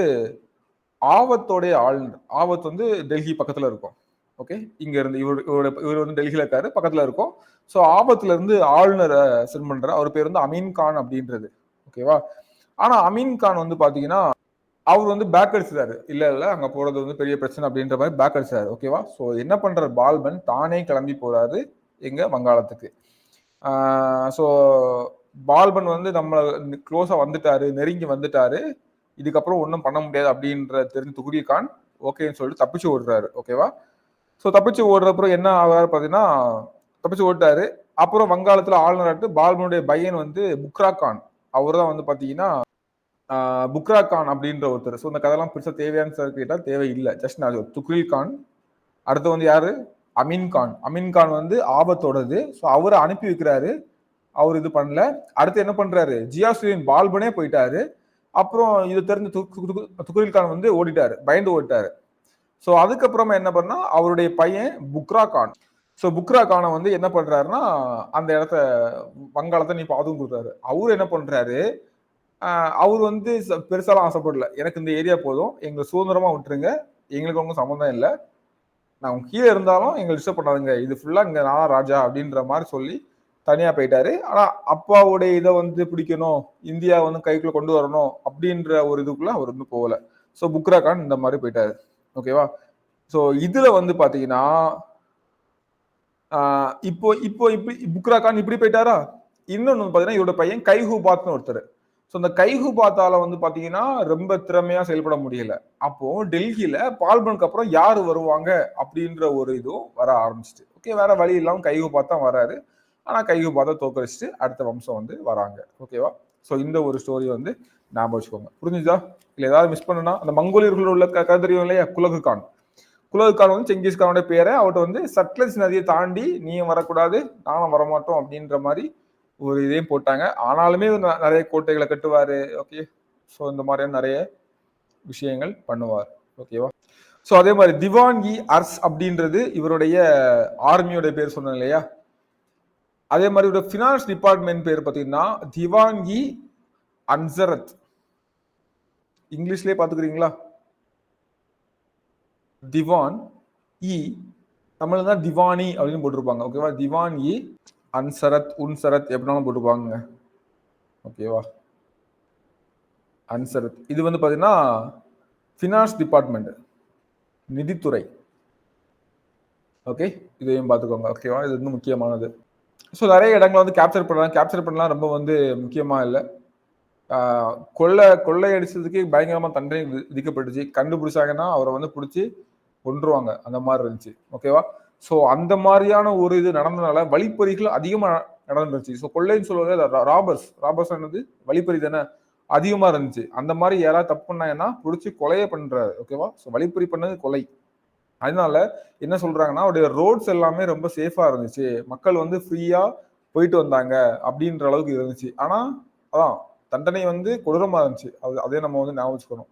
ஆவத்தோடைய ஆளுநர். ஆவத் வந்து டெல்லி பக்கத்துல இருக்கும். ஓகே, இங்க இருந்து இவர் வந்து டெல்லியில இருக்காரு, பக்கத்துல இருக்கும். ஸோ ஆபத்துல இருந்து ஆளுநரை சென்ட் பண்ற அவர் பேர் வந்து அமீன் கான் அப்படின்றது. ஓகேவா? ஆனா அமீன் கான் வந்து பாத்தீங்கன்னா அவர் வந்து பேக் அடிச்சிட்டாரு. இல்ல அங்க போறது வந்து பெரிய பிரச்சனை அப்படின்ற மாதிரி பேக் அடிச்சாரு. ஓகேவா? ஸோ என்ன பண்றாரு பால்பன் தானே கிளம்பி போறாரு எங்க வங்காளத்துக்கு. ஸோ பால்பன் வந்து நம்ம க்ளோஸா வந்துட்டாரு, நெருங்கி வந்துட்டாரு, இதுக்கப்புறம் ஒன்றும் பண்ண முடியாது அப்படின்ற தெரிஞ்சு துக்ரில் கான் ஓகேன்னு சொல்லிட்டு தப்பிச்சு ஓடுறாரு. ஓகேவா? ஸோ தப்பிச்சு ஓடுறப்பறம் என்ன ஆகாரு பார்த்தீங்கன்னா தப்பிச்சு ஓட்டாரு. அப்புறம் வங்காளத்துல ஆளுநராட்டு பால்பனுடைய பையன் வந்து புக்ரா கான். அவர் தான் வந்து பாத்தீங்கன்னா புக்ரா கான் அப்படின்ற ஒருத்தர். ஸோ இந்த கதையெல்லாம் பெருசா தேவையான்னு சார் கேட்டால் தேவையில்லை. ஜஸ்ட் நான் துக்ரில் கான். அடுத்து வந்து யாரு? அமீன் கான். அமீன் கான் வந்து ஆபத்தோடது. ஸோ அவரை அனுப்பி வைக்கிறாரு. அவர் இது பண்ணல. அடுத்து என்ன பண்றாரு? ஜியாசுதீன் பால்பனே போயிட்டாரு. அப்புறம் இது தெரிஞ்ச துக்ரில் கான் வந்து ஓடிட்டாரு, பயந்து ஓடிட்டாரு. ஸோ அதுக்கப்புறமா என்ன பண்ணா அவருடைய பையன் புக்ரா கான். ஸோ புக்ரா கானை வந்து என்ன பண்றாருன்னா அந்த இடத்த வங்காளத்தை நீ பாதுகாப்பு கொடுத்தாரு. அவரு என்ன பண்றாரு? அவர் வந்து பெருசாலாம் ஆசைப்படல. எனக்கு இந்த ஏரியா போதும், எங்க சுதந்திரமா விட்டுருங்க, எங்களுக்கு ஒன்றும் சம்மந்தம் இல்லை, நான் கீழே இருந்தாலும் எங்களை டிஸ்டர்ப் பண்ணாதுங்க, இது ஃபுல்லா இங்க நான் ராஜா அப்படின்ற மாதிரி சொல்லி தனியா போயிட்டாரு. ஆனா அப்பாவுடைய இதை வந்து பிடிக்கணும், இந்தியா வந்து கைக்குள்ள கொண்டு வரணும் அப்படின்ற ஒரு இதுக்குள்ள அவர் வந்து போகல. ஸோ புக்ரா கான் இந்த மாதிரி போயிட்டாரு. ஓகேவா? ஸோ இதுல வந்து பாத்தீங்கன்னா இப்போ இப்போ இப்படி புக்ரா கான் இப்படி போயிட்டாரா. இன்னொன்னு பாத்தீங்கன்னா இவரோட பையன் கைஹூபாத்னு ஒருத்தர். ஸோ இந்த கைஹூபாத்தால வந்து பாத்தீங்கன்னா ரொம்ப திறமையா செயல்பட முடியல. அப்போ டெல்லியில பால்பனுக்கு அப்புறம் யாரு வருவாங்க அப்படின்ற ஒரு இதுவும் வர ஆரம்பிச்சிட்டு. ஓகே, வேற வழி இல்லாம கைஹூபாத் தான் வராரு. ஆனா கைஹூபாத்தை தோக்கடிச்சுட்டு அடுத்த வம்சம் வந்து வராங்க. ஓகேவா? ஸோ இந்த ஒரு ஸ்டோரி வந்து ஞாபகம் வச்சுக்கோங்க. புரிஞ்சுதா? இல்ல ஏதாவது மிஸ் பண்ணனா, அந்த மங்கோலியர்கள் உள்ள கதை தெரியும் இல்லையா, குலகு கான். குலகு கான் வந்து செங்கிஸ் கானோட பேரை அவர்கிட்ட வந்து சட்லஜ் நதியை தாண்டி நீயும் வரக்கூடாது, நானும் வரமாட்டோம் அப்படின்ற மாதிரி ஒரு இதையும் போட்டாங்க. ஆனாலுமே நிறைய கோட்டைகளை கட்டுவாரு. ஓகே, ஸோ இந்த மாதிரியான நிறைய விஷயங்கள் பண்ணுவார். ஓகேவா? ஸோ அதே மாதிரி திவான் இ அர்ஸ் அப்படின்றது இவருடைய ஆர்மியோட பேர் சொன்னேன் இல்லையா. அதே மாதிரி இவரோட ஃபினான்ஸ் டிபார்ட்மெண்ட் பேர் பார்த்தீங்கன்னா திவான் இ அன்சரத். இங்கிலீஷ்லயே பாத்துக்கிறீங்களா? திவான் இ, தமிழ்ல தான் திவானி அப்படின்னு போட்டிருப்பாங்க. ஓகேவா? திவான் இ அன்சரத், உன்சரத் எப்படினாலும் போட்டுப்பாங்க. ஓகேவா? அன்சரத் இது வந்து பாத்தீங்கன்னா ஃபினான்ஸ் டிபார்ட்மெண்ட், நிதித்துறை. ஓகே, இதையும் பார்த்துக்கோங்க. ஓகேவா? இது வந்து முக்கியமானது. ஸோ நிறைய இடங்களை வந்து கேப்சர் பண்ணலாம் ரொம்ப வந்து முக்கியமா இல்லை. கொள்ளை அடிச்சதுக்கு பயங்கரமா தண்டனை விதிக்கப்பட்டுச்சு. கண்டுபிடிச்சாங்கன்னா அவரை வந்து பிடிச்சி கொன்றுவாங்க, அந்த மாதிரி இருந்துச்சு. ஓகேவா? ஸோ அந்த மாதிரியான ஒரு இது நடந்ததுனால வழிப்பறிகள் அதிகமா நடந்துருச்சு. ஸோ கொள்ளைன்னு சொல்லுவது ராபர்ஸ் என்னது, வழிப்பறி தானே, அதிகமா இருந்துச்சு. அந்த மாதிரி யாராவது தப்பு பண்ணாங்கன்னா பிடிச்சி கொலையே பண்றாரு. ஓகேவா? ஸோ வழிப்பறி பண்ணது கொலை. அதனால என்ன சொல்றாங்கன்னா அவருடைய ரோட்ஸ் எல்லாமே ரொம்ப சேஃபா இருந்துச்சு, மக்கள் வந்து ஃப்ரீயா போயிட்டு வந்தாங்க அப்படின்ற அளவுக்கு இருந்துச்சு. ஆனா அதான் தண்டனை வந்து கொடூரமா இருந்துச்சு. அதே நம்ம வந்து ஞாபகம் வச்சுக்கணும்.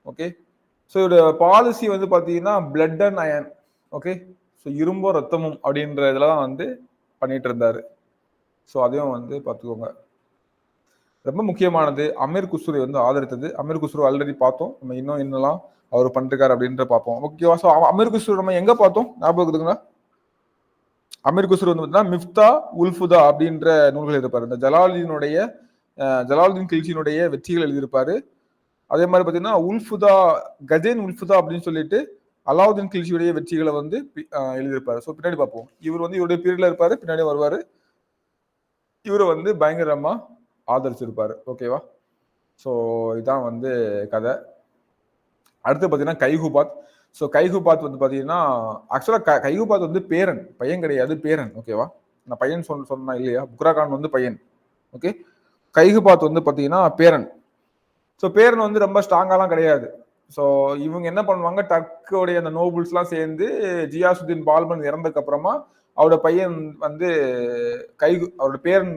ஓகே, ஸோ இதோட பாலிசி வந்து பாத்தீங்கன்னா blood and iron. Okay, so இரும்பும் ரத்தமும் அப்படின்ற இதுல தான் வந்து பண்ணிட்டு இருந்தாரு. ஸோ அதையும் வந்து பார்த்துக்கோங்க. ரொம்ப முக்கியமானது அமீர் குஸ்ரு வந்து ஆதரித்தது. அமீர் குஸ்ரு ஆல்ரெடி பார்த்தோம். நம்ம இன்னும் என்னெல்லாம் அவர் பண்ணிருக்காரு அப்படின்ற பார்ப்போம். ஓகேவா? ஸோ அமீர் குஸ்ரு நம்ம எங்க பார்த்தோம் ஞாபகம் இருக்குதுங்களா? அமீர் குஸ்ரு வந்து பார்த்தீங்கன்னா மிஃப்தா உல்ஃபுதா அப்படின்ற நூல்கள் எழுதியிருப்பாரு. இந்த ஜலாலுதீன் கில்ஜியினுடைய வெற்றிகள் எழுதியிருப்பாரு. அதே மாதிரி பார்த்தீங்கன்னா கஜேன் உல்ஃபுதா அப்படின்னு சொல்லிட்டு அலாவுதீன் கில்ஜியுடைய வெற்றிகளை வந்து எழுதியிருப்பாரு. ஸோ பின்னாடி பார்ப்போம். இவர் வந்து இவருடைய பீரியட்ல இருப்பாரு, பின்னாடி வருவாரு. இவரை வந்து பயங்கரமா ஆதரிச்சிருப்பாரு. ஓகேவா? ஸோ இதான் வந்து கதை. அடுத்து பார்த்தீங்கன்னா கைஹுபாத். ஸோ கைஹுபாத் வந்து பார்த்தீங்கன்னா ஆக்சுவலாக கைஹுபாத் வந்து பேரன், பையன் கிடையாது, பேரன். ஓகேவா? நான் பையன் சொன்னா இல்லையா, புக்ரா கான் வந்து பையன். ஓகே, கைஹுபாத் வந்து பார்த்தீங்கன்னா பேரன். ஸோ பேரன் வந்து ரொம்ப ஸ்ட்ராங்காலாம் கிடையாது. ஸோ இவங்க என்ன பண்ணுவாங்க, டர்க்கோடைய அந்த நோபல்ஸ்லாம் சேர்ந்து ஜியாசுதீன் பால்பன் இறந்ததுக்கு அப்புறமா அவரோட பையன் வந்து அவரோட பேரன்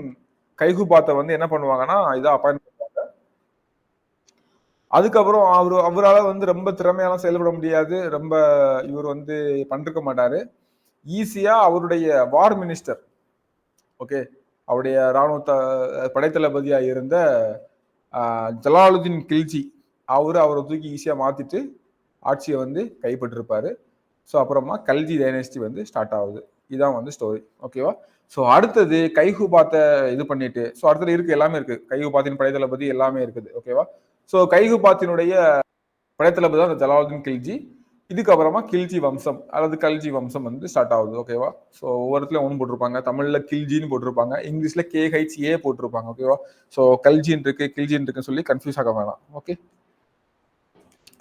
கைஹுபாத்தை வந்து என்ன பண்ணுவாங்கன்னா இதை அப்பாயின்ட் பண்ணுவாங்க. அதுக்கப்புறம் அவரால் வந்து ரொம்ப திறமையாலாம் செயல்பட முடியாது. ரொம்ப இவர் வந்து பண்ணிருக்க மாட்டாரு. ஈஸியா அவருடைய வார் மினிஸ்டர், ஓகே, அவருடைய ராணுவ படைத்தளபதியா இருந்த ஜலாலுதீன் கில்ஜி அவரை தூக்கி ஈஸியா மாத்திட்டு ஆட்சியை வந்து கைப்பற்றிருப்பாரு. ஸோ அப்புறமா கல்ஜி டைனஸ்டி வந்து ஸ்டார்ட் ஆகுது. இதான் வந்து ஸ்டோரி. ஓகேவா? ஸோ அடுத்தது கைஹுபாத்தை இது பண்ணிட்டு, ஸோ அடுத்தது இருக்கு, எல்லாமே இருக்கு, கைஹுபாத்தின் படைத்தளபதி எல்லாமே இருக்குது. ஓகேவா? ஸோ கைஹுபாத்தினுடைய படைத்தளபதி தான் ஜலாலுதீன் கில்ஜி. இதுக்கப்புறமா கில்ஜி வம்சம் அல்லது கல்ஜி வம்சம் வந்து ஸ்டார்ட் ஆகுது. ஓகேவா? ஸோ ஒவ்வொருத்துல ஒன்று போட்டிருப்பாங்க, தமிழ்ல கில்ஜின்னு போட்டிருப்பாங்க, இங்கிலீஷ்ல KHA போட்டிருப்பாங்க. ஓகேவா? ஸோ கல்ஜின் இருக்கு, கில்ஜின் இருக்குன்னு சொல்லி கன்ஃபியூஸ் ஆக வேணாம். ஓகே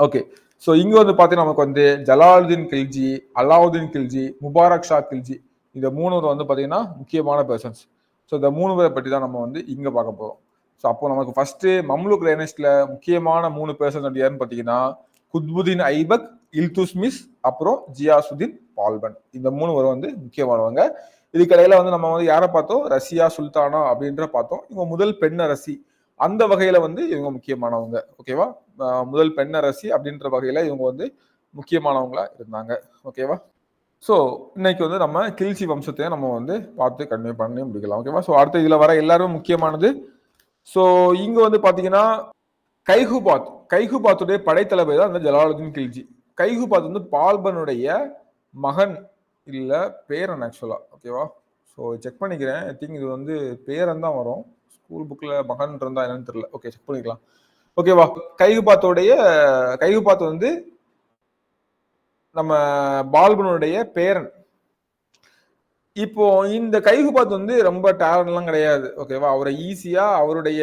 ஓகே ஸோ இங்க வந்து பாத்தீங்கன்னா நமக்கு வந்து ஜலாலுதீன் கில்ஜி, அலாவுதீன் கில்ஜி, முபாரக் ஷா கில்ஜி, இந்த மூணு வந்து பாத்தீங்கன்னா முக்கியமான பர்சன்ஸ். ஸோ இந்த மூணு பேரை பற்றி தான் நம்ம வந்து இங்க பார்க்க போறோம். ஸோ அப்போ நமக்கு ஃபர்ஸ்ட் மம்லுக் டைனஸ்டில முக்கியமான 3 பர்சன் யாருன்னு பார்த்தீங்கன்னா குத்புதீன் ஐபக், இல்துஸ்மிஸ், அப்புறம் ஜியாசுதீன் பால்பன். இந்த 3 பேர் வந்து முக்கியமானவங்க. இதுக்கிடையில வந்து நம்ம வந்து யாரை பார்த்தோம், ரஷ்யா சுல்தானா அப்படின்ற பார்த்தோம். இவங்க முதல் பெண் அரசி, அந்த வகையில வந்து இவங்க முக்கியமானவங்க. ஓகேவா? முதல் பெண் அரசி அப்படின்ற வகையில இவங்க வந்து முக்கியமானவங்களா இருந்தாங்க. ஓகேவா? ஸோ இன்னைக்கு வந்து நம்ம கில்ஜி வம்சத்தையும் நம்ம வந்து பார்த்து கன்வே பண்ணி முடிக்கலாம். ஓகேவா? ஸோ அடுத்த இதுல வர எல்லாரும் முக்கியமானது. ஸோ இங்க வந்து பாத்தீங்கன்னா கைஹுபாத்துடைய படைத்தளபதி தான் இந்த ஜலாலுதீன் கில்ஜி. கைஹுபாத் வந்து பால்பனுடைய மகன் இல்ல பேரன் ஆக்சுவலா. ஓகேவா? ஸோ செக் பண்ணிக்கிறேன். ஐ திங்க் இது வந்து பேரன் தான் வரும். ஸ்கூல் புக்ல மகன் இருந்தா என்னன்னு தெரியல. ஓகே, செக் பண்ணிக்கலாம். ஓகேவா? கைகுபாத் வந்து நம்ம பால்பனுடைய பேரன். இப்போ இந்த கைகுபாத் வந்து ரொம்ப டேலண்ட்லாம் கிடையாது. ஓகேவா? அவரை ஈஸியா அவருடைய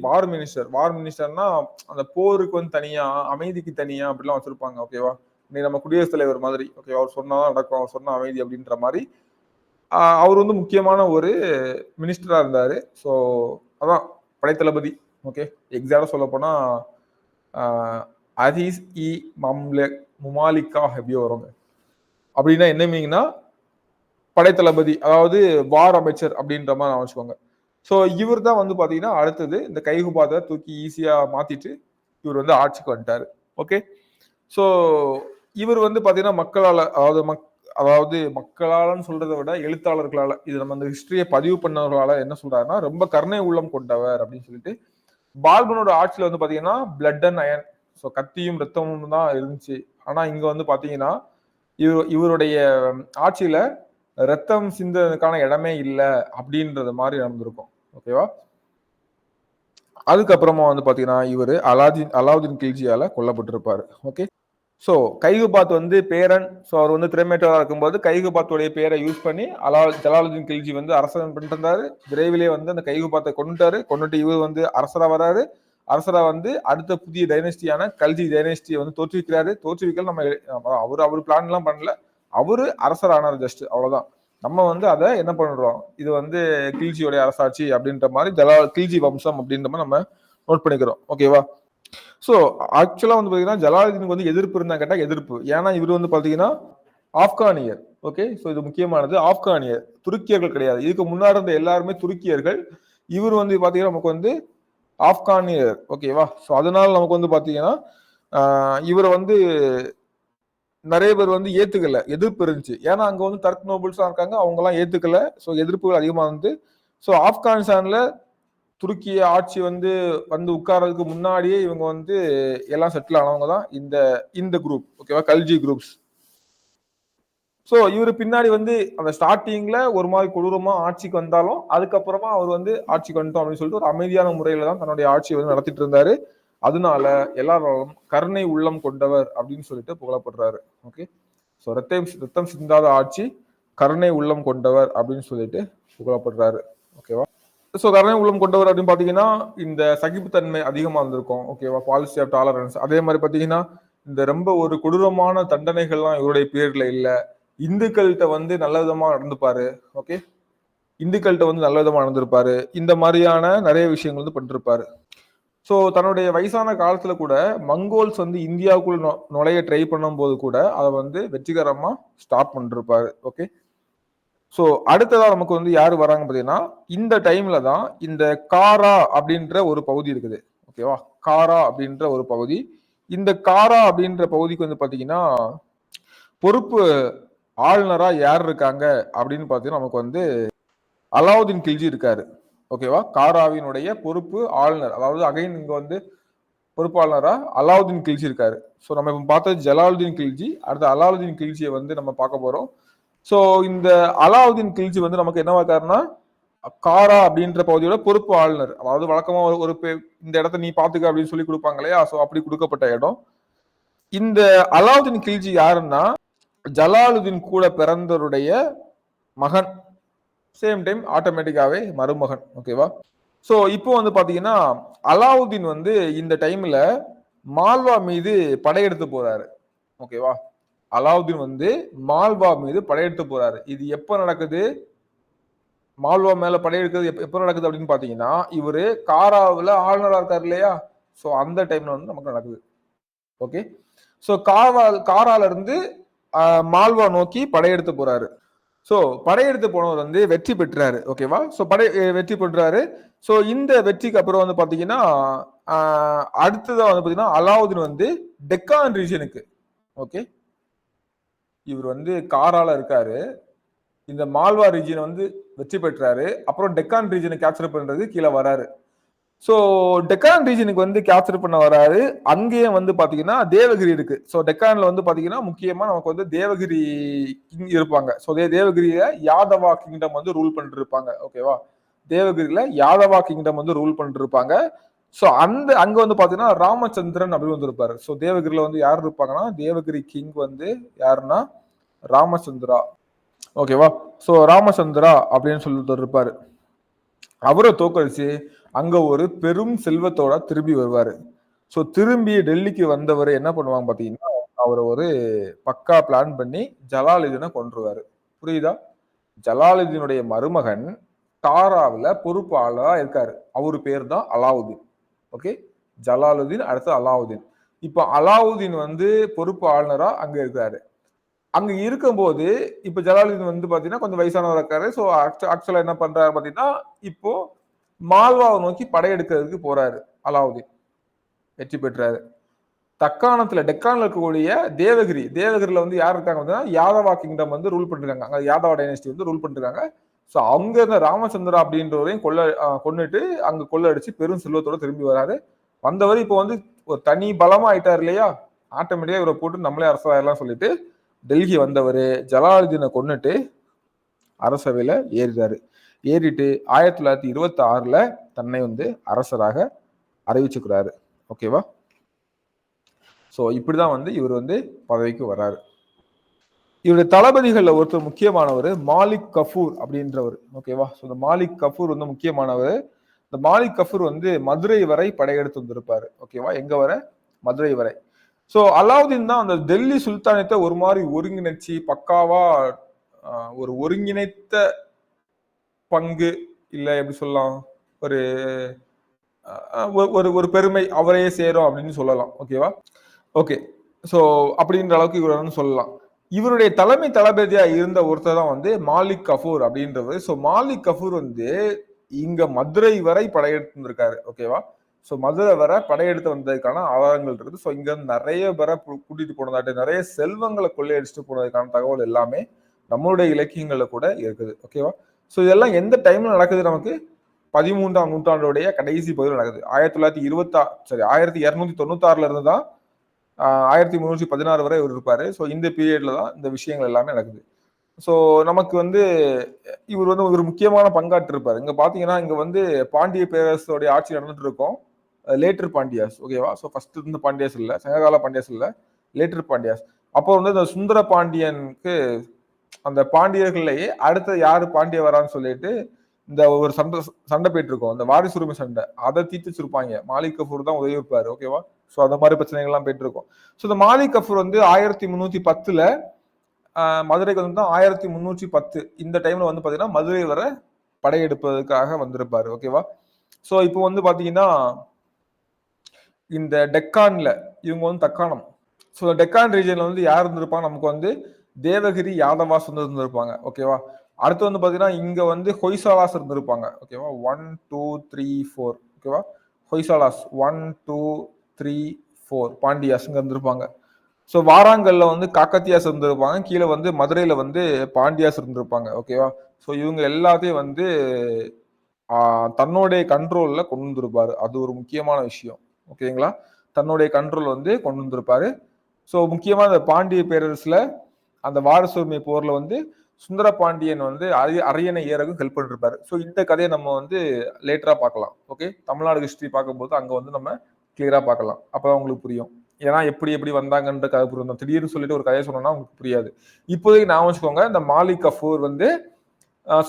வார் மினிஸ்டர்னா அந்த போருக்கு வந்து தனியா, அமைதிக்கு தனியா அப்படிலாம் வச்சிருப்பாங்க. ஓகேவா? இன்னைக்கு நம்ம குடியரசுத் தலைவர் மாதிரி. ஓகேவா? அவர் சொன்னாதான் நடக்கும், அவர் சொன்னா அமைதி அப்படின்ற மாதிரி அவர் வந்து முக்கியமான ஒரு மினிஸ்டரா இருந்தாரு. ஸோ அதான் படைத்தளபதி. ஓகே, எக்ஸாக்டா சொல்ல போனா அதீஸ் இ முமாலிகா எப்படியோ வருங்க. அப்படின்னா என்ன மீனிங்னா படைத்தளபதி, அதாவது வார் அமைச்சர் அப்படின்ற மாதிரி நான் வச்சுக்கோங்க. ஸோ இவர் தான் வந்து பாத்தீங்கன்னா அடுத்தது இந்த கைகுபாத்தை தூக்கி ஈஸியா மாத்திட்டு இவர் வந்து ஆட்சிக்கு வந்துட்டாரு. ஓகே, ஸோ இவர் வந்து பாத்தீங்கன்னா மக்களால, அதாவது மக்களாலன்னு சொல்றதை விட எழுத்தாளர்களால, இது நம்ம இந்த ஹிஸ்டரியை பதிவு பண்ணவர்களால என்ன சொல்றாருன்னா ரொம்ப கருணை உள்ளம் கொண்டவர் அப்படின்னு சொல்லிட்டு. பால்பனோட ஆட்சியில வந்து பாத்தீங்கன்னா பிளட் அண்ட் அயன், ஸோ கத்தியும் ரத்தமும் தான் இருந்துச்சு. ஆனா இங்க வந்து பாத்தீங்கன்னா இவருடைய ஆட்சியில ரத்தம் சிந்ததுக்கான இடமே இல்லை அப்படின்றது மாதிரி நடந்திருக்கும். ஓகேவா? அதுக்கப்புறமா வந்து பாத்தீங்கன்னா இவரு அலாவுதீன் கில்ஜியால கொல்லப்பட்டிருப்பாரு. ஓகே, ஸோ கைகுபாத் வந்து பேரன். ஸோ அவர் வந்து திறமையற்றவராக இருக்கும்போது கைகுபாத்துடைய பேரை யூஸ் பண்ணி ஜலாலுதீன் கில்ஜி வந்து அரசன் பண்ணிட்டு இருந்தாரு. விரைவிலே வந்து அந்த கைகுபாத்தை கொண்டுட்டு இவர் வந்து அரசரா வராரு. அரசரா வந்து அடுத்த புதிய டைனஸ்டியான கல்ஜி டைனஸ்டியை வந்து தோற்றுவிக்கல. நம்ம அவர் பிளான் எல்லாம் பண்ணல, அவரு அரசர் ஆனார் ஜஸ்ட், அவ்வளவுதான். நம்ம வந்து அதை என்ன பண்றோம், இது வந்து கில்ஜியோடைய அரசாட்சி அப்படின்ற மாதிரி கில்ஜி வம்சம் அப்படின்ற மாதிரி நம்ம நோட் பண்ணிக்கிறோம். ஓகேவா? ஸோ ஆக்சுவலா வந்து பாத்தீங்கன்னா ஜலாலுதீனுக்கு வந்து எதிர்ப்பு இருந்தா கேட்டா எதிர்ப்பு. ஏன்னா இவர் வந்து பாத்தீங்கன்னா ஆப்கானியர். ஓகே, ஸோ இது முக்கியமானது. ஆப்கானியர், துருக்கியர்கள் கிடையாது. இதுக்கு முன்னாடி இருந்த எல்லாருமே துருக்கியர்கள். இவர் வந்து பாத்தீங்கன்னா நமக்கு வந்து ஆப்கானியர். ஓகேவா? ஸோ அதனால நமக்கு வந்து பாத்தீங்கன்னா இவரை வந்து நிறைய பேர் வந்து ஏத்துக்கல, எதிர்ப்பு இருந்துச்சு. ஏன்னா அங்க வந்து டர்க் நோபல்ஸா இருக்காங்க, அவங்க எல்லாம் ஏத்துக்கல. ஸோ எதிர்ப்புகள் அதிகமா வந்து, ஸோ ஆப்கானிஸ்தான்ல துருக்கிய ஆட்சி வந்து உட்கார்றதுக்கு முன்னாடியே இவங்க வந்து எல்லாம் செட்டில் ஆனவங்க தான் இந்த குரூப். ஓகேவா? கல்ஜி குரூப்ஸ். ஸோ இவர் பின்னாடி வந்து அந்த ஸ்டார்டிங்ல ஒரு மாதிரி கொடூரமா ஆட்சிக்கு வந்தாலும் அதுக்கப்புறமா அவர் வந்து ஆட்சிக்கு வந்துட்டோம் அப்படின்னு சொல்லிட்டு ஒரு அமைதியான முறையில தான் தன்னுடைய ஆட்சியை வந்து நடத்திட்டு இருந்தாரு. அதனால எல்லாரும் கருணை உள்ளம் கொண்டவர் அப்படின்னு சொல்லிட்டு புகழப்படுறாரு. ஓகே, ஸோ ரத்தம் சிந்தாத ஆட்சி, கருணை உள்ளம் கொண்டவர் அப்படின்னு சொல்லிட்டு புகழப்படுறாரு. ஓகேவா? ஸோ கருணை உள்ளம் கொண்டவர் அப்படின்னு பாத்தீங்கன்னா இந்த சகிப்புத்தன்மை அதிகமா இருந்திருக்கும். ஓகேவா? Policy of tolerance. அதே மாதிரி பாத்தீங்கன்னா இந்த ரொம்ப ஒரு கொடூரமான தண்டனைகள்லாம் இவருடைய பேர்ல இல்ல. இந்துக்கள்கிட்ட வந்து நல்ல விதமா நடந்துப்பாரு. ஓகே, இந்துக்கள்கிட்ட வந்து நல்ல விதமா நடந்திருப்பாரு. இந்த மாதிரியான நிறைய விஷயங்கள் வந்து பண்ணிருப்பாரு. ஸோ தன்னுடைய வயசான காலத்துல கூட மங்கோல்ஸ் வந்து இந்தியாவுக்குள் நுழைய ட்ரை பண்ணும் போது கூட அதை வந்து வெற்றிகரமா ஸ்டாப் பண்ணிருப்பாரு. ஓகே, ஸோ அடுத்ததா நமக்கு வந்து யாரு வராங்க பாத்தீங்கன்னா இந்த டைம்ல தான் இந்த காரா அப்படின்ற ஒரு பகுதி இருக்குது. ஓகேவா? காரா அப்படின்ற ஒரு பகுதி. இந்த காரா அப்படின்ற பகுதிக்கு வந்து பாத்தீங்கன்னா பொறுப்பு ஆளுநரா யார் இருக்காங்க அப்படின்னு பாத்தீங்கன்னா நமக்கு வந்து அலாவுதீன் கில்ஜி இருக்காரு. ஓகேவா? காராவினுடைய பொறுப்பு ஆளுநர், அதாவது அகைன் இங்க வந்து பொறுப்பாளரா அலாவுதீன் கில்ஜி இருக்காரு. ஸோ நம்ம இப்ப பார்த்தது ஜலாலுதீன் கில்ஜி, அடுத்து அலாவுதீன் கில்ஜியை வந்து நம்ம பார்க்க போறோம். ஸோ இந்த அலாவுதீன் கில்ஜி வந்து நமக்கு என்னவா இருக்காருன்னா காரா அப்படின்ற பகுதியோட பொறுப்பு ஆளுநர். அதாவது வழக்கமா ஒரு இந்த இடத்த நீ பாத்துக்க அப்படின்னு சொல்லி கொடுப்பாங்க இல்லையா? ஸோ அப்படி கொடுக்கப்பட்ட இடம். இந்த அலாவுதீன் கில்ஜி யாருன்னா ஜலாலுதீன் கூட பிறந்தவருடைய மகன், சேம் டைம் ஆட்டோமேட்டிக்காவே மருமகன். ஓகேவா? ஸோ இப்போ வந்து பாத்தீங்கன்னா அலாவுதீன் வந்து இந்த டைம்ல மால்வா மீது படையெடுத்து போறாரு. ஓகேவா? அலாவுதீன் வந்து மால்வா மீது படையெடுத்து போறாரு. இது எப்ப நடக்குது? மால்வா மேல படையெடுக்கிறது எப்ப நடக்குது அப்படின்னு பாத்தீங்கன்னா இவரு காராவில் ஆளுநரா இருக்காரு இல்லையா? ஸோ அந்த டைம்ல வந்து நமக்கு நடக்குது. ஓகே, ஸோ காரால இருந்து மால்வா நோக்கி படையெடுத்து போறாரு. ஸோ படையெடுத்து போனவர் வந்து வெற்றி பெற்றாரு. ஓகேவா? ஸோ வெற்றி பெற்றாரு. ஸோ இந்த வெற்றிக்கு அப்புறம் வந்து பாத்தீங்கன்னா அடுத்ததான் வந்து பாத்தீங்கன்னா அலாவுதீன் வந்து டெக்கான் ரீஜனுக்கு, ஓகே, இவர் வந்து காரால இருக்காரு, இந்த மால்வா ரீஜன் வந்து வெற்றி பெற்றாரு, அப்புறம் டெக்கான் ரீஜனை கேப்சர் பண்றது கீழே வராரு. ஸோ டெக்கான் ரீஜனுக்கு வந்து கேப்சர் பண்ண வராரு. அங்கேயும் வந்து பாத்தீங்கன்னா தேவகிரி இருக்கு. ஸோ டெக்கான்ல வந்து பாத்தீங்கன்னா முக்கியமா நமக்கு வந்து தேவகிரி கிங் இருப்பாங்க. ஸோ தேவகிரியில யாதவா கிங்டம் வந்து ரூல் பண்ணிட்டு இருப்பாங்க. ஓகேவா? தேவகிரியில யாதவா கிங்டம் வந்து ரூல் பண்ணிட்டு இருப்பாங்க. ஸோ அங்க வந்து பாத்தீங்கன்னா ராமச்சந்திரன் அப்படின்னு வந்து இருப்பாரு. ஸோ தேவகிரியில வந்து யார் இருப்பாங்கன்னா தேவகிரி கிங் வந்து யாருன்னா ராமச்சந்திரா. ஓகேவா? ஸோ ராமச்சந்திரா அப்படின்னு சொல்லிட்டு இருப்பாரு. அவரை தோக்கடிச்சு அங்க ஒரு பெரும் செல்வத்தோட திரும்பி வருவாரு. ஸோ திரும்பி டெல்லிக்கு வந்தவர் என்ன பண்ணுவாங்க பாத்தீங்கன்னா அவர் ஒரு பக்கா பிளான் பண்ணி ஜலாலுதீனை கொன்றுவாரு. புரியுதா? ஜலாலுதீனுடைய மருமகன் தாராவில் பொறுப்பாளரா இருக்காரு. அவரு பேர் தான் அலாவுதீன். ஓகே, ஜலாலுதீன் அடுத்து அலாவுதீன். இப்ப அலாவுதீன் வந்து பொறுப்பு ஆளுநரா அங்க இருக்காரு. அங்க இருக்கும்போது இப்ப ஜலாலுதீன் வந்து பாத்தீங்கன்னா கொஞ்சம் வயசானவர் இருக்காரு. ஸோ ஆக்சுவலா என்ன பண்றாரு பாத்தீங்கன்னா இப்போ மால்வாவை நோக்கி படையெடுக்கிறதுக்கு போறாரு அலாவுதீன். வெற்றி பெற்றாரு. தக்காணத்துல டெக்கான்ல இருக்கக்கூடிய தேவகிரில வந்து யார் இருக்காங்க அப்படின்னா யாதவா கிங்டம் வந்து ரூல் பண்ணிருக்காங்க. அங்க யாதவா டைனஸ்டி வந்து ரூல் பண்ணிருக்காங்க. ஸோ அங்க இருந்த ராமச்சந்திரா அப்படின்றவரையும் கொன்னுட்டு அங்க கொள்ளடிச்சு பெரும் செல்வத்தோட திரும்பி வராரு. வந்தவர் இப்போ வந்து ஒரு தனி பலமா ஆயிட்டார் இல்லையா? ஆட்டோமேட்டிக்கா இவரை போட்டு நம்மளே அரசாயிரலாம் சொல்லிட்டு டெல்லி வந்தவர் ஜலாலுதீனை கொன்னுட்டு அரசவையில ஏறிறாரு. ஏறிட்டு 1926ல தன்னை வந்து அரசராக அறிவிச்சுக்கிறாரு. ஓகேவா? ஸோ இப்படிதான் வந்து இவர் வந்து பதவிக்கு வர்றாரு. இவருடைய தளபதிகள்ல ஒருத்தர் முக்கியமானவர் மாலிக் கஃபூர் அப்படின்றவர். ஓகேவா? ஸோ இந்த மாலிக் கஃபூர் வந்து முக்கியமானவர். இந்த மாலிக் கஃபூர் வந்து மதுரை வரை படையெடுத்து வந்திருப்பாரு. ஓகேவா? எங்க வர? மதுரை வரை. ஸோ அலாவுதீன் தான் அந்த டெல்லி சுல்தானத்தை ஒரு மாதிரி ஒருங்கிணைச்சு பக்காவா ஒரு ஒருங்கிணைத்த பங்கு இல்ல எப்படி சொல்லலாம் ஒரு ஒரு ஒரு பெருமை அவரையே சேரும் அப்படின்னு சொல்லலாம். ஓகேவா? ஓகே. ஸோ அப்படின்ற அளவுக்கு இவர் வந்து சொல்லலாம். இவருடைய தலைமை தளபதியா இருந்த ஒருத்தர் தான் வந்து மாலிக் கஃபூர் அப்படின்றவர். ஸோ மாலிக் கஃபூர் வந்து இங்க மதுரை வரை படையெடுத்து வந்திருக்காரு. ஓகேவா? ஸோ மதுரை வரை படையெடுத்து வந்ததுக்கான ஆதாரங்கள் இருக்குது. ஸோ இங்க நிறைய பேரை கூட்டிட்டு போனதாட்டு நிறைய செல்வங்களை கொள்ளையடிச்சுட்டு போனதுக்கான தகவல் எல்லாமே நம்மளுடைய இலக்கியங்கள்ல கூட இருக்குது. ஓகேவா? ஸோ இதெல்லாம் எந்த டைம்ல நடக்குது நமக்கு? 13ஆம் நூற்றாண்டுடைய கடைசி பகுதியில் நடக்குது. 1296ல இருந்து தான் 1316 வரை இவர் இருப்பாரு. ஸோ இந்த பீரியட்ல தான் இந்த விஷயங்கள் எல்லாமே நடக்குது. ஸோ நமக்கு வந்து இவர் வந்து ஒரு முக்கியமான பங்காற்று இருப்பாரு. இங்க பாத்தீங்கன்னா இங்க வந்து பாண்டிய பேரரசோடைய ஆட்சி நடந்துட்டு இருக்கும். லேட்டர் பாண்டியாஸ். ஓகேவா? ஸோ ஃபர்ஸ்ட் இருந்த பாண்டியாஸ் இல்ல, சங்ககால பாண்டியாஸ் இல்ல, லேட்டர் பாண்டியாஸ். அப்போ வந்து இந்த சுந்தர பாண்டியனுக்கு அந்த பாண்டியர்கள்லயே அடுத்த யாரு பாண்டிய வரான்னு சொல்லிட்டு இந்த ஒரு சண்டை போயிட்டு இருக்கும். அந்த வாரிசு உரிமை சண்டை. அதை தீர்த்து வச்சிருப்பாங்க. மாலிக் கஃபூர் தான் உதவி வைப்பாரு. ஓகேவா? ஸோ அந்த மாதிரி பிரச்சனைகள்லாம் போயிட்டு இருக்கும். ஸோ இந்த மாலிக் கஃபூர் வந்து 1310ல மதுரைக்கு வந்து 1310 இந்த டைம்ல வந்து பாத்தீங்கன்னா மதுரை வர படையெடுப்பதற்காக வந்திருப்பாரு. ஓகேவா? ஸோ இப்போ வந்து பாத்தீங்கன்னா இந்த டெக்கான்ல இவங்க வந்து தக்காணம். ஸோ டெக்கான் ரீஜன்ல வந்து யார் இருந்திருப்பாங்க? நமக்கு வந்து தேவகிரி யாதவாஸ் வந்து இருந்திருப்பாங்க. ஓகேவா? அடுத்து வந்து பாத்தீங்கன்னா இங்க வந்து ஹொய்சாலாஸ் இருந்திருப்பாங்க. ஓகேவா? 1 2 3 4. ஓகேவா? ஹொய்சாலாஸ் 1 2 3 4 பாண்டியாஸ் இங்க இருந்திருப்பாங்க. ஸோ வாராங்கல்ல வந்து காக்கத்தியாஸ் இருந்திருப்பாங்க. கீழே வந்து மதுரையில வந்து பாண்டியாஸ் இருந்திருப்பாங்க. ஓகேவா? ஸோ இவங்க எல்லாத்தையும் வந்து தன்னுடைய கண்ட்ரோல்ல கொண்டு வந்திருப்பாரு. அது ஒரு முக்கியமான விஷயம். ஓகேங்களா? தன்னுடைய கண்ட்ரோல் வந்து கொண்டு வந்திருப்பாரு. ஸோ முக்கியமா இந்த பாண்டிய பேரரசுல அந்த வாரசுரிமை போர்ல வந்து சுந்தர பாண்டியன் வந்து அரியணை ஏறவும் ஹெல்ப் பண்ணிருப்பாரு. ஸோ இந்த கதையை நம்ம வந்து லேட்டரா பார்க்கலாம். ஓகே, தமிழ்நாடு ஹிஸ்டரி பார்க்கும்போது அங்க வந்து நம்ம கிளியரா பார்க்கலாம். அப்பதான் உங்களுக்கு புரியும். ஏன்னா எப்படி எப்படி வந்தாங்கன்ற கதை புரியும். திடீர்னு சொல்லிட்டு ஒரு கதையை சொன்னோம்னா உங்களுக்கு புரியாது. இப்போதைக்கு நான் வச்சுக்கோங்க, இந்த மாலிக் கஃபூர் வந்து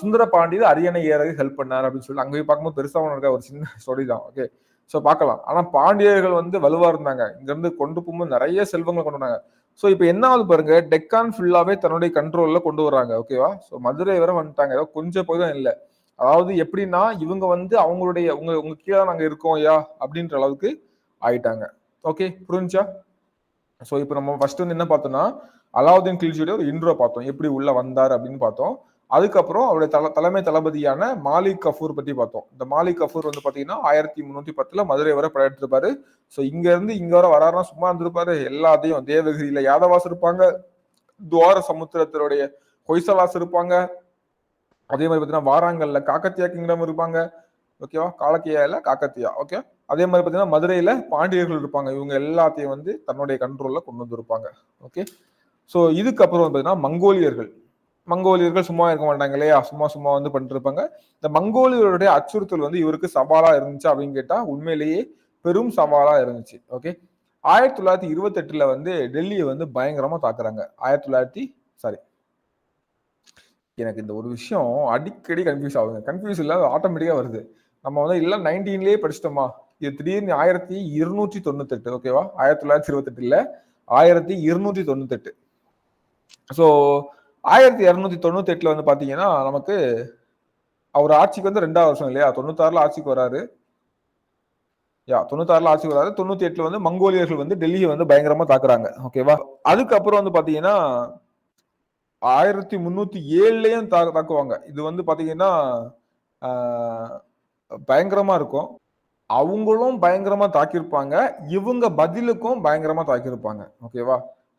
சுந்தர பாண்டியர் அரியணை ஏறகு ஹெல்ப் பண்ணார் அப்படின்னு சொல்லி அங்கே போய் பார்க்கும்போது பெருசா இருக்க ஒரு சின்ன ஸ்டோரி தான். ஓகே, ஸோ பார்க்கலாம். ஆனா பாண்டியர்கள் வந்து வலுவா இருந்தாங்க. இங்க இருந்து கொண்டு போகும்போது நிறைய செல்வங்களை கொண்டு வந்தாங்க. ஸோ இப்போ என்ன ஆகுது பாருங்க, டெக்கான் ஃபுல்லாவே தன்னுடைய கண்ட்ரோல்ல கொண்டு வர்றாங்க. ஓகேவா? ஸோ மதுரை வரை வந்துட்டாங்க. ஏதோ கொஞ்சம் போய் தான் இல்லை. அதாவது எப்படின்னா இவங்க வந்து அவங்களுடைய உங்க உங்க கீழே நாங்க இருக்கோம் யா அப்படின்ற அளவுக்கு ஆயிட்டாங்க. ஓகே, புரிஞ்சா? ஸோ இப்போ நம்ம ஃபர்ஸ்ட் வந்து என்ன பார்த்தோம்னா அலாவுதீன் கில்ஜியோட ஒரு இன்ட்ரோ பார்த்தோம். எப்படி உள்ள வந்தார் அப்படின்னு பார்த்தோம். அதுக்கப்புறம் அவருடைய தலைமை தளபதியான மாலிக் கஃபூர் பத்தி பார்த்தோம். இந்த மாலிக் கஃபூர் வந்து பாத்தீங்கன்னா 1310ல மதுரை வரை படையெடுத்திருப்பாரு. ஸோ இங்க இருந்து இங்க வர வராருன்னா சும்மா இருந்திருப்பாரு. எல்லாத்தையும் தேவகிரியில யாதவாஸ் இருப்பாங்க, துவார சமுத்திரத்தினுடைய ஹொய்சலாஸ் இருப்பாங்க, அதே மாதிரி பாத்தீங்கன்னா வாராங்கல்ல காக்கத்தியா கிங்டம் இருப்பாங்க, ஓகேவா? காலக்கியா இல்ல காக்கத்தியா. ஓகே. அதே மாதிரி பார்த்தீங்கன்னா மதுரையில பாண்டியர்கள் இருப்பாங்க. இவங்க எல்லாத்தையும் வந்து தன்னுடைய கண்ட்ரோல்ல கொண்டு வந்திருப்பாங்க. ஓகே. ஸோ இதுக்கப்புறம் பார்த்தீங்கன்னா மங்கோலியர்கள். மங்கோலியர்கள் சும்மா இருக்க மாட்டாங்க இல்லையா? சும்மா சும்மா வந்து பண்ணிட்டு இருப்பாங்க. இந்த மங்கோலியருடைய அச்சுறுத்தல் வந்து இவருக்கு சவாலா இருந்துச்சா அப்படின்னு கேட்டா உண்மையிலேயே பெரும் சவாலா இருந்துச்சு. ஓகே. 1928ல வந்து டெல்லிய வந்து பயங்கரமா தாக்குறாங்க. 1900 சாரி எனக்கு இந்த ஒரு விஷயம் அடிக்கடி கன்ஃபியூஸ் ஆகுது. கன்ஃபியூஸ் இல்ல ஆட்டோமேட்டிக்கா வருது. நம்ம வந்து இல்ல 19லயே படிச்சிட்டோமா? இது திடீர்னு 1298 ஓகேவா? 1928 இல்ல 1298. ஸோ 1298ல வந்து பார்த்தீங்கன்னா, நமக்கு அவர் ஆட்சிக்கு வந்து 2வது வருஷம் இல்லையா? 96ல ஆட்சிக்கு வராரு. 96ல ஆட்சிக்கு வராரு. 98ல வந்து மங்கோலியர்கள் வந்து டெல்லிய வந்து பயங்கரமா தாக்குறாங்க. ஓகேவா? அதுக்கப்புறம் வந்து பார்த்தீங்கன்னா 1307லயும் தாக்குவாங்க. இது வந்து பார்த்தீங்கன்னா, ஆ பயங்கரமா இருக்கும். அவங்களும் பயங்கரமா தாக்கியிருப்பாங்க. இவங்க பதிலுக்கும் பயங்கரமா தாக்கியிருப்பாங்க. ஓகேவா?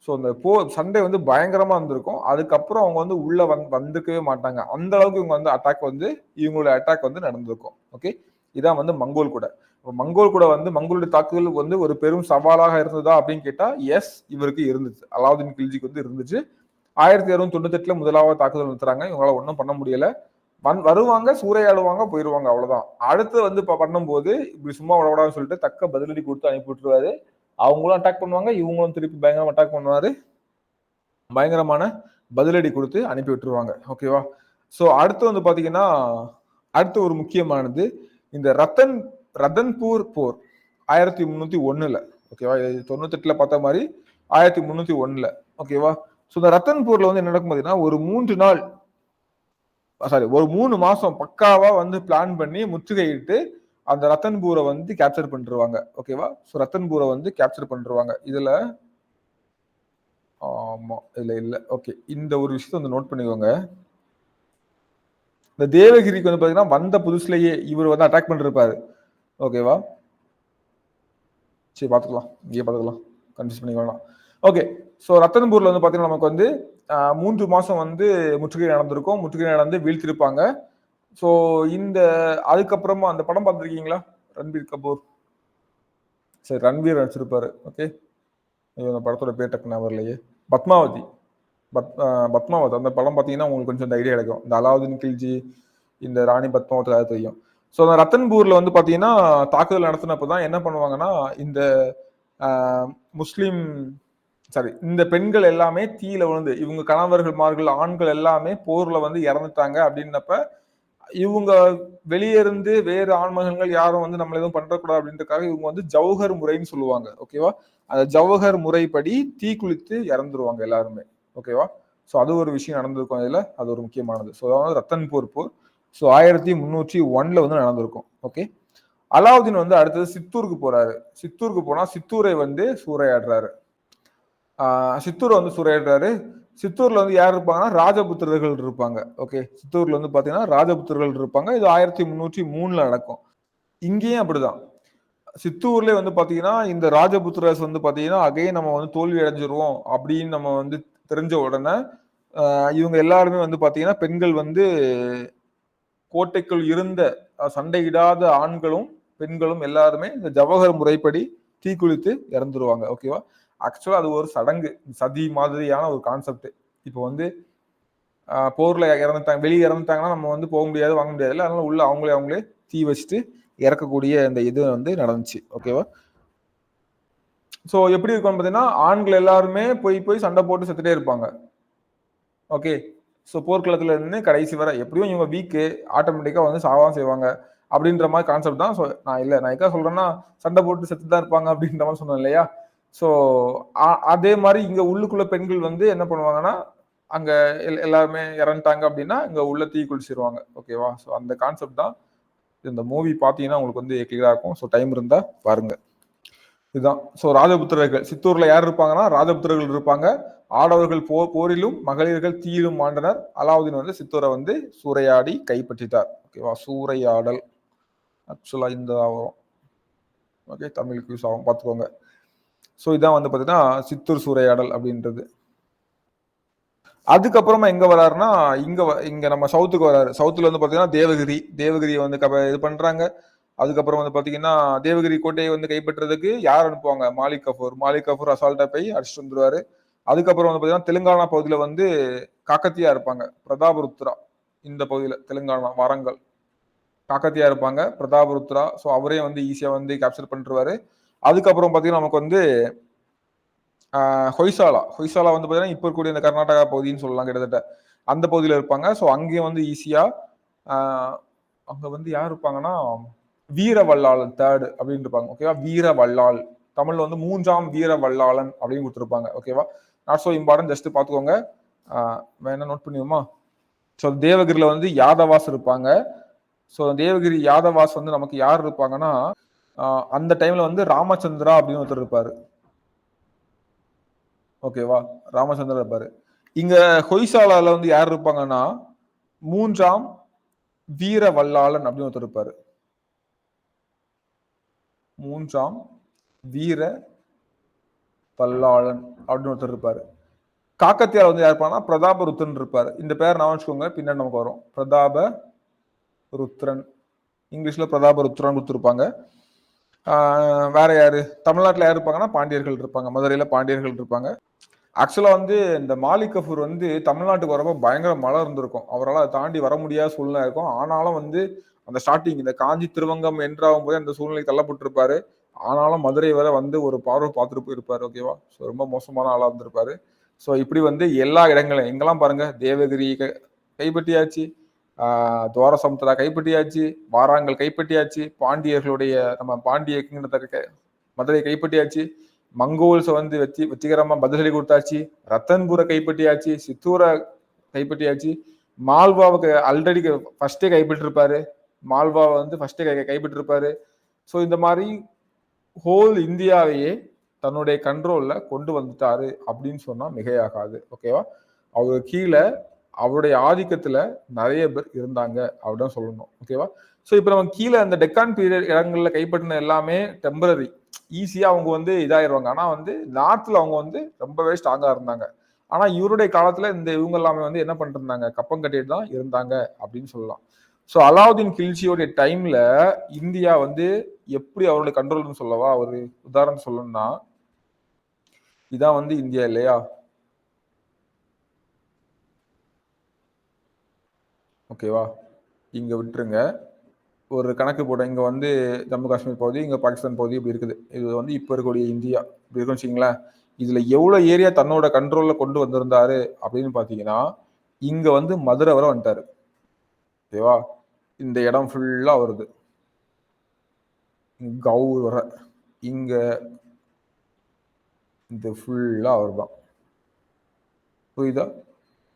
ஸோ அந்த சண்டை வந்து பயங்கரமா இருந்திருக்கும். அதுக்கப்புறம் அவங்க வந்து உள்ள வந்துக்கவே மாட்டாங்க. அந்த அளவுக்கு இவங்க வந்து இவங்களுடைய அட்டாக் வந்து நடந்திருக்கும். ஓகே. இதான் வந்து மங்கோல் கூட. மங்கோல் கூட வந்து மங்கோலுடைய தாக்குதல் வந்து ஒரு பெரும் சவாலாக இருந்ததா அப்படின்னு கேட்டா, எஸ் இவருக்கு இருந்துச்சு. அலாவுதீன் கில்ஜிக்கு வந்து இருந்துச்சு. 1298ல முதலாவது தாக்குதல் நடத்துறாங்க. இவங்களால ஒண்ணும் பண்ண முடியல. வருவாங்க, சூறையாடுவாங்க, போயிருவாங்க அவ்வளவுதான். அடுத்து வந்து பண்ணும்போது இப்படி சும்மா விடக்கூடாதுன்னு சொல்லிட்டு தக்க பதிலடி கொடுத்து அனுப்பி விட்டுருவாரு. அவங்களும் அட்டாக் பண்ணுவாங்க, இவங்களும் திருப்பி பயங்கரமா அட்டாக் பண்ணுவாரு. பயங்கரமான பதிலடி கொடுத்து அனுப்பி விட்டுருவாங்க. ஓகேவா? சோ அடுத்து வந்து பாத்தீங்கன்னா, அடுத்து ஒரு முக்கியமானது இந்த ரத்தன்பூர் போர் 1301ல ஓகேவா? 98ல பார்த்த மாதிரி 1301ல ஓகேவா? சோ இந்த ரத்தன்பூர்ல வந்து என்ன நடக்கும் பாத்தீங்கன்னா, ஒரு 3 நாள் ஒரு 3 மாசம் பக்காவா வந்து பிளான் பண்ணி முற்றுகையிட்டு அந்த ரத்தன்பூரை வந்து கேப்சர் பண்ணிருவாங்க. ஓகேவா? சோ ரத்தன்பூரை வந்து கேப்சர் பண்ணிருவாங்க. இதுல ஆமா. இல்ல. ஓகே. இந்த ஒரு விஷயத்த வந்து நோட் பண்ணிக்கோங்க. இந்த தேவகிரிக்கு வந்து பாத்தீங்கன்னா, வந்த புதுசுலயே இவர் வந்து அட்டாக் பண்ணிருப்பாரு. ஓகேவா? சரி பாத்துக்கலாம். இங்கேயே பாத்துக்கலாம். கன்ஃப்யூஸ் பண்ணிக்க வேணாம். ஓகே. சோ ரத்தன்பூர்ல வந்து பாத்தீங்கன்னா, நமக்கு வந்து 3 மாசம் வந்து முற்றுகை நடந்திருக்கும். முற்றுகை நடந்து வீழ்த்திருப்பாங்க. சோ இந்த அதுக்கப்புறமா அந்த படம் பார்த்திருக்கீங்களா? ரன்பீர் கபூர். சரி ரன்வீர் நடிச்சிருப்பாரு. ஓகே. ஐயோ! அந்த படத்தோட பேர் டக்குனு ஞாபகம் வரலையே. பத்மாவதி. பத்மாவத் அந்த படம் பார்த்தீங்கன்னா, உங்களுக்கு கொஞ்சம் இந்த ஐடியா கிடைக்கும். இந்த அலாவுதீன் கில்ஜி, இந்த ராணி பத்மாவத் அது தெரியும். ஸோ அந்த ரத்தன்பூர்ல வந்து பார்த்தீங்கன்னா, தாக்குதல் நடத்தினப்ப தான் என்ன பண்ணுவாங்கன்னா, இந்த அ முஸ்லீம் இந்த பெண்கள் எல்லாமே தீயில விழுந்து, இவங்க கணவர்கள்மார்கள், ஆண்கள் எல்லாமே போர்ல வந்து இறந்துட்டாங்க அப்படின்னப்ப, இவங்க வெளிய இருந்து வேறு ஆண்மகன்கள் யாரும் வந்து நம்மள எதுவும் பண்றக்கூடாது அப்படின்றதுக்காக இவங்க வந்து ஜவஹர் முறைன்னு சொல்லுவாங்க. ஓகேவா? அந்த ஜவஹர் முறைப்படி தீக்குளித்து இறந்துருவாங்க எல்லாருமே. ஓகேவா? ஸோ அது ஒரு விஷயம் நடந்திருக்கும் அதுல. அது ஒரு முக்கியமானது. ஸோ அதாவது ரத்தன்பூர் போர். ஸோ 1301ல வந்து நடந்திருக்கும். ஓகே. அலாவுதீன் வந்து அடுத்தது சித்தூருக்கு போறாரு. சித்தூருக்கு போனா சித்தூரை வந்து சூறையாடுறாரு. சித்தூரை வந்து சூறையாடுறாரு. சித்தூர்ல வந்து யார் இருப்பாங்கன்னா, ராஜபுத்திரர்கள் இருப்பாங்க. ஓகே. சித்தூர்ல வந்து பாத்தீங்கன்னா, ராஜபுத்திரர்கள் இருப்பாங்க. இது 1303ல நடக்கும். இங்கேயும் அப்படிதான். சித்தூர்லயே வந்து பாத்தீங்கன்னா, இந்த ராஜபுத்திரஸ் வந்து பாத்தீங்கன்னா, அகைன் நம்ம வந்து தோல்வி அடைஞ்சிருவோம் அப்படின்னு நம்ம வந்து தெரிஞ்ச உடனே, இவங்க எல்லாருமே வந்து பாத்தீங்கன்னா, பெண்கள் வந்து கோட்டைக்குள் இருந்த சண்டையிடாத ஆண்களும், பெண்களும் எல்லாருமே இந்த ஜவஹர் முறைப்படி தீக்குளித்து இறந்துருவாங்க. ஓகேவா? ஆக்சுவலா அது ஒரு சடங்கு. சதி மாதிரியான ஒரு கான்செப்ட். இப்போ வந்து போர்ல இறந்துட்டாங்க வெளியே இறந்துட்டாங்கன்னா நம்ம வந்து போக முடியாது, வாங்க முடியாதுல்ல. அதனால உள்ள அவங்களே தீ வச்சுட்டு இறக்கக்கூடிய இந்த இது வந்து நடந்துச்சு. ஓகேவா? ஸோ எப்படி இருக்கும்னு பார்த்தீங்கன்னா, ஆண்கள் எல்லாருமே போய் சண்டை போட்டு செத்துட்டே இருப்பாங்க. ஓகே. ஸோ போர்க்களத்துல இருந்து கடைசி வரை எப்படியும் இவங்க வீக்கு ஆட்டோமேட்டிக்கா வந்து சாவதான் செய்வாங்க. அப்படின்ற மாரி கான்செப்ட் தான். ஸோ நான் எதுக்காக சொல்றேன்னா, சண்டை போட்டு செத்து தான் இருப்பாங்க அப்படின்ற மாரி சொன்னேன் இல்லையா? ஸோ அதே மாரி இங்க உள்ளுக்குள்ள பெண்கள் வந்து என்ன பண்ணுவாங்கன்னா, அங்க எல்லாருமே இறந்துட்டாங்க அப்படின்னா, இங்க உள்ள தீ குளிச்சிருவாங்க. ஓகேவா? ஸோ அந்த கான்செப்ட் தான். இந்த மூவி பார்த்தீங்கன்னா உங்களுக்கு வந்து கிளியரா இருக்கும். ஸோ டைம் இருந்தா பாருங்க. இதுதான். ஸோ ராஜபுத்திரர்கள் சித்தூர்ல யார் இருப்பாங்கன்னா, ராஜபுத்திரர்கள் இருப்பாங்க. ஆடவர்கள் போரிலும், மகளிர்கள் தீயிலும் மாண்டனர். அலாவுதீன் வந்து சித்தூரை வந்து சூறையாடி கைப்பற்றிட்டார். ஓகேவா? சூறையாடல். ஆக்சுவலா இந்த வரும். ஓகே. தமிழுக்கு யூஸ் ஆகும். பார்த்துக்கோங்க. ஸோ இதான் வந்து பார்த்தீங்கன்னா, சித்தூர் சூறையாடல் அப்படின்றது. அதுக்கப்புறமா எங்க வராருன்னா இங்க நம்ம சவுத்துக்கு வராரு. சவுத்துல வந்து பாத்தீங்கன்னா தேவகிரி வந்து இது பண்றாங்க. அதுக்கப்புறம் வந்து பாத்தீங்கன்னா தேவகிரி கோட்டையை வந்து கைப்பற்றுறதுக்கு யார் அனுப்புவாங்க? மாலிக் கஃபூர் அசால்ட்டா போய் அடிச்சுட்டு வந்துருவாரு. அதுக்கப்புறம் வந்து பாத்தீங்கன்னா தெலுங்கானா பகுதியில வந்து காக்கத்தியா இருப்பாங்க. பிரதாபருத்ரா இந்த பகுதியில தெலுங்கானா வாரங்கல் காக்கத்தியா இருப்பாங்க. பிரதாபருத்ரா ஸோ அவரையும் வந்து ஈஸியா வந்து கேப்சர் பண்ணிருவாரு. அதுக்கப்புறம் பாத்தீங்கன்னா நமக்கு வந்து ஹொய்சாலா வந்து பாத்தீங்கன்னா இப்ப இருக்கக்கூடிய இந்த கர்நாடகா பகுதின்னு சொல்லலாம் கிட்டத்தட்ட அந்த பகுதியில இருப்பாங்க. ஸோ அங்கேயும் வந்து ஈஸியா அங்க வந்து யார் இருப்பாங்கன்னா வீரவல்லாளன் தேர்டு அப்படின்னு இருப்பாங்க. ஓகேவா? வீரவல்லாள் தமிழ்ல வந்து 3ஆம் வீரவல்லாளன் அப்படின்னு கொடுத்துருப்பாங்க. ஓகேவா? நாட் சோ இம்பார்ட்டன்ட், ஜஸ்ட் பாத்துக்கோங்க. வேணா நோட் பண்ணிடுவோமா? ஸோ தேவகிரியில வந்து யாதவாஸ் இருப்பாங்க. ஸோ தேவகிரி யாதவாஸ் வந்து நமக்கு யார் இருப்பாங்கன்னா அந்த டைம்ல வந்து ராமச்சந்திரா அப்படின்னு ஒருத்தர் இருப்பாரு. ஓகேவா? ராமச்சந்திரா இருப்பாரு. இங்க ஹொய்சாலால வந்து யார் இருப்பாங்கன்னா 3ஆம் வீரவல்லாளன் அப்படின்னு ஒருத்தர் இருப்பாரு. 3ஆம் வீர வல்லாளன் அப்படின்னு ஒருத்தர் இருப்பாரு. காக்கத்தியால வந்து யார் இருப்பாங்கன்னா பிரதாபருத்ரன் இருப்பாரு. இந்த பேர் நான் வச்சுக்கோங்க, பின்னாடி நமக்கு வரும். பிரதாபருத்ரன், இங்கிலீஷ்ல பிரதாபருத்ரன் கொடுத்துருப்பாங்க. வேற யாரு? தமிழ்நாட்டுல யார் இருப்பாங்கன்னா பாண்டியர்கள் இருப்பாங்க. மதுரையில பாண்டியர்கள் இருப்பாங்க. ஆக்சுவலா வந்து இந்த மாலிக் கஃபூர் வந்து தமிழ்நாட்டுக்கு வரப்போ பயங்கர மழை இருந்திருக்கும். அவரால் அதை தாண்டி வர முடியாத சூழ்நிலை இருக்கும். ஆனாலும் வந்து அந்த ஸ்டார்டிங் இந்த காஞ்சி திருவங்கம் என்றாகும் போதே அந்த சூழ்நிலை தள்ளப்பட்டிருப்பாரு. ஆனாலும் மதுரை வரை வந்து ஒரு பார்வை பார்த்துட்டு போயிருப்பாரு. ஓகேவா? ஸோ ரொம்ப மோசமான ஆளா இருந்திருப்பாரு. ஸோ இப்படி வந்து எல்லா இடங்களையும் எங்கெல்லாம் பாருங்க, தேவகிரி கைப்பற்றியாச்சு, துவாரசமுத்திரா கைப்பற்றியாச்சு, வாராங்கல் கைப்பற்றியாச்சு, பாண்டியர்களுடைய நம்ம பாண்டிய கிங்டத்தை மதுரை கைப்பற்றியாச்சு, மங்கோல்ஸை வந்து வெற்றிகரமா பதிலடி கொடுத்தாச்சு, ரத்தன்பூரை கைப்பற்றியாச்சு, சித்தூரை கைப்பற்றியாச்சு, மால்வாவுக்கு ஆல்ரெடி ஃபர்ஸ்டே கைப்பற்றிருப்பாரு. மால்வாவை வந்து ஃபர்ஸ்டே கைப்பற்றிருப்பாரு. ஸோ இந்த மாதிரி ஹோல் இந்தியாவையே தன்னுடைய கண்ட்ரோல்ல கொண்டு வந்துட்டாரு அப்படின்னு சொன்னா மிகையாகாது. ஓகேவா? அவரு கீழே அவருடைய ஆதிக்கத்துல நிறைய பேர் இருந்தாங்க அப்படின்னு சொல்லணும். ஓகேவா? ஸோ இப்போ நம்ம கீழே அந்த டெக்கான் பீரியட் இடங்கள்ல கைப்பற்றின எல்லாமே டெம்பரரி, ஈஸியா அவங்க வந்து இதாயிருவாங்க. ஆனா வந்து நார்த்ல அவங்க வந்து ரொம்பவே ஸ்ட்ராங்கா இருந்தாங்க. ஆனா இவருடைய காலத்துல இவங்க எல்லாமே வந்து என்ன பண்ணிட்டு இருந்தாங்க? கப்பம் கட்டிட்டு தான் இருந்தாங்க அப்படின்னு சொல்லலாம். ஸோ அலாவுதீன் கில்ஜியோடைய டைம்ல இந்தியா வந்து எப்படி அவருடைய கண்ட்ரோல்னு சொல்லவா? ஒரு உதாரணம் சொல்லணும்னா இதான் வந்து இந்தியா இல்லையா? ஓகேவா? இங்க விட்டுருங்க. ஒரு கணக்கு போட இங்க வந்து ஜம்மு காஷ்மீர் பகுதி, இங்க பாகிஸ்தான் பகுதி இப்படி இருக்குது. இது வந்து இப்ப இருக்கக்கூடிய இந்தியா இப்படி இருக்குன்னு வச்சுங்களேன். இதுல எவ்வளவு ஏரியா தன்னோட கண்ட்ரோல்ல கொண்டு வந்திருந்தாரு அப்படின்னு பாத்தீங்கன்னா, இங்க வந்து மதுரை வரை வந்துட்டாரு. ஓகேவா? இந்த இடம் ஃபுல்லா வருது. கவுர் வர இங்க இது ஃபுல்லா அவர் தான். புரியுதா?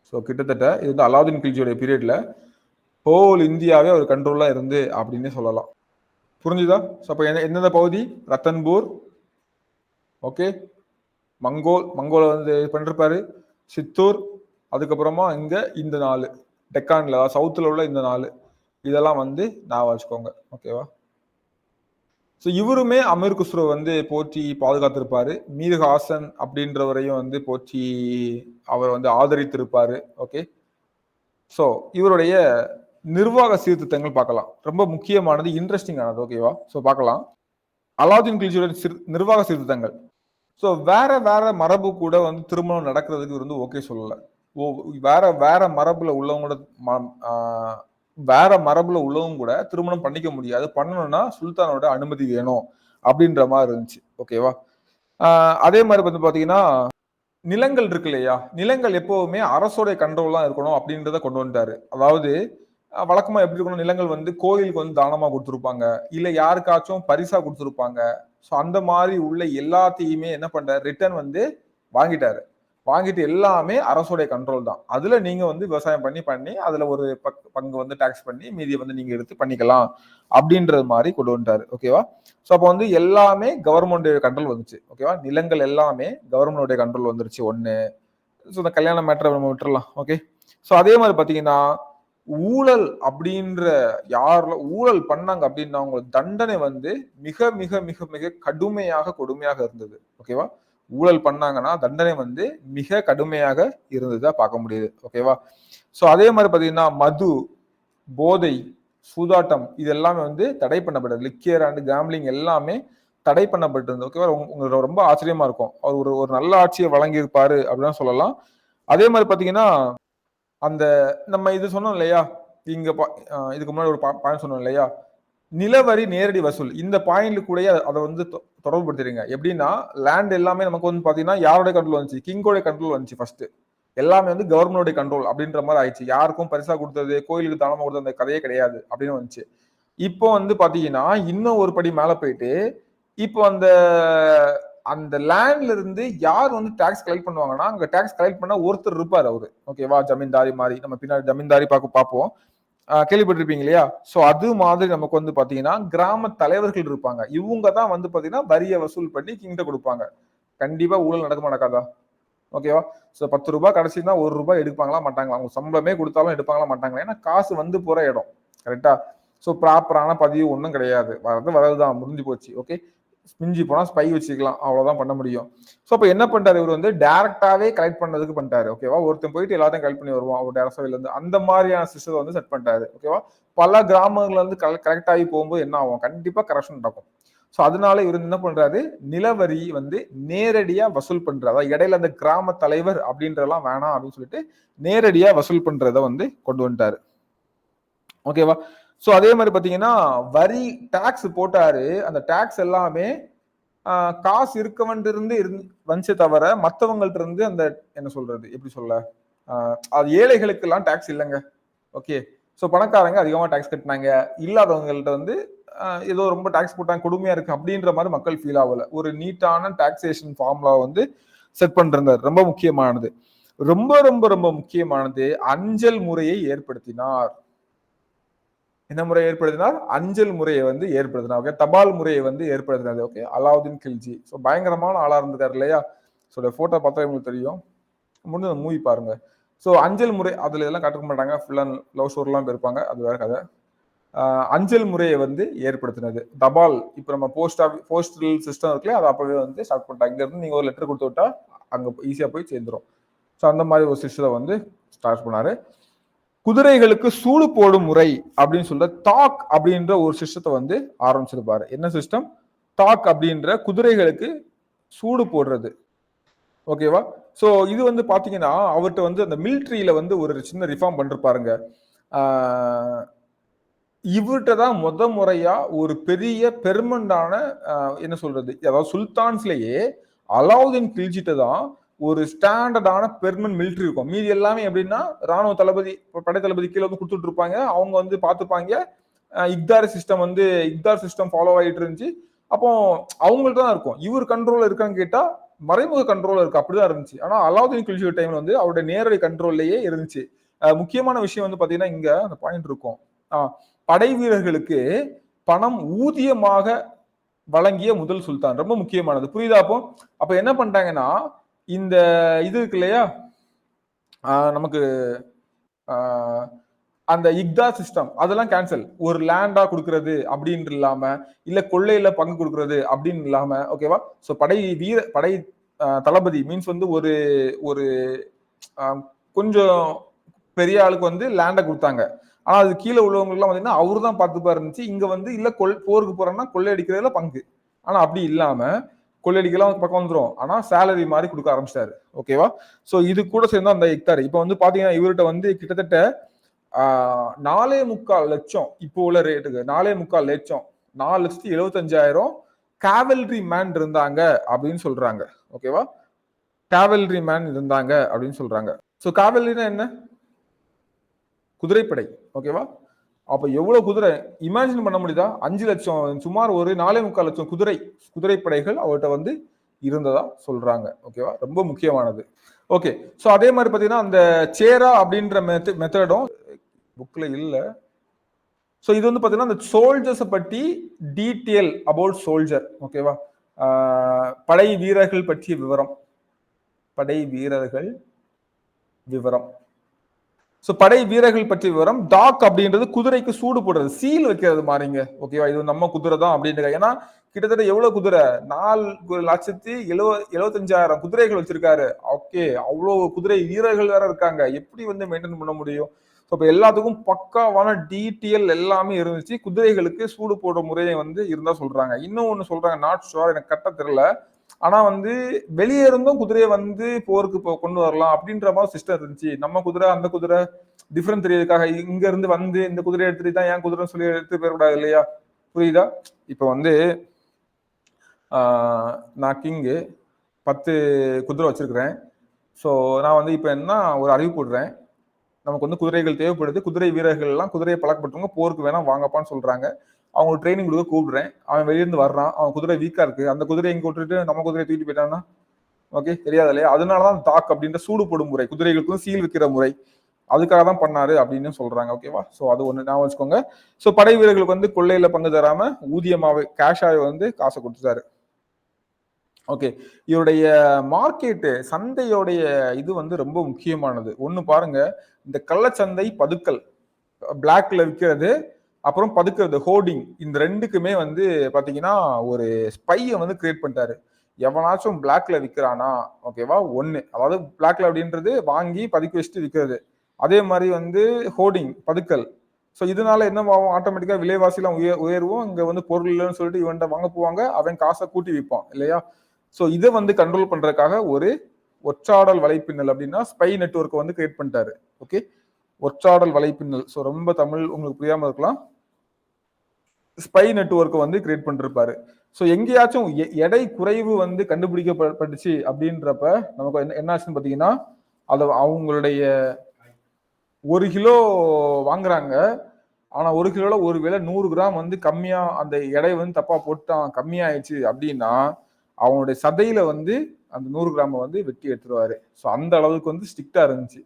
ஸோ கிட்டத்தட்ட இது வந்து அலாவுதீன் கில்ஜியோட பீரியட்ல ஹோல் இந்தியாவே அவர் கண்ட்ரோலா இருந்து அப்படின்னு சொல்லலாம். புரிஞ்சுதா? ஸோ அப்போ எந்தெந்த பகுதி? ரத்தன்பூர், ஓகே, மங்கோல வந்து பண்ணிருப்பாரு, சித்தூர், அதுக்கப்புறமா இங்க இந்த 4 டெக்கான்ல சவுத்துல உள்ள இந்த 4 இதெல்லாம் வந்து நான் வச்சுக்கோங்க. ஓகேவா? ஸோ இவருமே அமீர் குஸ்ரோ வந்து போற்றி பாதுகாத்திருப்பாரு. மீர் ஹாசன் அப்படின்றவரையும் வந்து போற்றி அவர் வந்து ஆதரித்திருப்பாரு. ஓகே. ஸோ இவருடைய நிர்வாக சீர்திருத்தங்கள் பார்க்கலாம். ரொம்ப முக்கியமானது, இன்ட்ரெஸ்டிங் ஆனது. ஓகேவா? ஸோ பார்க்கலாம். அலாவுதீன் கில்ஜியோட நிர்வாக சீர்திருத்தங்கள். ஸோ வேற வேற மரபு கூட வந்து திருமணம் நடக்கிறதுக்கு வந்து ஓகே சொல்லல. வேற வேற மரபுல உள்ளவங்களோட வேற மரபுல உள்ளவங்க கூட திருமணம் பண்ணிக்க முடியாது. பண்ணணும்னா சுல்தானோட அனுமதி வேணும் அப்படின்ற மாதிரி இருந்துச்சு. ஓகேவா? அதே மாதிரி வந்து பாத்தீங்கன்னா நிலங்கள் இருக்கு இல்லையா? நிலங்கள் எப்பவுமே அரசோடைய கண்ட்ரோல் இருக்கணும் அப்படின்றத கொண்டு வந்துட்டாரு. அதாவது வழக்கமா எப்படி இருக்கணும்? நிலங்கள் வந்து கோயிலுக்கு வந்து தானமா கொடுத்துருப்பாங்க, இல்ல யாருக்காச்சும் பரிசா கொடுத்துருப்பாங்க. ஸோ அந்த மாதிரி உள்ள எல்லாத்தையுமே என்ன பண்றாரு? ரிட்டர்ன் வந்து வாங்கிட்டாரு. வாங்கிட்டு எல்லாமே அரசோடைய கண்ட்ரோல் தான். அதுல நீங்க வந்து விவசாயம் பண்ணி அதுல ஒரு பங்கு வந்து டாக்ஸ் பண்ணி மீதியை வந்து நீங்க எடுத்து பண்ணிக்கலாம் அப்படின்றது மாதிரி கொண்டு வந்துட்டாரு. ஓகேவா? ஸோ அப்போ வந்து எல்லாமே கவர்மெண்ட் கண்ட்ரோல் வந்துச்சு. ஓகேவா? நிலங்கள் எல்லாமே கவர்மெண்டோட கண்ட்ரோல் வந்துருச்சு ஒண்ணு. ஸோ இந்த கல்யாண மேட்டரை நம்ம விட்டுறலாம். ஓகே. ஸோ அதே மாதிரி பாத்தீங்கன்னா ஊழல் அப்படின்ற யாருல ஊழல் பண்ணாங்க அப்படின்னா அவங்க தண்டனை வந்து மிக மிக மிக மிக கடுமையாக கொடுமையாக இருந்தது. ஓகேவா? ஊழல் பண்ணாங்கன்னா தண்டனை வந்து மிக கடுமையாக இருந்ததா பார்க்க முடியுது. ஓகேவா? ஸோ அதே மாதிரி பார்த்தீங்கன்னா மது, போதை, சூதாட்டம் இது எல்லாமே வந்து தடை பண்ணப்பட்டது. லிக்கியர் அண்ட் கேம்லிங் எல்லாமே தடை பண்ணப்பட்டிருந்தது. ஓகேவா? உங்களுக்கு ரொம்ப ஆச்சரியமா இருக்கும். அவர் ஒரு ஒரு நல்ல ஆட்சியை வழங்கியிருப்பாரு அப்படின்னு சொல்லலாம். அதே மாதிரி பார்த்தீங்கன்னா அந்த நம்ம இது சொன்னோம் இல்லையா? இங்க இதுக்கு முன்னாடி ஒரு பாயிண்ட் சொன்னோம் இல்லையா? நிலவரி நேரடி வசூல். இந்த பாயிண்ட் கூடயே அத வந்து தொடர்புபடுத்திடுங்க. எப்படின்னா, லேண்ட் எல்லாமே நமக்கு வந்து பாத்தீங்கன்னா, யாருடைய கண்ட்ரோல் வந்துச்சு? கிங்கோட கண்ட்ரோல் வந்துச்சு ஃபர்ஸ்ட். எல்லாமே வந்து கவர்மெண்டோட கண்ட்ரோல் அப்படின்ற மாதிரி ஆயிடுச்சு. யாருக்கும் பரிசா கொடுத்தது, கோயிலுக்கு தானமா கொடுத்தது அந்த கதையே கிடையாது அப்படின்னு வந்துச்சு. இப்போ வந்து பாத்தீங்கன்னா, இன்னும் ஒரு படி மேல போயிட்டு, இப்போ அந்த அந்த லேண்ட்ல இருந்து யார் வந்து டாக்ஸ் கலெக்ட் பண்ணுவாங்கன்னா, அங்க டாக்ஸ் கலெக்ட் பண்ண ஒருத்தர் இருப்பாரு அவரு. ஓகேவா? ஜமீன்தாரி மாதிரி. நம்ம பின்னாடி ஜமீன்தாரி பார்ப்போம். கேள்விப்பட்டிருப்பீங்க இல்லையா? சோ அது மாதிரி நமக்கு வந்து பாத்தீங்கன்னா கிராம தலைவர்கள் இருப்பாங்க. இவங்க தான் வந்து பாத்தீங்கன்னா வரியை வசூல் பண்ணி கிங்கிட்ட கொடுப்பாங்க. கண்டிப்பா ஊழல் நடக்காதா? ஓகேவா? சோ ₹10 கடைசினா ₹1 எடுப்பாங்களா மாட்டாங்களா? அவங்க சம்பளமே கொடுத்தாலும் எடுப்பாங்களா மாட்டாங்களா? ஏன்னா காசு வந்து போற இடம். கரெக்டா? சோ ப்ராப்பரான பதிவு ஒன்றும் கிடையாது. வரதுதான் முடிஞ்சு போச்சு. ஓகே. மிஞ்சி போனா ஸ்பை வச்சுக்கலாம். அவ்வளவுதான் பண்ண முடியும். சோ அப்ப என்ன பண்ணிட்டாரு இவர் வந்து டைரக்டாவே கலெக்ட் பண்ணதுக்கு பண்ணிட்டாரு. ஓகேவா? ஒருத்தன் போயிட்டு எல்லாத்தையும் கலெக்ட் பண்ணி வருவான். அவர் டேரக்டாவில இருந்து அந்த மாதிரியான சிஸ்டத்தை வந்து செட் பண்ணிட்டாரு. ஓகேவா? பல கிராமங்கள்ல இருந்து கலெக்ட் ஆகி போகும்போது என்ன ஆகும்? கண்டிப்பா கரப்ஷன் நடக்கும். சோ அதனால இவர் என்ன பண்றாரு? நிலவரி வந்து நேரடியா வசூல் பண்றாரு. அதாவது இடையில அந்த கிராம தலைவர் அப்படின்றதெல்லாம் வேணாம் அப்படின்னு சொல்லிட்டு நேரடியா வசூல் பண்றத வந்து கொண்டு வந்துட்டாரு. ஓகேவா? சோ அதே மாதிரி பாத்தீங்கன்னா வரி டாக்ஸ் போட்டாரு. அந்த டாக்ஸ் எல்லாமே காசு இருக்கவன் இருந்து வந்துச்சே தவிர மத்தவங்கள்ட்ட இருந்து அந்த என்ன சொல்றது எப்படி சொல்ல அது ஏழைகளுக்கு எல்லாம் டாக்ஸ் இல்லைங்க. ஓகே. சோ பணக்காரங்க அதிகமா டாக்ஸ் கட்டினாங்க. இல்லாதவங்கள்ட்ட வந்து ஏதோ ரொம்ப டாக்ஸ் போட்டாங்க கொடுமையா இருக்கு அப்படின்ற மாதிரி மக்கள் ஃபீல் ஆகல. ஒரு நீட்டான டாக்ஸேஷன் ஃபார்முலா வந்து செட் பண்றாரு. ரொம்ப முக்கியமானது. ரொம்ப ரொம்ப ரொம்ப முக்கியமானது அஞ்சல் முறையை ஏற்படுத்தினார். என்ன முறை ஏற்படுத்தினார்? அஞ்சல் முறையை வந்து ஏற்படுத்தினார். ஓகே. தபால் முறையை வந்து ஏற்படுத்தினார். ஓகே. அலாவுதீன் கில்ஜி. ஸோ பயங்கரமான ஆளா இருந்திருக்காரு இல்லையா? ஸோ போட்டோ பார்த்தா உங்களுக்கு தெரியும். முடிஞ்ச மூவி பாருங்க. ஸோ அஞ்சல் முறை அதுல எல்லாம் காட்டுக்க மாட்டாங்க. ஃபுல்லா லவ் ஸ்டோரிலாம் போயிருப்பாங்க. அது வேற கதை. அஞ்சல் முறையை வந்து ஏற்படுத்தினது. தபால் இப்போ நம்ம போஸ்டல் சிஸ்டம் இருக்குல்ல அதை அப்பவே வந்து ஸ்டார்ட் பண்ணிட்டாங்க. இங்க இருந்து நீங்க ஒரு லெட்டர் கொடுத்து விட்டா அங்க ஈஸியா போய் சேர்ந்துரும். ஸோ அந்த மாதிரி ஒரு சிஸ்டத்தை வந்து ஸ்டார்ட் பண்ணாரு. குதிரைகளுக்கு சூடு போடும் முறை அப்படின்னு சொல்ற டாக் அப்படின்ற ஒரு சிஸ்டத்தை வந்து ஆரம்பிச்சிருப்பாரு. என்ன சிஸ்டம்? டாக் அப்படின்ற குதிரைகளுக்கு சூடு போடுறது. ஓகேவா? சோ இது வந்து பாத்தீங்கன்னா அவர்கிட்ட வந்து அந்த மிலிட்ரியில வந்து ஒரு சின்ன ரிஃபார்ம் பண்ணிருப்பாருங்க. இவர்கிட்ட தான் முறையா ஒரு பெரிய பெர்மனண்டான என்ன சொல்றது, அதாவது சுல்தான்ஸ்லயே அலாவுதீன் கில்ஜிட்ட தான் ஒரு ஸ்டாண்டர்டான பெர்மனன்ட் மிலிட்ரி இருக்கும். மீதி எல்லாமே எப்படின்னா ராணுவ தளபதி படை தளபதி கீழே வந்து கொடுத்துட்டு இருப்பாங்க. அவங்க வந்து பார்த்துப்பாங்க. இக்தார் சிஸ்டம் ஃபாலோ ஆகிட்டு இருந்துச்சு. அப்போ அவங்கள்ட்ட தான் இருக்கும். இவர் கண்ட்ரோல் இருக்கான்னு கேட்டா மறைமுக கண்ட்ரோல் இருக்கு. அப்படிதான் இருந்துச்சு. ஆனா அலாவுதீன் கில்ஜி டைம்ல வந்து அவருடைய நேரடி கண்ட்ரோல்லையே இருந்துச்சு. முக்கியமான விஷயம் வந்து பாத்தீங்கன்னா இங்க அந்த பாயிண்ட் இருக்கும். படை வீரர்களுக்கு பணம் ஊதியமாக வழங்கிய முதல் சுல்தான். ரொம்ப முக்கியமானது. புரியுதா? அப்ப என்ன பண்ணிட்டாங்கன்னா இந்த இது இருக்கு இல்லையா? நமக்கு அந்த இக்தா சிஸ்டம் அதெல்லாம் கேன்சல். ஒரு லேண்டா கொடுக்கறது அப்படின்னு இல்லாம, இல்ல கொள்ளையில பங்கு கொடுக்கறது அப்படின்னு இல்லாம, ஓகேவா? சோ படை தளபதி மீன்ஸ் வந்து ஒரு ஒரு கொஞ்சம் பெரிய ஆளுக்கு வந்து லேண்ட கொடுத்தாங்க. ஆனா அது கீழே உள்ளவங்க எல்லாம் பாத்தீங்கன்னா அவரு தான் பார்த்துப்பா இருந்துச்சு. இங்க வந்து இல்ல போருக்கு போறோம்னா கொள்ளையடிக்கிறதுல பங்கு. ஆனா அப்படி இல்லாம கொள்ளையடிக்கலாம் பக்கம் வந்துரும். ஆனா சேலரி மாதிரி கொடுக்க ஆரம்பிச்சிட்டாரு. ஓகேவா? சோ இது கூட சேர்ந்து அந்த இக்தார். இப்ப வந்து பாத்தீங்கன்னா இவர்கிட்ட வந்து கிட்டத்தட்ட 4.25 லட்சம் இப்போ உள்ள ரேட்டுக்கு 4.25 லட்சம் 4,75,000 காவல்ரி மேன் இருந்தாங்க அப்படின்னு சொல்றாங்க. ஓகேவா? காவல்ரி மேன் இருந்தாங்க அப்படின்னு சொல்றாங்க. சோ காவல்ரினா என்ன? குதிரைப்படை. ஓகேவா? அப்ப எவ்வளவு குதிரை இமேஜின் பண்ண முடியுதா? 5 லட்சம் சுமார் ஒரு 4.25 லட்சம் குதிரைப்படைகள் அவர்கிட்ட வந்து இருந்ததா சொல்றாங்க. ஓகேவா? ரொம்ப முக்கியமானது. ஓகே. சோ அதே மாதிரி பாத்தீங்கன்னா அந்த சேரா அப்படின்ற மெத்தடும் புக்ல இல்ல. சோ இது வந்து பாத்தீங்கன்னா அந்த சோல்ஜர்ஸ் பத்தி டீடைல் அபவுட் சோல்ஜர். ஓகேவா? படை வீரர்கள் பற்றிய விவரம். படை வீரர்கள் விவரம். சோ படை வீரர்கள் பற்றிய விவரம். டாக் அப்படின்றது குதிரைக்கு சூடு போடுறது, சீல் வைக்கிறது மாறிங்க. ஓகேவா? இது நம்ம குதிரை தான் அப்படின்றது. ஏன்னா கிட்டத்தட்ட எவ்வளவு குதிரை? 4,75,000 குதிரைகள் வச்சிருக்காரு. ஓகே, அவ்வளவு குதிரை வீரர்கள் வேற இருக்காங்க. எப்படி வந்து மெயின்டைன் பண்ண முடியும்? இப்ப எல்லாத்துக்கும் பக்காவான டீட்டெயில் எல்லாமே இருந்துச்சு. குதிரைகளுக்கு சூடு போடுற முறையை வந்து இருந்தா சொல்றாங்க. இன்னும் ஒண்ணு சொல்றாங்க, நாட் ஷுர், எனக்கு கரெக்டா தெரியல. ஆனா வந்து வெளியே இருந்தும் குதிரையை வந்து போருக்கு கொண்டு வரலாம் அப்படின்ற மாதிரி சிஸ்டம் இருந்துச்சு. நம்ம குதிரை அந்த குதிரை டிஃபரெண்ட் தெரியறதுக்காக இங்க இருந்து வந்து இந்த குதிரை எடுத்துட்டு தான் ஏன் குதிரைன்னு சொல்லி எடுத்து போயிடக்கூடாது இல்லையா? புரியுதா? இப்ப வந்து நான் கிங்கு 10 குதிரை வச்சிருக்கிறேன். ஸோ நான் வந்து இப்போ என்ன ஒரு அறிவு போடுறேன், நமக்கு வந்து குதிரைகள் தேவைப்படுது. குதிரை வீரர்கள் எல்லாம் குதிரையை பழக்கப்பட்டவங்க போருக்கு வேணா வாங்கப்பான்னு சொல்றாங்க. அவங்க ட்ரைனிங் கொடுக்க கூப்பிடுறேன். அவன் வெளியிருந்து வர்றான், அவன் குதிரை வீக்கா இருக்கு. அந்த குதிரையை இங்க விட்டுட்டு நம்ம குதிரையை தூக்கிட்டு போயிட்டான்னா ஓகே தெரியாது இல்லையா? அதனாலதான் தாக் அப்படின்ற சூடு போடும் முறை, குதிரைகளுக்கும் சீல் வைக்கிற முறை, அதுக்காக தான் பண்ணாரு அப்படின்னு சொல்றாங்க. ஓகேவா? ஸோ அது ஒண்ணு ஞாபகம் வச்சுக்கோங்க. ஸோ படை வீரர்களுக்கு வந்து கொள்ளையில பங்கு தராம ஊதியமாவே கேஷாவே வந்து காசை கொடுத்துட்டாரு. ஓகே, இவருடைய மார்க்கெட்டு சந்தையோடைய இது வந்து ரொம்ப முக்கியமானது. ஒண்ணு பாருங்க, இந்த கள்ளச்சந்தை பதுக்கல், பிளாக்ல விற்கிறது, அப்புறம் பதுக்கிறது, ஹோர்டிங், இந்த ரெண்டுக்குமே வந்து பாத்தீங்கன்னா ஒரு ஸ்பையை வந்து கிரியேட் பண்ணிட்டாரு. எவனாச்சும் பிளாக்ல விற்கிறானா, ஓகேவா, ஒண்ணு, அதாவது பிளாக்ல அப்படின்றது வாங்கி பதுக்கி வச்சுட்டு விற்கிறது. அதே மாதிரி வந்து ஹோர்டிங், பதுக்கல். ஸோ இதனால என்ன ஆகும், ஆட்டோமேட்டிக்கா விலைவாசிலாம் உயர்வும், இங்க வந்து பொருள் இல்லைன்னு சொல்லிட்டு இவன்ட்ட வாங்க போவாங்க, அவன் காசை கூட்டி விற்பான் இல்லையா? ஸோ இதை வந்து கண்ட்ரோல் பண்றதுக்காக ஒரு ஒற்றாடல் வலைப்பின்னல் அப்படின்னா ஸ்பை நெட்வொர்க் வந்து கிரியேட் பண்ணிட்டாரு. ஓகே, ஒற்றாடல் வலைப்பின்னல். ஸோ ரொம்ப தமிழ் உங்களுக்கு புரியாம இருக்கலாம். ஸ்பை நெட்வொர்க் வந்து கிரியேட் பண்ணிருப்பாரு. ஸோ எங்கேயாச்சும் எடை குறைவு வந்து கண்டுபிடிக்கப்பட்டுச்சு அப்படின்றப்ப நமக்கு என்ன ஆச்சுன்னு பாத்தீங்கன்னா, அதை அவங்களுடைய 1 கிலோ வாங்குறாங்க. ஆனா 1 கிலோல ஒருவேளை 100 கிராம் வந்து கம்மியா அந்த எடை வந்து தப்பா போட்டான், கம்மியாயிடுச்சு அப்படின்னா அவனுடைய சதையில வந்து அந்த 100 கிராம வந்து வெட்டி எடுத்துருவாரு. ஸோ அந்த அளவுக்கு வந்து ஸ்ட்ரிக்டா இருந்துச்சு.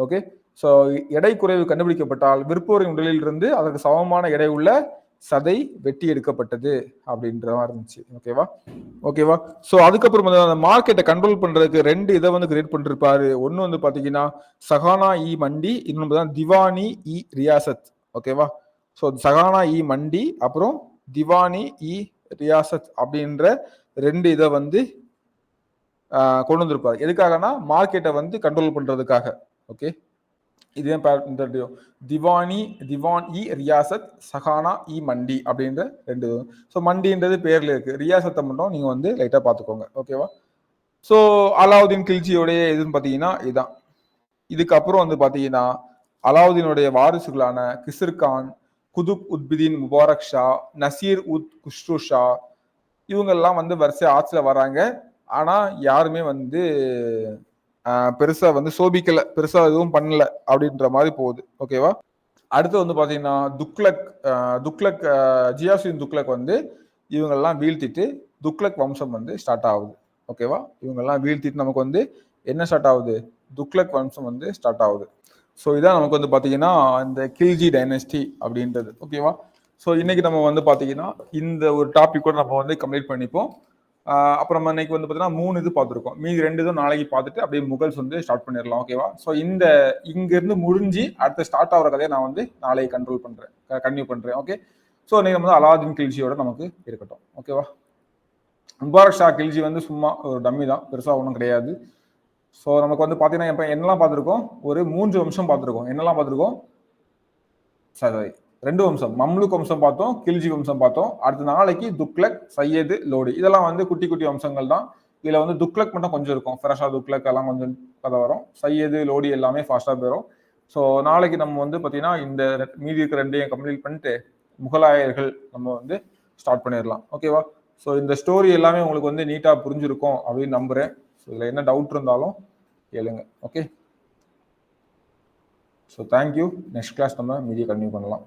ஓகே, ஸோ எடை குறைவு கண்டுபிடிக்கப்பட்டால் விற்போரின் உடலில் இருந்து அதற்கு சமமான எடை உள்ள சதை வெட்டி எடுக்கப்பட்டது அப்படின்ற மாதிரி இருந்துச்சு. ஓகேவா? ஓகேவா? ஸோ அதுக்கப்புறம் வந்து அந்த மார்க்கெட்டை கண்ட்ரோல் பண்றதுக்கு 2 இதை வந்து கிரியேட் பண்ணிருப்பாரு. ஒன்னு வந்து பாத்தீங்கன்னா சஹானா இ மண்டி, இன்னொன்று தான் திவானி இ ரியாசத். ஓகேவா? ஸோ சஹானா இ மண்டி அப்புறம் திவானி இ ரியாசத் அப்படின்ற 2 இதை வந்து கொண்டு வந்திருப்பாரு. எதுக்காகனா மார்க்கெட்டை வந்து கண்ட்ரோல் பண்றதுக்காக. ஓகே, இதே திவான் இ ரியாசத், சஹானா இ மண்டி அப்படின்ற 2. ஸோ மண்டின்றது பேர்ல இருக்கு, ரியாசத்தை மட்டும் நீங்க வந்து லைட்டா பாத்துக்கோங்க. ஓகேவா? ஸோ அலாவுதீன் கில்ஜியோடைய இதுன்னு பாத்தீங்கன்னா இதுதான். இதுக்கப்புறம் வந்து பாத்தீங்கன்னா அலாவுதீனுடைய வாரிசுகளான கிசிர்கான், குதுப் உத்பிதீன் முபாரக் ஷா, நசீர் உத் குஷ்ரு ஷா, இவங்கெல்லாம் வந்து வரிசை ஆட்சியில வராங்க. ஆனா யாருமே வந்து பெருசா வந்து சோபிக்கல, பெருசா எதுவும் பண்ணல அப்படின்ற மாதிரி போகுது. ஓகேவா? அடுத்து வந்து பாத்தீங்கன்னா துக்ளக் ஜியாசுதீன் துக்ளக் வந்து இவங்கெல்லாம் வீழ்த்திட்டு துக்ளக் வம்சம் வந்து ஸ்டார்ட் ஆகுது. ஓகேவா? இவங்கெல்லாம் வீழ்த்திட்டு நமக்கு வந்து என்ன ஸ்டார்ட் ஆகுது, துக்ளக் வம்சம் வந்து ஸ்டார்ட் ஆகுது. ஸோ இதான் நமக்கு வந்து பாத்தீங்கன்னா இந்த கில்ஜி டைனஸ்டி அப்படின்றது. ஓகேவா? ஸோ இன்னைக்கு நம்ம வந்து பாத்தீங்கன்னா இந்த ஒரு டாபிக் கூட நம்ம வந்து கம்ப்ளீட் பண்ணிப்போம். அப்புறம் இன்னைக்கு வந்து பார்த்தீங்கன்னா 3 இது பார்த்துருக்கோம். மீதி 2 இதுவும் நாளைக்கு பார்த்துட்டு அப்படியே முகல்ஸ் வந்து ஸ்டார்ட் பண்ணிடலாம். ஓகேவா? ஸோ இங்கிருந்து முடிஞ்சு அடுத்த ஸ்டார்ட் ஆகிற கதையை நான் வந்து நாளைக்கு கன்டினியூ பண்றேன். ஓகே, ஸோ இன்னைக்கு வந்து அலாவுதீன் கில்ஜியோட நமக்கு இருக்கட்டும். ஓகேவா? முபாரக் ஷா கில்ஜி வந்து சும்மா ஒரு டம்மி தான், பெருசாக ஒன்றும் கிடையாது. ஸோ நமக்கு வந்து பார்த்தீங்கன்னா இப்போ என்னெல்லாம் பார்த்துருக்கோம், ஒரு 3 வம்சம் பார்த்துருக்கோம். என்னெல்லாம் பார்த்துருக்கோம், சரி 2 வம்சம், மம்லுக் வம்சம் பார்த்தோம், கில்ஜி வம்சம் பார்த்தோம். அடுத்த நாளைக்கு துக்ளக், சையது, லோடி, இதெல்லாம் வந்து குட்டி குட்டி வம்சங்கள் தான். இதுல வந்து துக்ளக் மட்டும் கொஞ்சம் இருக்கும், ஃபெரஷா துக்ளக் எல்லாம் கொஞ்சம் கதை வரும். சையது, லோடி எல்லாமே ஃபாஸ்டா போயிடும். ஸோ நாளைக்கு நம்ம வந்து பார்த்தீங்கன்னா இந்த மீதி இருக்கிற 2ஐயும் கம்ப்ளீட் பண்ணிட்டு முகலாயர்கள் நம்ம வந்து ஸ்டார்ட் பண்ணிடலாம். ஓகேவா? ஸோ இந்த ஸ்டோரி எல்லாமே உங்களுக்கு வந்து நீட்டா புரிஞ்சிருக்கும் அப்படின்னு நம்புறேன். ஸோ இதுல என்ன டவுட் இருந்தாலும் கேளுங்க. Okay, so thank you. Next class நம்ம மீடியா கண்டினியூ பண்ணலாம்.